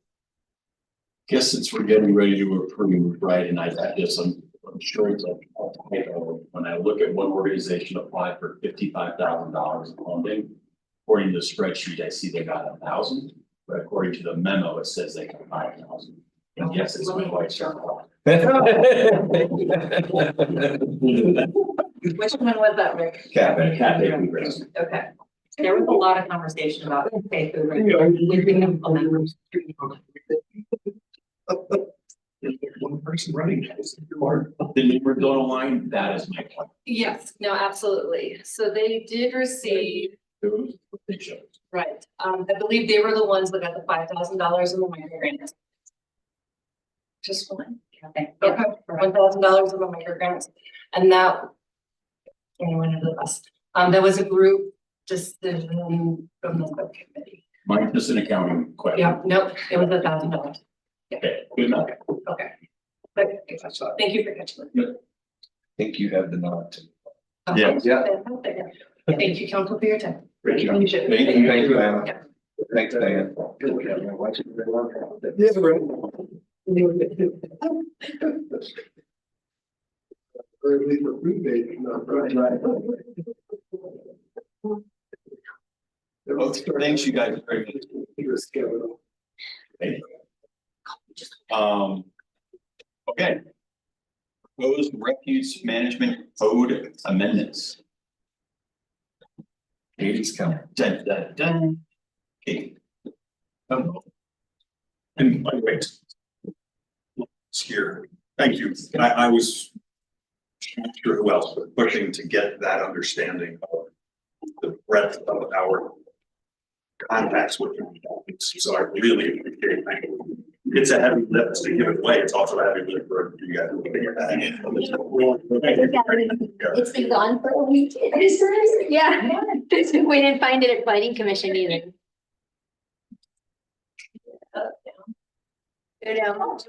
Guess since we're getting ready to approve, right, and I guess I'm sure it's a typo. When I look at one organization applied for $55,000 in funding, according to the spreadsheet, I see they got 1,000, but according to the memo, it says they got 5,000. And yes, it's my wife's circle. Which one was that, Rick? Cafe food restaurant. Okay. There was a lot of conversation about cafe food. With the implementers. one person running that is the new Redondo line, that is my point. Yes, no, absolutely. So they did receive, right, I believe they were the ones that got the $5,000 in the micro grant. Just one. Okay, $1,000 in the micro grants, and that. Anyone of the best. There was a group decision from the subcommittee. Mine's just an accounting question. Yeah, nope, it was $1,000. Okay, good enough. Okay. Thank you for catching it. I think you have the nod. Yeah. Thank you, council, for your time. Great job. Thank you, Anna. Thanks, Diane. Yeah, right. Or at least a food bait, not right. Thanks, you guys. Okay. Proposed refuse management code amendments. Katie's coming. Dun, dun, dun. Katie. And by the way, it's here. Thank you. I was not sure who else, but pushing to get that understanding of the breadth of our contacts with them. So I really appreciate it. It's a heavy lift to give it away. It's also a heavy lift for you guys to figure that out. It's been gone for a week. Yeah, we didn't find it at planning commission either.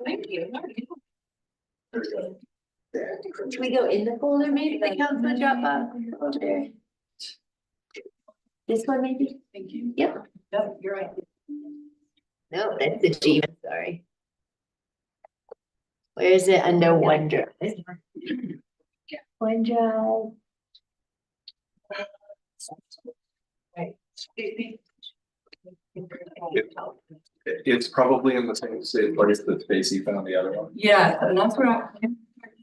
Thank you. Should we go in the folder, maybe the council Dropbox folder? This one maybe? Thank you. Yep. No, you're right. No, that's the G, sorry. Where is it? Under OneDrive? OneDrive. Right. It's probably in the same place that Stacy found the other one. Yeah, and that's where I.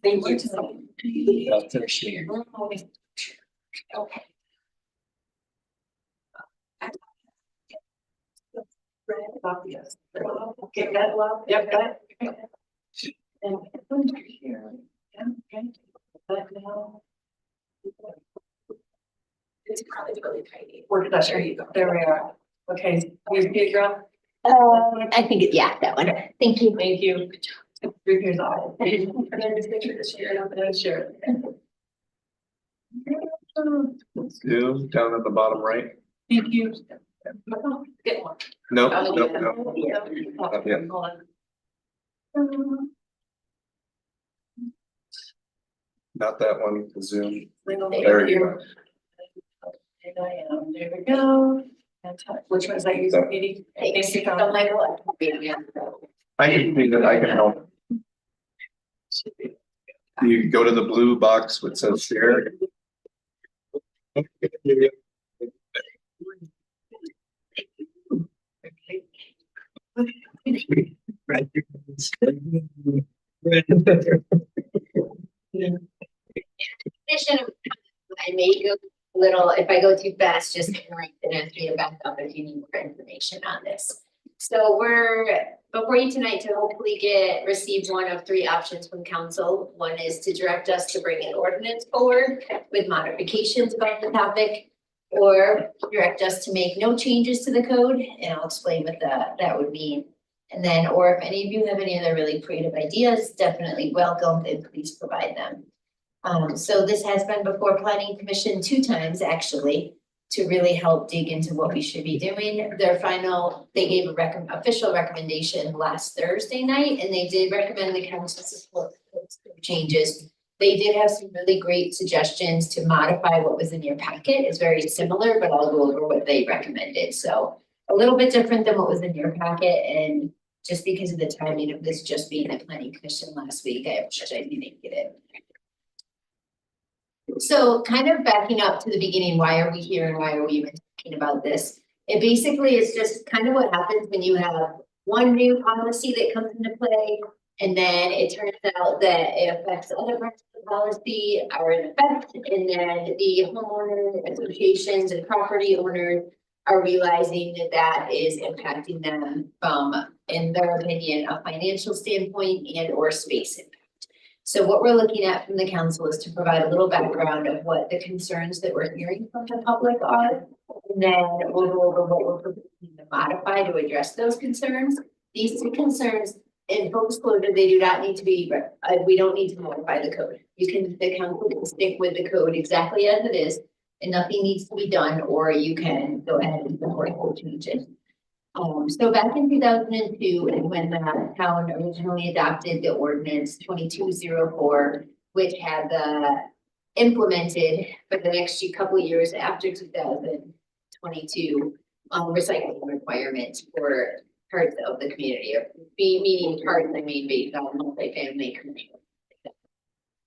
Thank you. Okay. Yes. Okay, that love, yep, got it. And under here, yeah, okay, but now. It's probably really tiny. Where that, there you go, there we are. Okay, here's the graph. I think yeah, that one. Thank you. Thank you. Here's all. And then just make sure to share it up and share it. Zoom down at the bottom right. Thank you. Get one. No, Oh, no, yeah. no. Yeah. Not yet. Hold on. Not that one, the Zoom. There There you go. There we go. Which one is that using, Katie? Thanks. Thank you. I can see that, I can help. You go to the blue box which says share. I may go a little, if I go too fast, just interrupt and ask me to back up if you need more information on this. So we're before you tonight to hopefully receive one of three options from council. One is to direct us to bring an ordinance forward with modifications about the topic, or direct us to make no changes to the code, and I'll explain what that would mean. And then, or if any of you have any other really creative ideas, definitely welcome and please provide them. So this has been before Planning Commission 2 times actually, to really help dig into what we should be doing. They gave a official recommendation last Thursday night, and they did recommend the council support changes. They did have some really great suggestions to modify what was in your packet. It's very similar, but I'll go over what they recommended. So a little bit different than what was in your packet, and just because of the timing of this just being at Planning Commission last week, I didn't get it. So kind of backing up to the beginning, why are we here and why are we even talking about this? It basically is just kind of what happens when you have one new policy that comes into play, and then it turns out that it affects other parts of the policy are in effect, and then the homeowner associations and property owners are realizing that is impacting them from in their opinion, a financial standpoint and or space impact. So what we're looking at from the council is to provide a little background of what the concerns that we're hearing from the public are. And then we'll go over what we're proposing to modify to address those concerns. These two concerns, in full disclosure, they do not need to be, we don't need to modify the code. The council can stick with the code exactly as it is, and nothing needs to be done, or you can go ahead and support the changes. So back in 2002 is when the town originally adopted the ordinance 2204, which had the implemented for the next couple of years after 2022 recycling requirements for parts of the community, or meaning parts, I mean, based on multifamily commercial.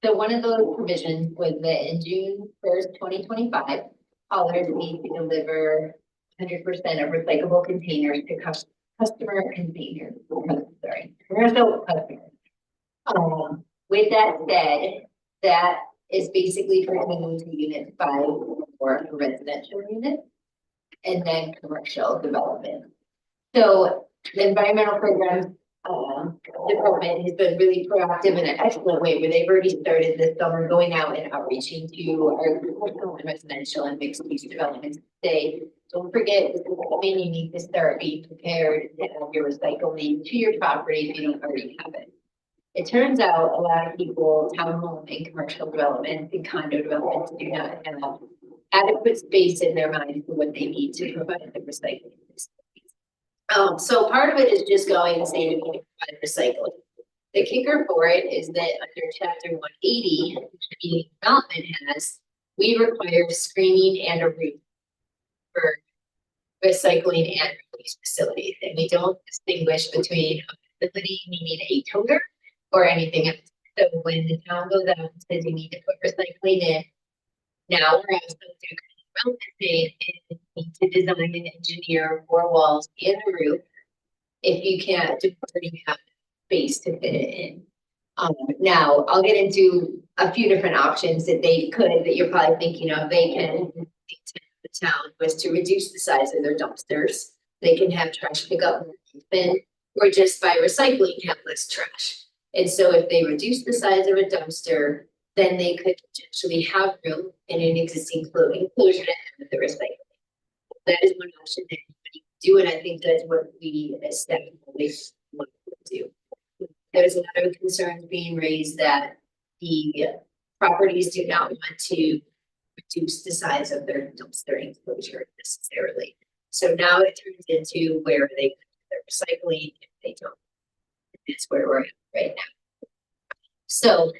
So one of those provisions was that in June 1st, 2025, haulers need to deliver 100% of recyclable containers to customer containers, commercial customers. With that said, that is basically pertaining to units 5 or residential units, and then commercial development. So the environmental programs department has been really proactive in an excellent way, where they've already started this summer going out and outreaching to our commercial and residential and mixed use developments. Don't forget, this is something you need to start being prepared to have your recycling to your property if you don't already have it. It turns out a lot of people, townhome and commercial developments and condo developments do not have adequate space in their mind for what they need to provide the recycling. So part of it is just going and saying we can provide recycling. The kicker for it is that under chapter 180, community development we require screening and a route for recycling and release facilities. And we don't distinguish between a facility, meaning a toter, or anything else. So when the town goes out and says you need to put recycling in, now we're also through development phase and need to design and engineer 4 walls and a roof if you can't already have space to fit it in. Now I'll get into a few different options that you're probably thinking of. They can, the town was to reduce the size of their dumpsters. They can have trash pickup bin, or just by recycling have less trash. And so if they reduce the size of a dumpster, then they could potentially have room in an existing enclosure to have the recycling. That is one option that you can do, and I think that's what we as staff always want to do. There's a lot of concerns being raised that the properties do not want to reduce the size of their dumpster enclosure necessarily. So now it turns into where they put their recycling if they don't. That's where we're at right now. So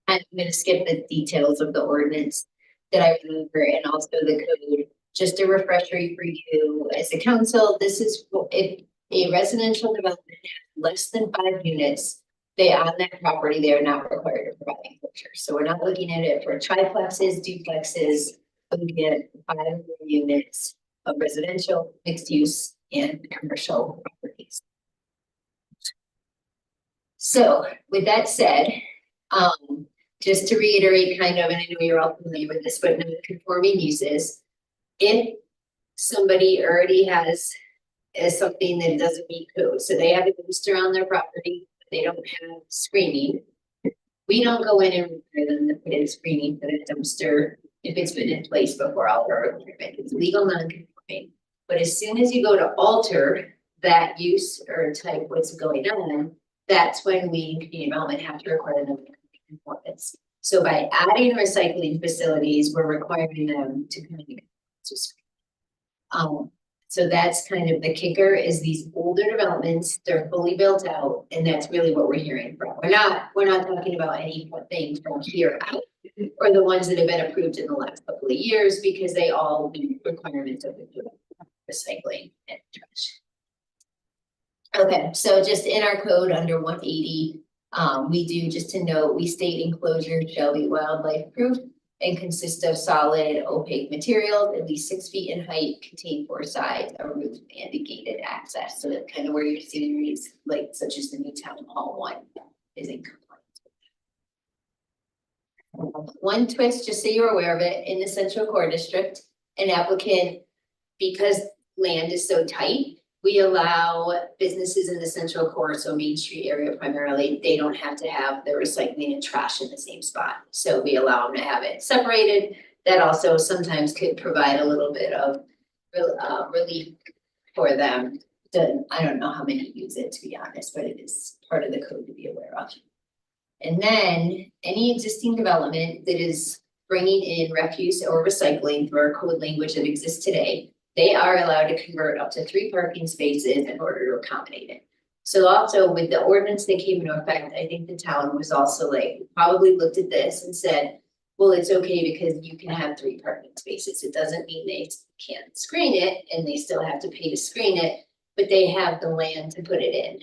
I'm going to skip the details of the ordinance that I remember and also the code. Just a refresher for you as a council, this is if a residential development has less than 5 units, on that property, they are not required to provide enclosure. So we're not looking at it for triplexes, duplexes, we're looking at 5 units of residential, mixed use, and commercial properties. So with that said, just to reiterate kind of, and I know you're all familiar with this, but non-conforming uses, if somebody already has something that doesn't meet code, so they have a dumpster on their property, but they don't have screening, we don't go in and require them to put in screening for the dumpster if it's been in place before all of our equipment. It's legal non-conforming. But as soon as you go to alter that use or type what's going on, that's when we in community development have to require them conformance. So by adding recycling facilities, we're requiring them to communicate. So that's kind of the kicker, is these older developments, they're fully built out, and that's really what we're hearing from. We're not talking about any things from here out, or the ones that have been approved in the last couple of years, because they all meet requirements of recycling and trash. Okay, so just in our code under 180, we do, just to note, we state enclosure shall be wildlife proof and consist of solid opaque materials at least 6 feet in height, contain 4 sides, a roof, and a gated access. So that's kind of where your series, like such as the new town hall one, is in compliance. One twist, just so you're aware of it, in the Central Core District, an applicant, because land is so tight, we allow businesses in the central core, so Main Street area primarily, they don't have to have their recycling and trash in the same spot. So we allow them to have it separated. That also sometimes could provide a little bit of relief for them. I don't know how many use it, to be honest, but it is part of the code to be aware of. And then any existing development that is bringing in refuse or recycling through our code language that exists today, they are allowed to convert up to 3 parking spaces in order to accommodate it. So also with the ordinance that came into effect, I think the town was also like, probably looked at this and said, well, it's okay because you can have 3 parking spaces. It doesn't mean they can't screen it and they still have to pay to screen it, but they have the land to put it in.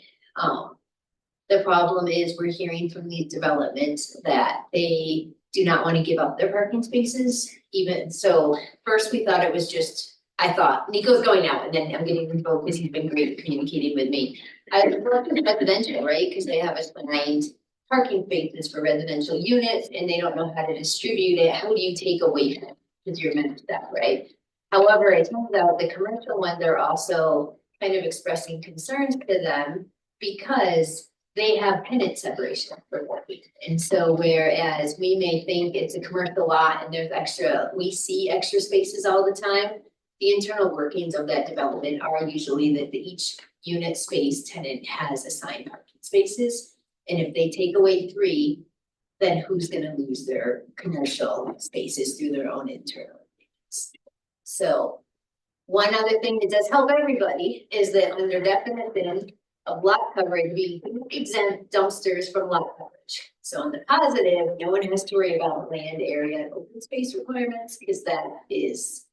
The problem is we're hearing from these developments that they do not want to give up their parking spaces. Even so, first we thought it was just, I thought Nico's going out and then I'm getting info because he's been great communicating with me. I was residential, right? Because they have assigned parking spaces for residential units and they don't know how to distribute it. How do you take away from it? Because you're meant to that, right? However, it turns out the commercial ones are also kind of expressing concerns to them because they have tenant separation for working. And so whereas we may think it's a commercial lot and there's extra, we see extra spaces all the time, the internal workings of that development are usually that each unit space tenant has assigned parking spaces. And if they take away 3, then who's gonna lose their commercial spaces through their own internal workings? So one other thing that does help everybody is that under definition of lot coverage, we exempt dumpsters from lot coverage. So on the positive, no one has to worry about land area and open space requirements because that is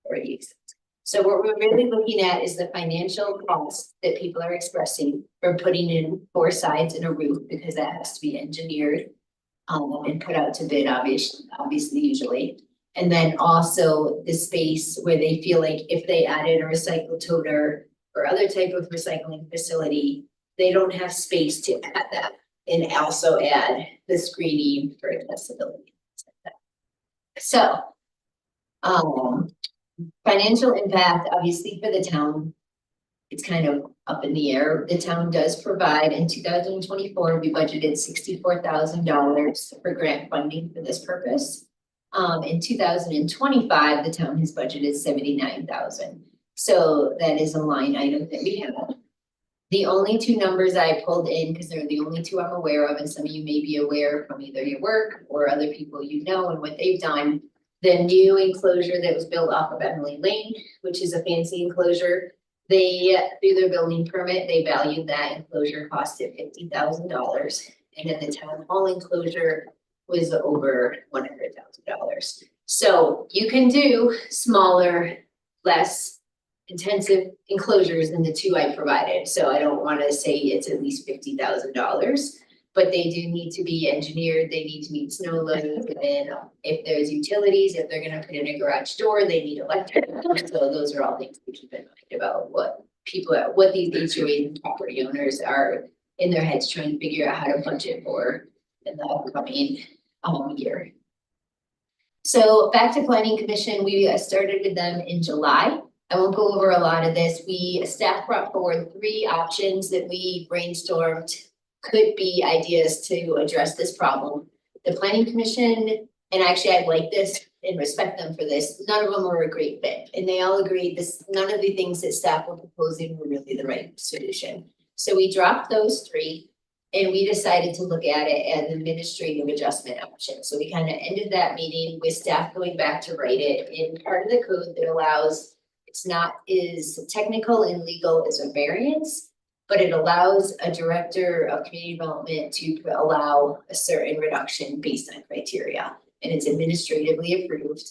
already exempt. So what we're really looking at is the financial cost that people are expressing for putting in 4 sides in a roof because that has to be engineered and put out to bid, obviously usually. And then also the space where they feel like if they added a recycle toter or other type of recycling facility, they don't have space to add that and also add the screening for accessibility. So, financial impact, obviously for the town, it's kind of up in the air. The town does provide in 2024, we budgeted $64,000 for grant funding for this purpose. In 2025, the town has budgeted $79,000. So that is a line item that we have. The only 2 numbers I pulled in, because they're the only 2 I'm aware of, and some of you may be aware from either your work or other people you know and what they've done. The new enclosure that was built off of Emily Lane, which is a fancy enclosure, they, through their building permit, they valued that enclosure cost at $50,000. And then the town hall enclosure was over $100,000. So you can do smaller, less intensive enclosures than the 2 I provided. So I don't want to say it's at least $50,000, but they do need to be engineered. They need to meet snow loads. And if there's utilities, if they're going to put in a garage door, they need electric. So those are all things to keep in mind about what these HOAs and property owners are in their heads trying to figure out how to budget for in the upcoming year. So back to Planning Commission, we started with them in July. I won't go over a lot of this. Staff brought forward 3 options that we brainstormed could be ideas to address this problem. The Planning Commission, and actually I like this and respect them for this, none of them were a great fit. And they all agreed none of the things that staff were proposing were really the right solution. So we dropped those 3 and we decided to look at it as an administrative adjustment option. So we kind of ended that meeting with staff going back to write it in part of the code that allows, it's not as technical and legal as a variance, but it allows a director of community development to allow a certain reduction based on criteria, and it's administratively approved.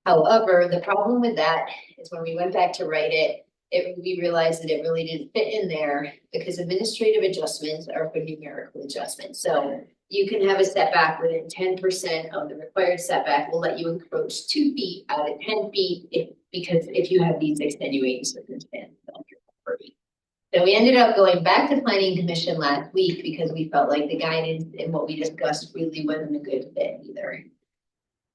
However, the problem with that is when we went back to write it, we realized that it really didn't fit in there because administrative adjustments are for numerical adjustments. So you can have a setback within 10% of the required setback will let you encroach 2 feet out of 10 feet because if you have these extenuating circumstances on your property. So we ended up going back to Planning Commission last week because we felt like the guidance and what we discussed really wasn't a good fit either.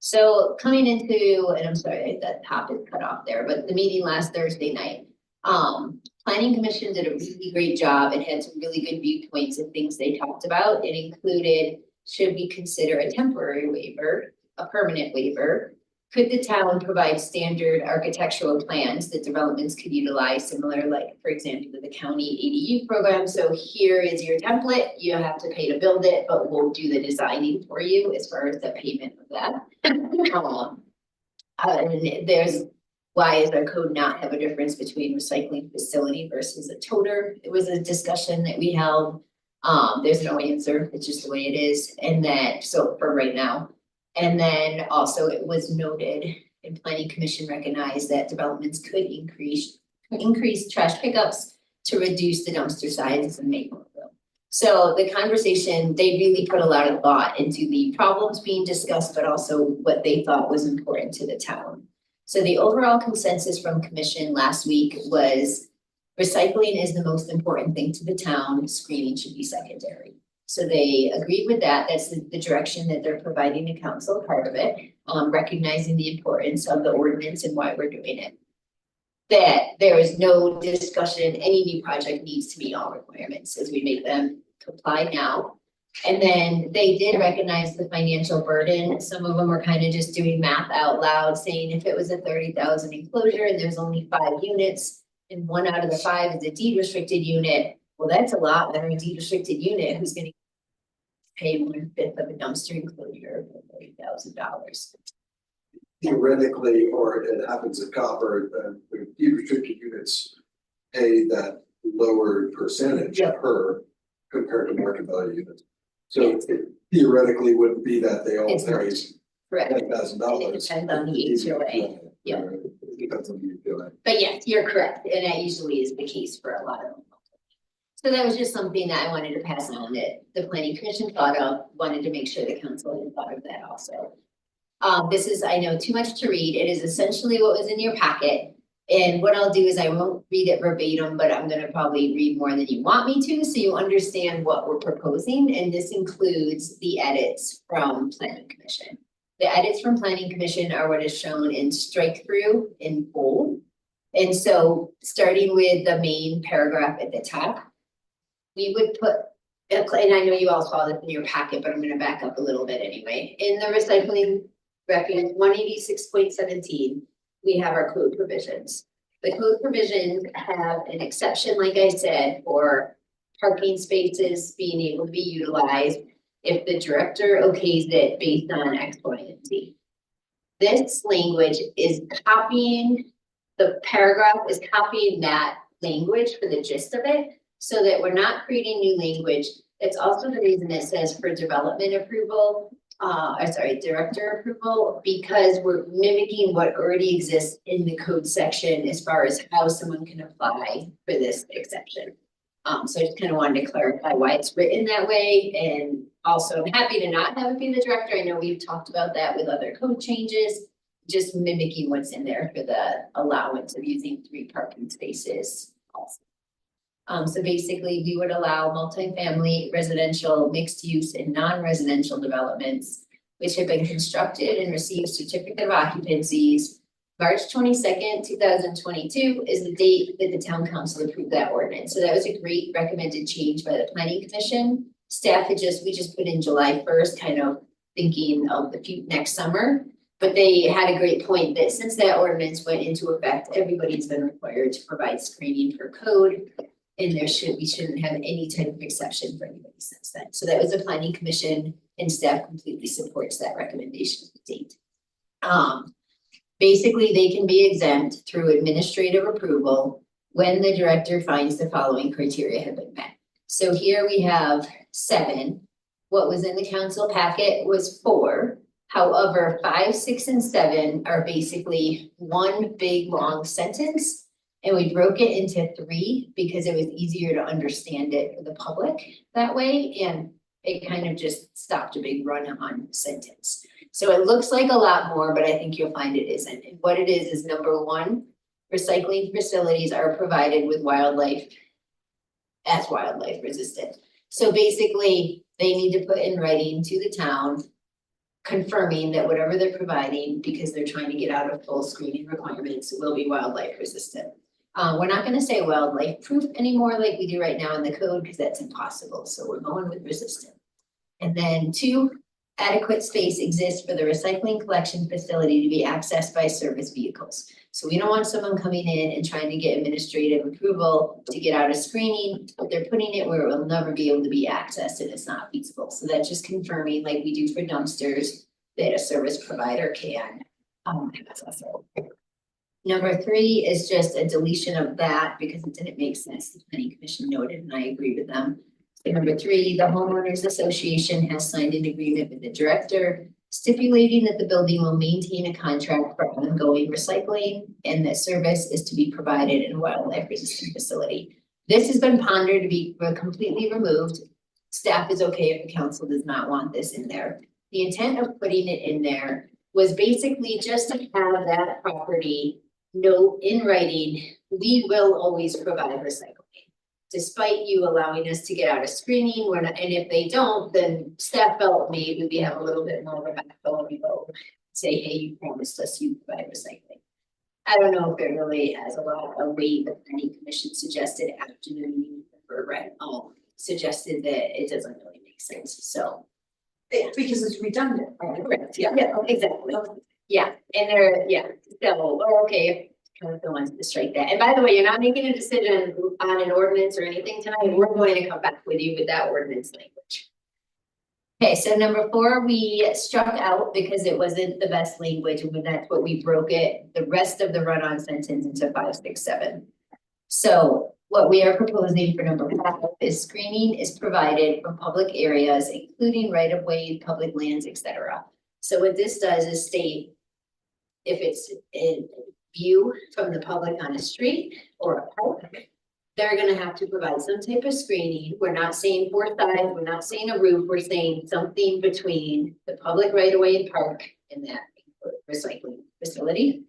So coming into, and I'm sorry that top is cut off there, but the meeting last Thursday night, Planning Commission did a really great job and had some really good viewpoints and things they talked about. It included, should we consider a temporary waiver, a permanent waiver? Could the town provide standard architectural plans that developments could utilize, similar, like, for example, to the county ADU program? So here is your template, you have to pay to build it, but we'll do the designing for you as far as the payment of that. And there's, why does our code not have a difference between recycling facility versus a toter? It was a discussion that we held. There's no answer, it's just the way it is, and that, so for right now. And then also it was noted, and Planning Commission recognized that developments could increase trash pickups to reduce the dumpster sizes and make more room. So the conversation, they really put a lot of thought into the problems being discussed, but also what they thought was important to the town. So the overall consensus from commission last week was recycling is the most important thing to the town, screening should be secondary. So they agreed with that. That's the direction that they're providing the council, part of it, recognizing the importance of the ordinance and why we're doing it. That there is no discussion, any new project needs to meet all requirements as we make them comply now. And then they did recognize the financial burden. Some of them were kind of just doing math out loud, saying if it was a 30,000 enclosure and there's only 5 units and 1 out of the 5 is a deed restricted unit, well, that's a lot than a deed restricted unit who's gonna pay 1/5 of a dumpster enclosure for $30,000. Theoretically, or it happens at Copper, the deed restricted units pay that lower percentage per compared to market value units. So it theoretically wouldn't be that they all pay Correct. $10,000. It depends on the HOA. Yeah. It depends on the HOA. But yes, you're correct, and that usually is the case for a lot of them. So that was just something that I wanted to pass on that the planning commission thought of, wanted to make sure the council had thought of that also. This is, I know, too much to read. It is essentially what was in your packet. And what I'll do is I won't read it verbatim, but I'm gonna probably read more than you want me to, so you understand what we're proposing. And this includes the edits from planning commission. The edits from planning commission are what is shown in strike through in bold. And so starting with the main paragraph at the top, we would put, and I know you all saw this in your packet, but I'm gonna back up a little bit anyway. In the recycling reference 186.17, we have our code provisions. The code provisions have an exception, like I said, for parking spaces being able to be utilized if the director okays it based on X, Y, and Z. This language is copying, the paragraph is copying that language for the gist of it, so that we're not creating new language. It's also the reason it says for development approval, director approval, because we're mimicking what already exists in the code section as far as how someone can apply for this exception. So I just kind of wanted to clarify why it's written that way, and also I'm happy to not have it be the director. I know we've talked about that with other code changes, just mimicking what's in there for the allowance of using 3 parking spaces also. So basically, we would allow multifamily, residential, mixed use, and non-residential developments which have been constructed and received certificate of occupancies. March 22nd, 2022 is the date that the town council approved that ordinance. So that was a great recommended change by the planning commission. Staff we just put in July 1st, kind of thinking of the next summer. But they had a great point that since that ordinance went into effect, everybody's been required to provide screening for code. And we shouldn't have any type of exception for anybody since then. So that was the planning commission, and staff completely supports that recommendation to date. Basically, they can be exempt through administrative approval when the director finds the following criteria have been met. So here we have 7. What was in the council packet was 4. However, 5, 6, and 7 are basically one big long sentence. And we broke it into 3 because it was easier to understand it for the public that way. And it kind of just stopped a big run on sentence. So it looks like a lot more, but I think you'll find it isn't. And what it is number 1, recycling facilities are provided with wildlife resistant. So basically, they need to put in writing to the town confirming that whatever they're providing, because they're trying to get out of full screening requirements, will be wildlife resistant. We're not gonna say wildlife proof anymore like we do right now in the code, because that's impossible, so we're going with resistant. And then 2, adequate space exists for the recycling collection facility to be accessed by service vehicles. So we don't want someone coming in and trying to get administrative approval to get out of screening, but they're putting it where it will never be able to be accessed and it's not feasible. So that's just confirming, like we do for dumpsters, that a service provider can access it. Number 3 is just a deletion of that because it didn't make sense. The planning commission noted, and I agree with them. So number 3, the homeowners association has signed an agreement with the director stipulating that the building will maintain a contract for ongoing recycling and that service is to be provided in a wildlife resistant facility. This has been pondered to be completely removed. Staff is okay if the council does not want this in there. The intent of putting it in there was basically just to have that property note in writing, we will always provide recycling. Despite you allowing us to get out of screening, we're not, and if they don't, then staff felt maybe we have a little bit more of a backbone, we go say, hey, you promised us you provide recycling. I don't know if it really has a lot of weight, but the planning commission suggested after the meeting, suggested that it doesn't really make sense, so. Because it's redundant. Correct, yeah, exactly. Yeah, and so, okay, council wants to strike that. And by the way, you're not making a decision on an ordinance or anything tonight. We're going to come back with you with that ordinance language. Okay, so number 4, we struck out because it wasn't the best language, and that's what we broke it, the rest of the run-on sentence into 5, 6, 7. So what we are proposing for number 5 is screening is provided from public areas, including right-of-way, public lands, etc. So what this does is state if it's in view from the public on a street or a park, they're gonna have to provide some type of screening. We're not saying 4 sides, we're not saying a roof, we're saying something between the public right-of-way and park and that recycling facility.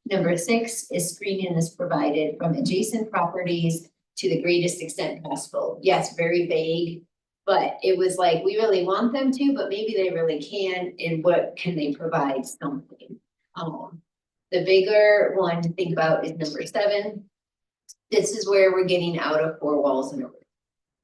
Number 6 is screening is provided from adjacent properties to the greatest extent possible. Yes, very vague, but it was like, we really want them to, but maybe they really can, and what can they provide something? The bigger one to think about is number 7. This is where we're getting out of 4 walls and a roof.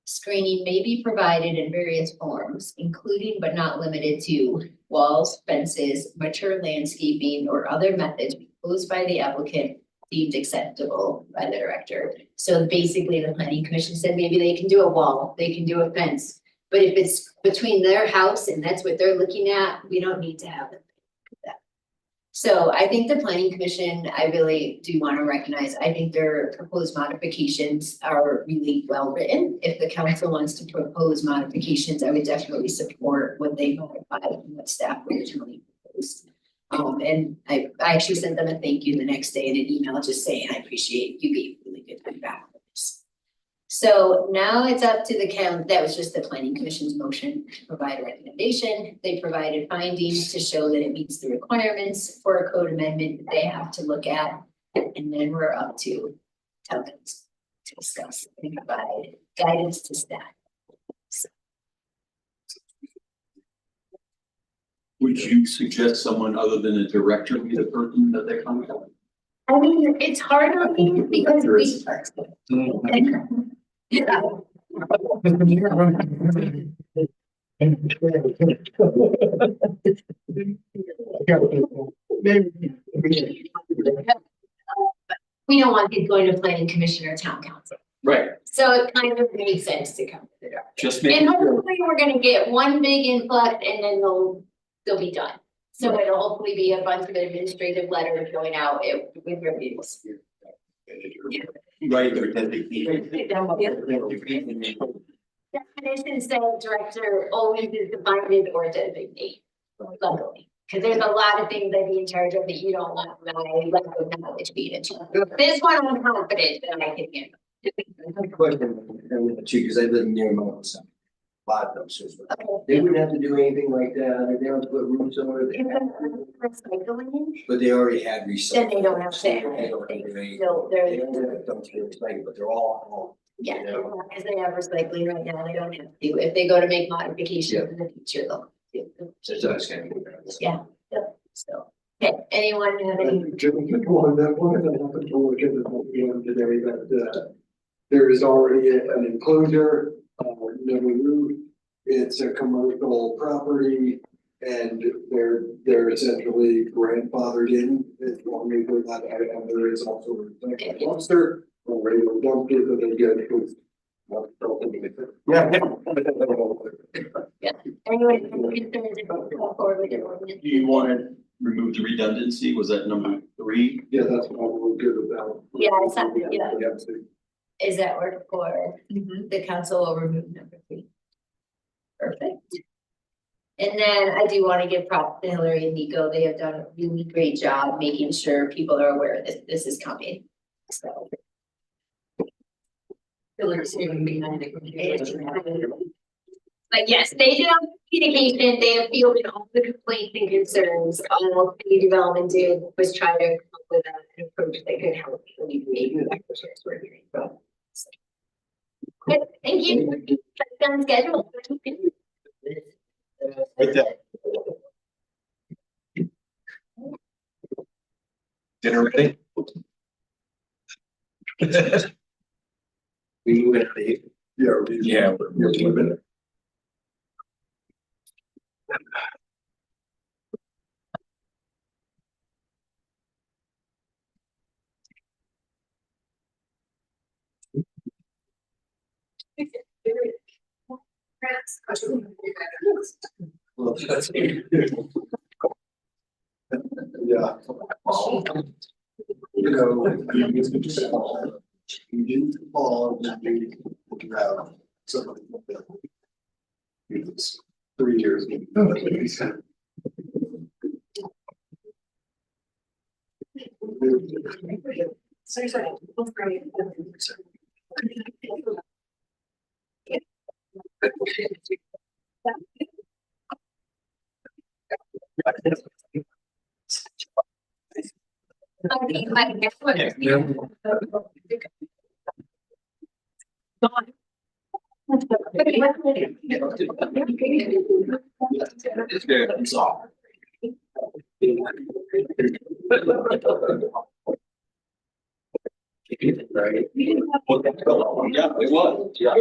Screening may be provided in various forms, including but not limited to walls, fences, mature landscaping, or other methods proposed by the applicant deemed acceptable by the director. So basically the planning commission said maybe they can do a wall, they can do a fence, but if it's between their house and that's what they're looking at, we don't need to have them. So I think the planning commission, I really do want to recognize, I think their proposed modifications are really well written. If the council wants to propose modifications, I would definitely support what they modified and what staff originally proposed. And I actually sent them a thank you the next day in an email just saying, I appreciate you gave really good feedback on this. So now it's up to the that was just the planning commission's motion to provide a recommendation. They provided findings to show that it meets the requirements for a code amendment that they have to look at. And then we're up to town council to discuss and provide guidance to staff. Would you suggest someone other than a director be the person that they contact? I mean, it's hard on me because we. Yeah. We don't want it going to planning commission or town council. Right. So it kind of makes sense to come to the director. Just And making sure. hopefully we're gonna get one big influx and then they'll be done. So it'll hopefully be a bunch of administrative letters going out with reviews. Right. Definition says director always is defined or designate, luckily. Because there's a lot of things I'd be in charge of that you don't want my lack of knowledge being in charge of. This one I'm confident that I can handle. I have a question, because I live near Mount Sun. A lot of dumpsters. They wouldn't have to do anything like that, they don't have to put roofs over it. Recycling, But they already had recycling. then they don't have to. They don't have any- No, They they're, don't have dumpster recycling, but they're all. yeah, you know. as they have recycling right now, they don't have to. If they go to make modifications in the future, they'll. So it's kind of. Yeah, yep, so. Okay, anyone have any? Just one that happened to look at the one today that there is already an enclosure, no roof. It's a commercial property and they're essentially grandfathered in as long as they're not, and there is also a dumpster, a regular dumpster that they get. Yeah. Yeah, anyone have any concerns about going forward with the ordinance? Do you want to remove the redundancy? Was that number 3? Yeah, that's what we're good about. Yeah, it's not, yeah, Yeah. is that work for the council will remove number 3? Perfect. And then I do want to give props to Hillary and Nico. They have done a really great job making sure people are aware that this is coming. So. Hillary's even behind the computer. But yes, they did have communication, they have fielded all the complaints and concerns. All the development did was try to come up with an approach that could help alleviate the pressures we're hearing from. So. Good, thank you. That's on schedule. Right there. Dinner ready? We move it. Yeah, we're moving it. Well, that's. Yeah. You know, you didn't fall, you have somebody. It's 3 years. It's good. I'm sorry. Right. Yeah, it was. Yeah.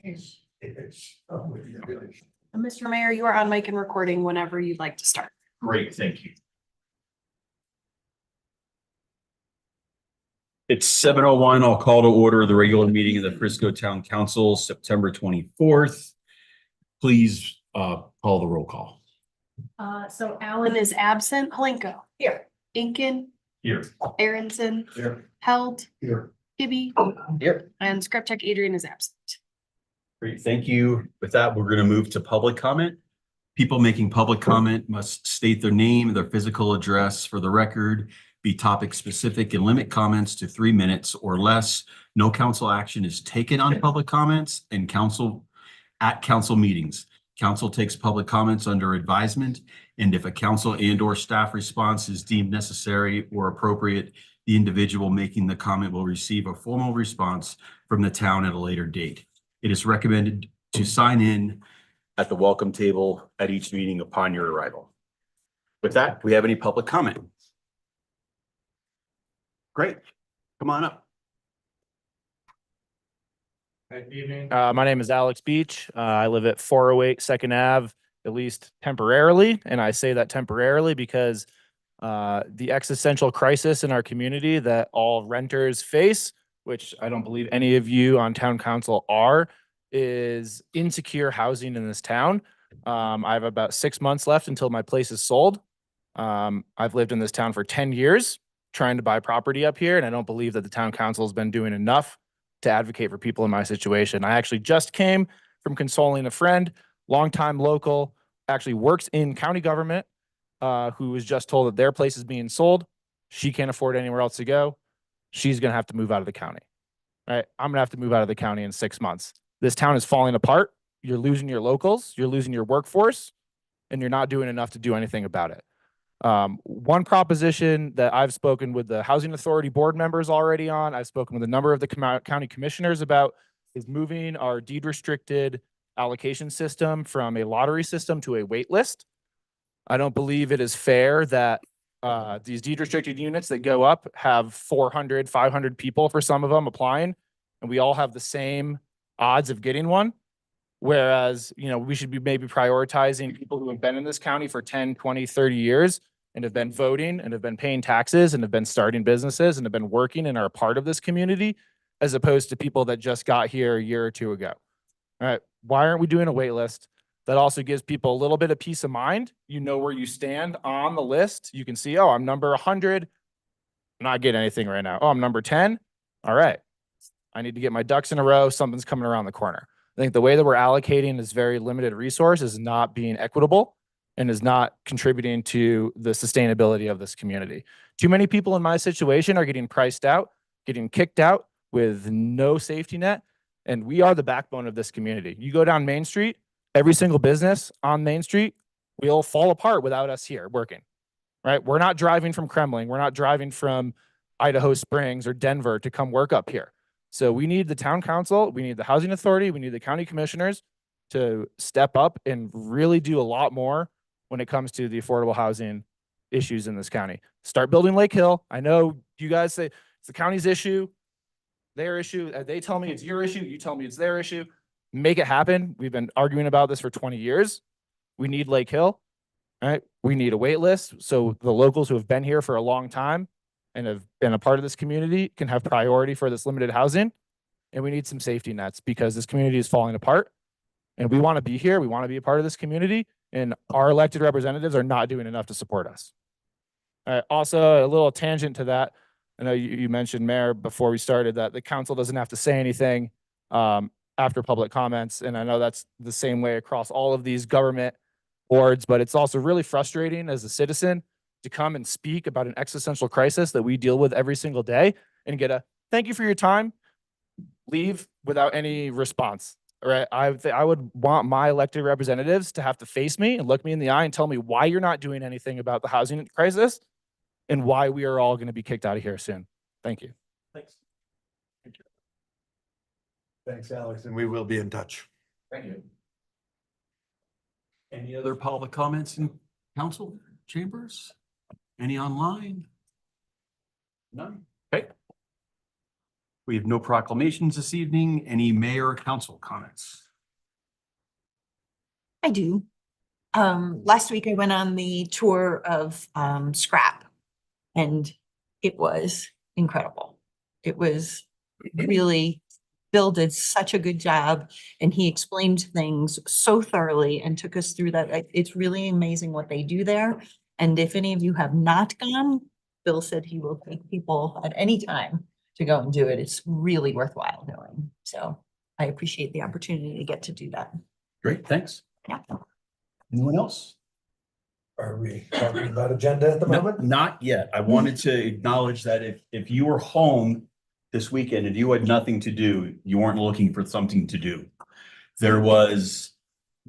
Mr. Mayor, you are on mic and recording whenever you'd like to start. Great, thank you. It's 7:01. I'll call to order the regular meeting of the Frisco Town Council, September 24th. Please call the roll call. So Alan is absent. Palenko. Here. Incan. Here. Aronson. Here. Held. Here. Gibby. Here. And Skripchak Adrian is absent. Great, thank you. With that, we're going to move to public comment. People making public comment must state their name, their physical address for the record, be topic specific, and limit comments to 3 minutes or less. No council action is taken on public comments and council meetings. Council takes public comments under advisement, and if a council and/or staff response is deemed necessary or appropriate, the individual making the comment will receive a formal response from the town at a later date. It is recommended to sign in at the welcome table at each meeting upon your arrival. With that, do we have any public comment? Great, come on up. Good evening. My name is Alex Beach. I live at 408 Second Ave, at least temporarily. And I say that temporarily because the existential crisis in our community that all renters face, which I don't believe any of you on town council are, is insecure housing in this town. I have about 6 months left until my place is sold. I've lived in this town for 10 years trying to buy property up here, and I don't believe that the town council has been doing enough to advocate for people in my situation. I actually just came from consoling a friend, longtime local, actually works in county government, who was just told that their place is being sold. She can't afford anywhere else to go. She's going to have to move out of the county. Right? I'm going to have to move out of the county in 6 months. This town is falling apart. You're losing your locals, you're losing your workforce, and you're not doing enough to do anything about it. One proposition that I've spoken with the Housing Authority board members already on, I've spoken with a number of the county commissioners about, is moving our deed restricted allocation system from a lottery system to a wait list. I don't believe it is fair that these deed restricted units that go up have 400, 500 people for some of them applying, and we all have the same odds of getting one. Whereas, you know, we should be maybe prioritizing people who have been in this county for 10, 20, 30 years and have been voting and have been paying taxes and have been starting businesses and have been working and are a part of this community, as opposed to people that just got here a year or two ago. All right. Why aren't we doing a wait list? That also gives people a little bit of peace of mind. You know where you stand on the list. You can see, oh, I'm number 100. I'm not getting anything right now. Oh, I'm number 10. All right. I need to get my ducks in a row. Something's coming around the corner. I think the way that we're allocating this very limited resource is not being equitable and is not contributing to the sustainability of this community. Too many people in my situation are getting priced out, getting kicked out with no safety net, and we are the backbone of this community. You go down Main Street, every single business on Main Street will fall apart without us here working, right? We're not driving from Kremling. We're not driving from Idaho Springs or Denver to come work up here. So we need the town council, we need the housing authority, we need the county commissioners to step up and really do a lot more when it comes to the affordable housing issues in this county. Start building Lake Hill. I know you guys say it's the county's issue, their issue. They tell me it's your issue. You tell me it's their issue. Make it happen. We've been arguing about this for 20 years. We need Lake Hill, right? We need a wait list. So the locals who have been here for a long time and have been a part of this community can have priority for this limited housing. And we need some safety nets because this community is falling apart and we want to be here. We want to be a part of this community, and our elected representatives are not doing enough to support us. Also, a little tangent to that. I know you mentioned, Mayor, before we started, that the council doesn't have to say anything after public comments. And I know that's the same way across all of these government boards, but it's also really frustrating as a citizen to come and speak about an existential crisis that we deal with every single day and get a thank you for your time, leave without any response. Right? I would want my elected representatives to have to face me and look me in the eye and tell me why you're not doing anything about the housing crisis and why we are all going to be kicked out of here soon. Thank you. Thanks. Thank you. Thanks, Alex, and we will be in touch. Thank you. Any other public comments in council chambers? Any online? None. Okay. We have no proclamations this evening. Any mayor or council comments? I do. Last week I went on the tour of Scrap and it was incredible. It was really, Bill did such a good job and he explained things so thoroughly and took us through that. It's really amazing what they do there. And if any of you have not gone, Bill said he will take people at any time to go and do it. It's really worthwhile doing. So I appreciate the opportunity to get to do that. Great, thanks. Yeah. Anyone else? Are we talking about agenda at the No, moment? not yet. I wanted to acknowledge that if you were home this weekend and you had nothing to do, you weren't looking for something to do. There was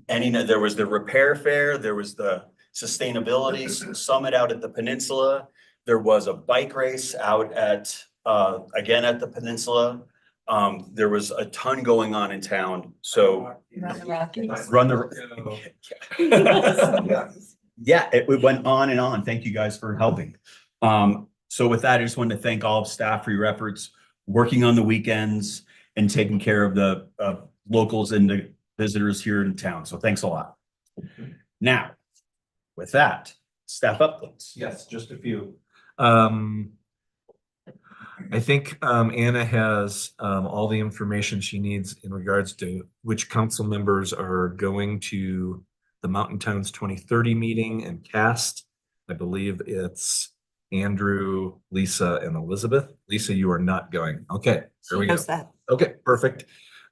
the repair fair, there was the sustainability summit out at the peninsula. There was a bike race out at again at the peninsula. There was a ton going on in town. So run the yeah, it went on and on. Thank you guys for helping. So with that, I just wanted to thank all of staff for your efforts working on the weekends and taking care of the locals and the visitors here in town. So thanks a lot. Now, with that, staff updates. Yes, just a few. I think Anna has all the information she needs in regards to which council members are going to the Mountain Towns 2030 meeting and cast. I believe it's Andrew, Lisa, and Elizabeth. Lisa, you are not going. Okay, there we go. How's that? Okay, perfect.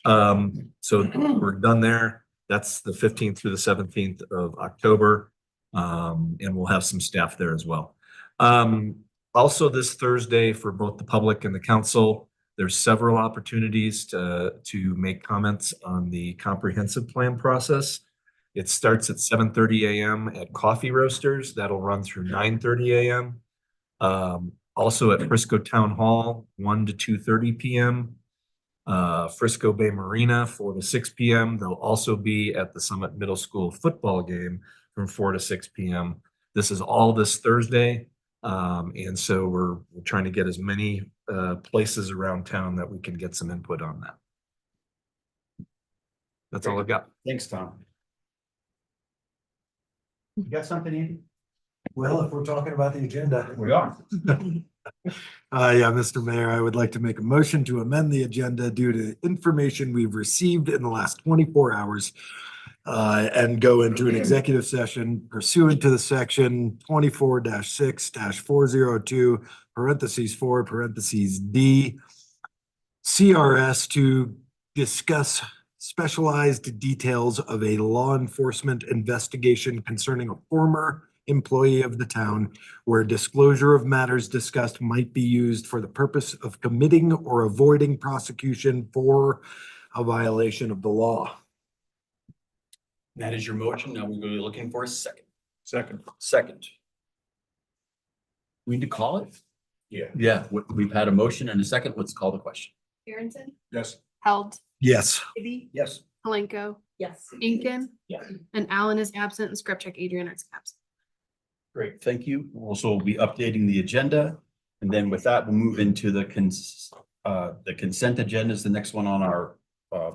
So we're done there. That's the 15th through the 17th of October. And we'll have some staff there as well. Also this Thursday for both the public and the council, there's several opportunities to make comments on the comprehensive plan process. It starts at 7:30 a.m. at Coffee Roasters. That'll run through 9:30 a.m. Also at Frisco Town Hall, 1 to 2:30 p.m. Frisco Bay Marina, 4 to 6 p.m. They'll also be at the Summit Middle School football game from 4 to 6 p.m. This is all this Thursday. And so we're trying to get as many places around town that we can get some input on that. That's all I've got. Thanks, Tom. You got something, Andy? Well, if we're talking about the agenda. We are. Yeah, Mr. Mayor, I would like to make a motion to amend the agenda due to information we've received in the last 24 hours and go into an executive session pursuant to the section 24-6-402 parentheses 4 parentheses D CRS to discuss specialized details of a law enforcement investigation concerning a former employee of the town where disclosure of matters discussed might be used for the purpose of committing or avoiding prosecution for a violation of the law. That is your motion. Now we're going to be looking for a second. Second. We need to call it? Yeah. Yeah, we've had a motion and a second. Let's call the question. Harrington, Yes. Held, Yes.Ibby, Yes. Malenko, Yes. Incan, Yes. and Alan is absent and Skripchak Adrian is absent. Great, thank you. Also, we'll be updating the agenda. And then with that, we'll move into the consent agenda is the next one on our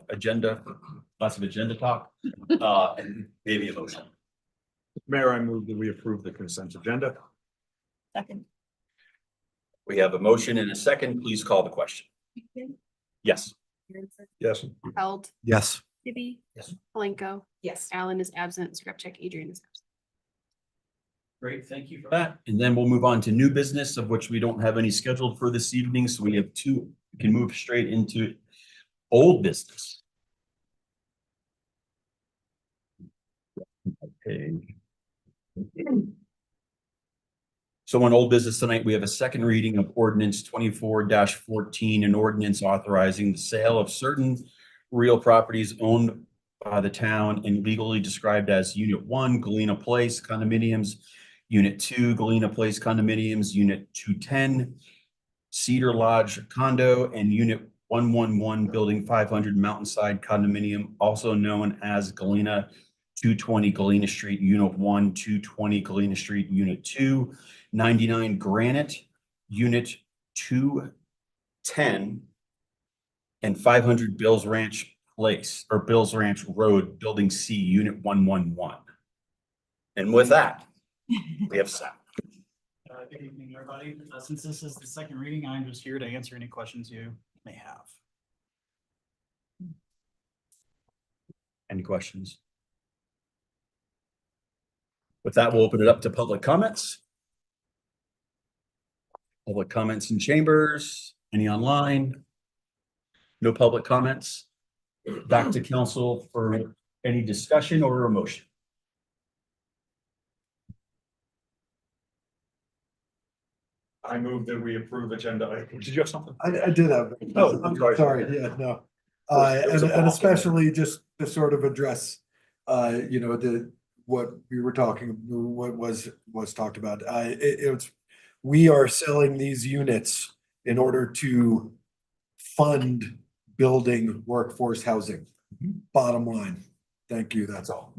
agenda. Lots of agenda talk. And maybe a motion. Mayor, I move that we approve the consent agenda. Second. We have a motion and a second. Please call the question. Incan, Yes. Harrington, Yes. Held, Yes. Ibby. Yes. Malenko, Yes. Alan is absent, Skripchak Adrian is absent. Great, thank you for that. And then we'll move on to new business, of which we don't have any scheduled for this evening. So we have two, we can move straight into old business. Okay. So on old business tonight, we have a second reading of ordinance 24-14, an ordinance authorizing the sale of certain real properties owned by the town and legally described as Unit 1, Galena Place condominiums, Unit 2, Galena Place condominiums, Unit 210, Cedar Lodge condo, and Unit 111, Building 500 Mountainside condominium, also known as Galena 220 Galena Street, Unit 1, 220 Galena Street, Unit 2, 99 Granite, Unit 210, and 500 Bills Ranch Place or Bills Ranch Road, Building C, Unit 111. And with that, we have Sam. Good evening, everybody. Since this is the second reading, I'm just here to answer any questions you may have. Any questions? With that, we'll open it up to public comments. Public comments in chambers, any online? No public comments. Back to council for any discussion or a motion. I move that we approve agenda items. Did you have something? I did have. Oh, I'm sorry. Yeah, no. It was a And block. especially just to sort of address, you know, what we were talking, what was talked about. It's, we are selling these units in order to fund building workforce housing. Bottom line. Thank you, that's all.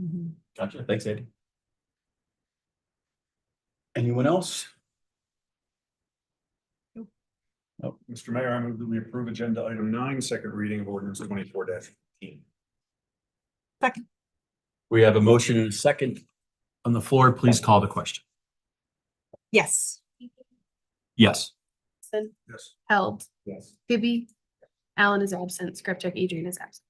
Gotcha. Thanks, Andy. Anyone else? Oh, Mr. Mayor, I move that we approve agenda item 9, second reading of ordinance 24-15. Second. We have a motion and a second on the floor. Please call the question. Yes. Yes. Yes. Held. Yes. Gibby. Alan is absent. Scripcheck Adrian is absent.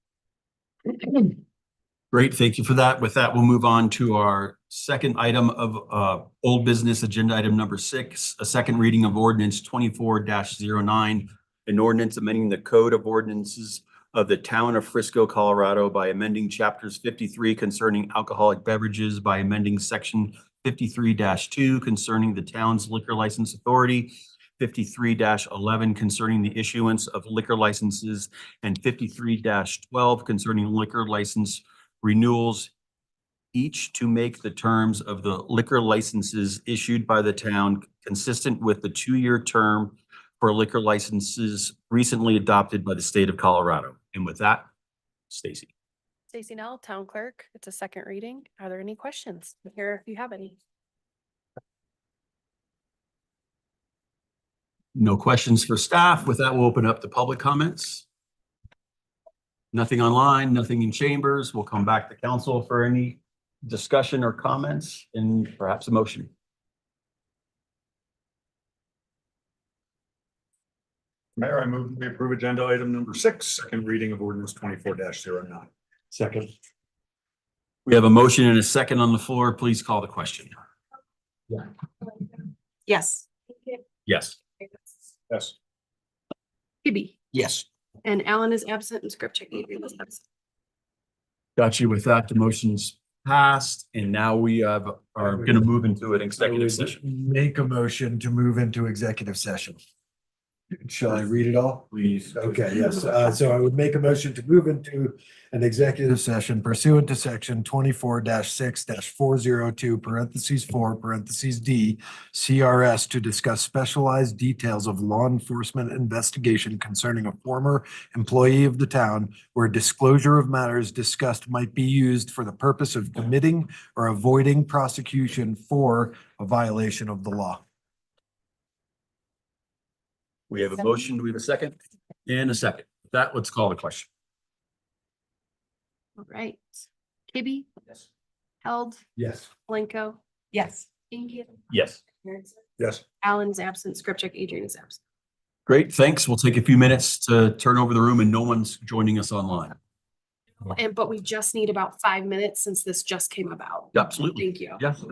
Great, thank you for that. With that, we'll move on to our second item of old business, agenda item number 6, a second reading of ordinance 24-09, an ordinance amending the code of ordinances of the town of Frisco, Colorado by amending chapters 53 concerning alcoholic beverages, by amending section 53-2 concerning the town's liquor license authority, 53-11 concerning the issuance of liquor licenses, and 53-12 concerning liquor license renewals, each to make the terms of the liquor licenses issued by the town consistent with the 2-year term for liquor licenses recently adopted by the state of Colorado. And with that, Stacy. Stacy Nell, Town Clerk. It's a second reading. Are there any questions? Here, if you have any. No questions for staff. With that, we'll open up to public comments. Nothing online, nothing in chambers. We'll come back to council for any discussion or comments and perhaps a motion. Mayor, I move that we approve agenda item number 6, second reading of ordinance 24-09. Second. We have a motion and a second on the floor. Please call the question. Yes. Yes. Yes. Gibby. Yes. And Alan is absent and Scripcheck Adrian is absent. Got you. With that, the motion's passed, and now we are going to move into an executive session. Make a motion to move into executive session. Shall I read it all? Please. Okay, yes. So I would make a motion to move into an executive session pursuant to section 24-6-402 (4) CRS to discuss specialized details of law enforcement investigation concerning a former employee of the town where disclosure of matters discussed might be used for the purpose of committing or avoiding prosecution for a violation of the law. We have a motion. Do we have a second? And a second. With that, let's call the question. All right. Gibby. Yes. Held. Yes. Blanco. Yes. Ingy. Yes. Yes. Alan is absent. Scripcheck Adrian is absent. Great. Thanks. We'll take a few minutes to turn over the room and no one's joining us online. But we just need about 5 minutes since this just came about. Absolutely. Thank you. Yes.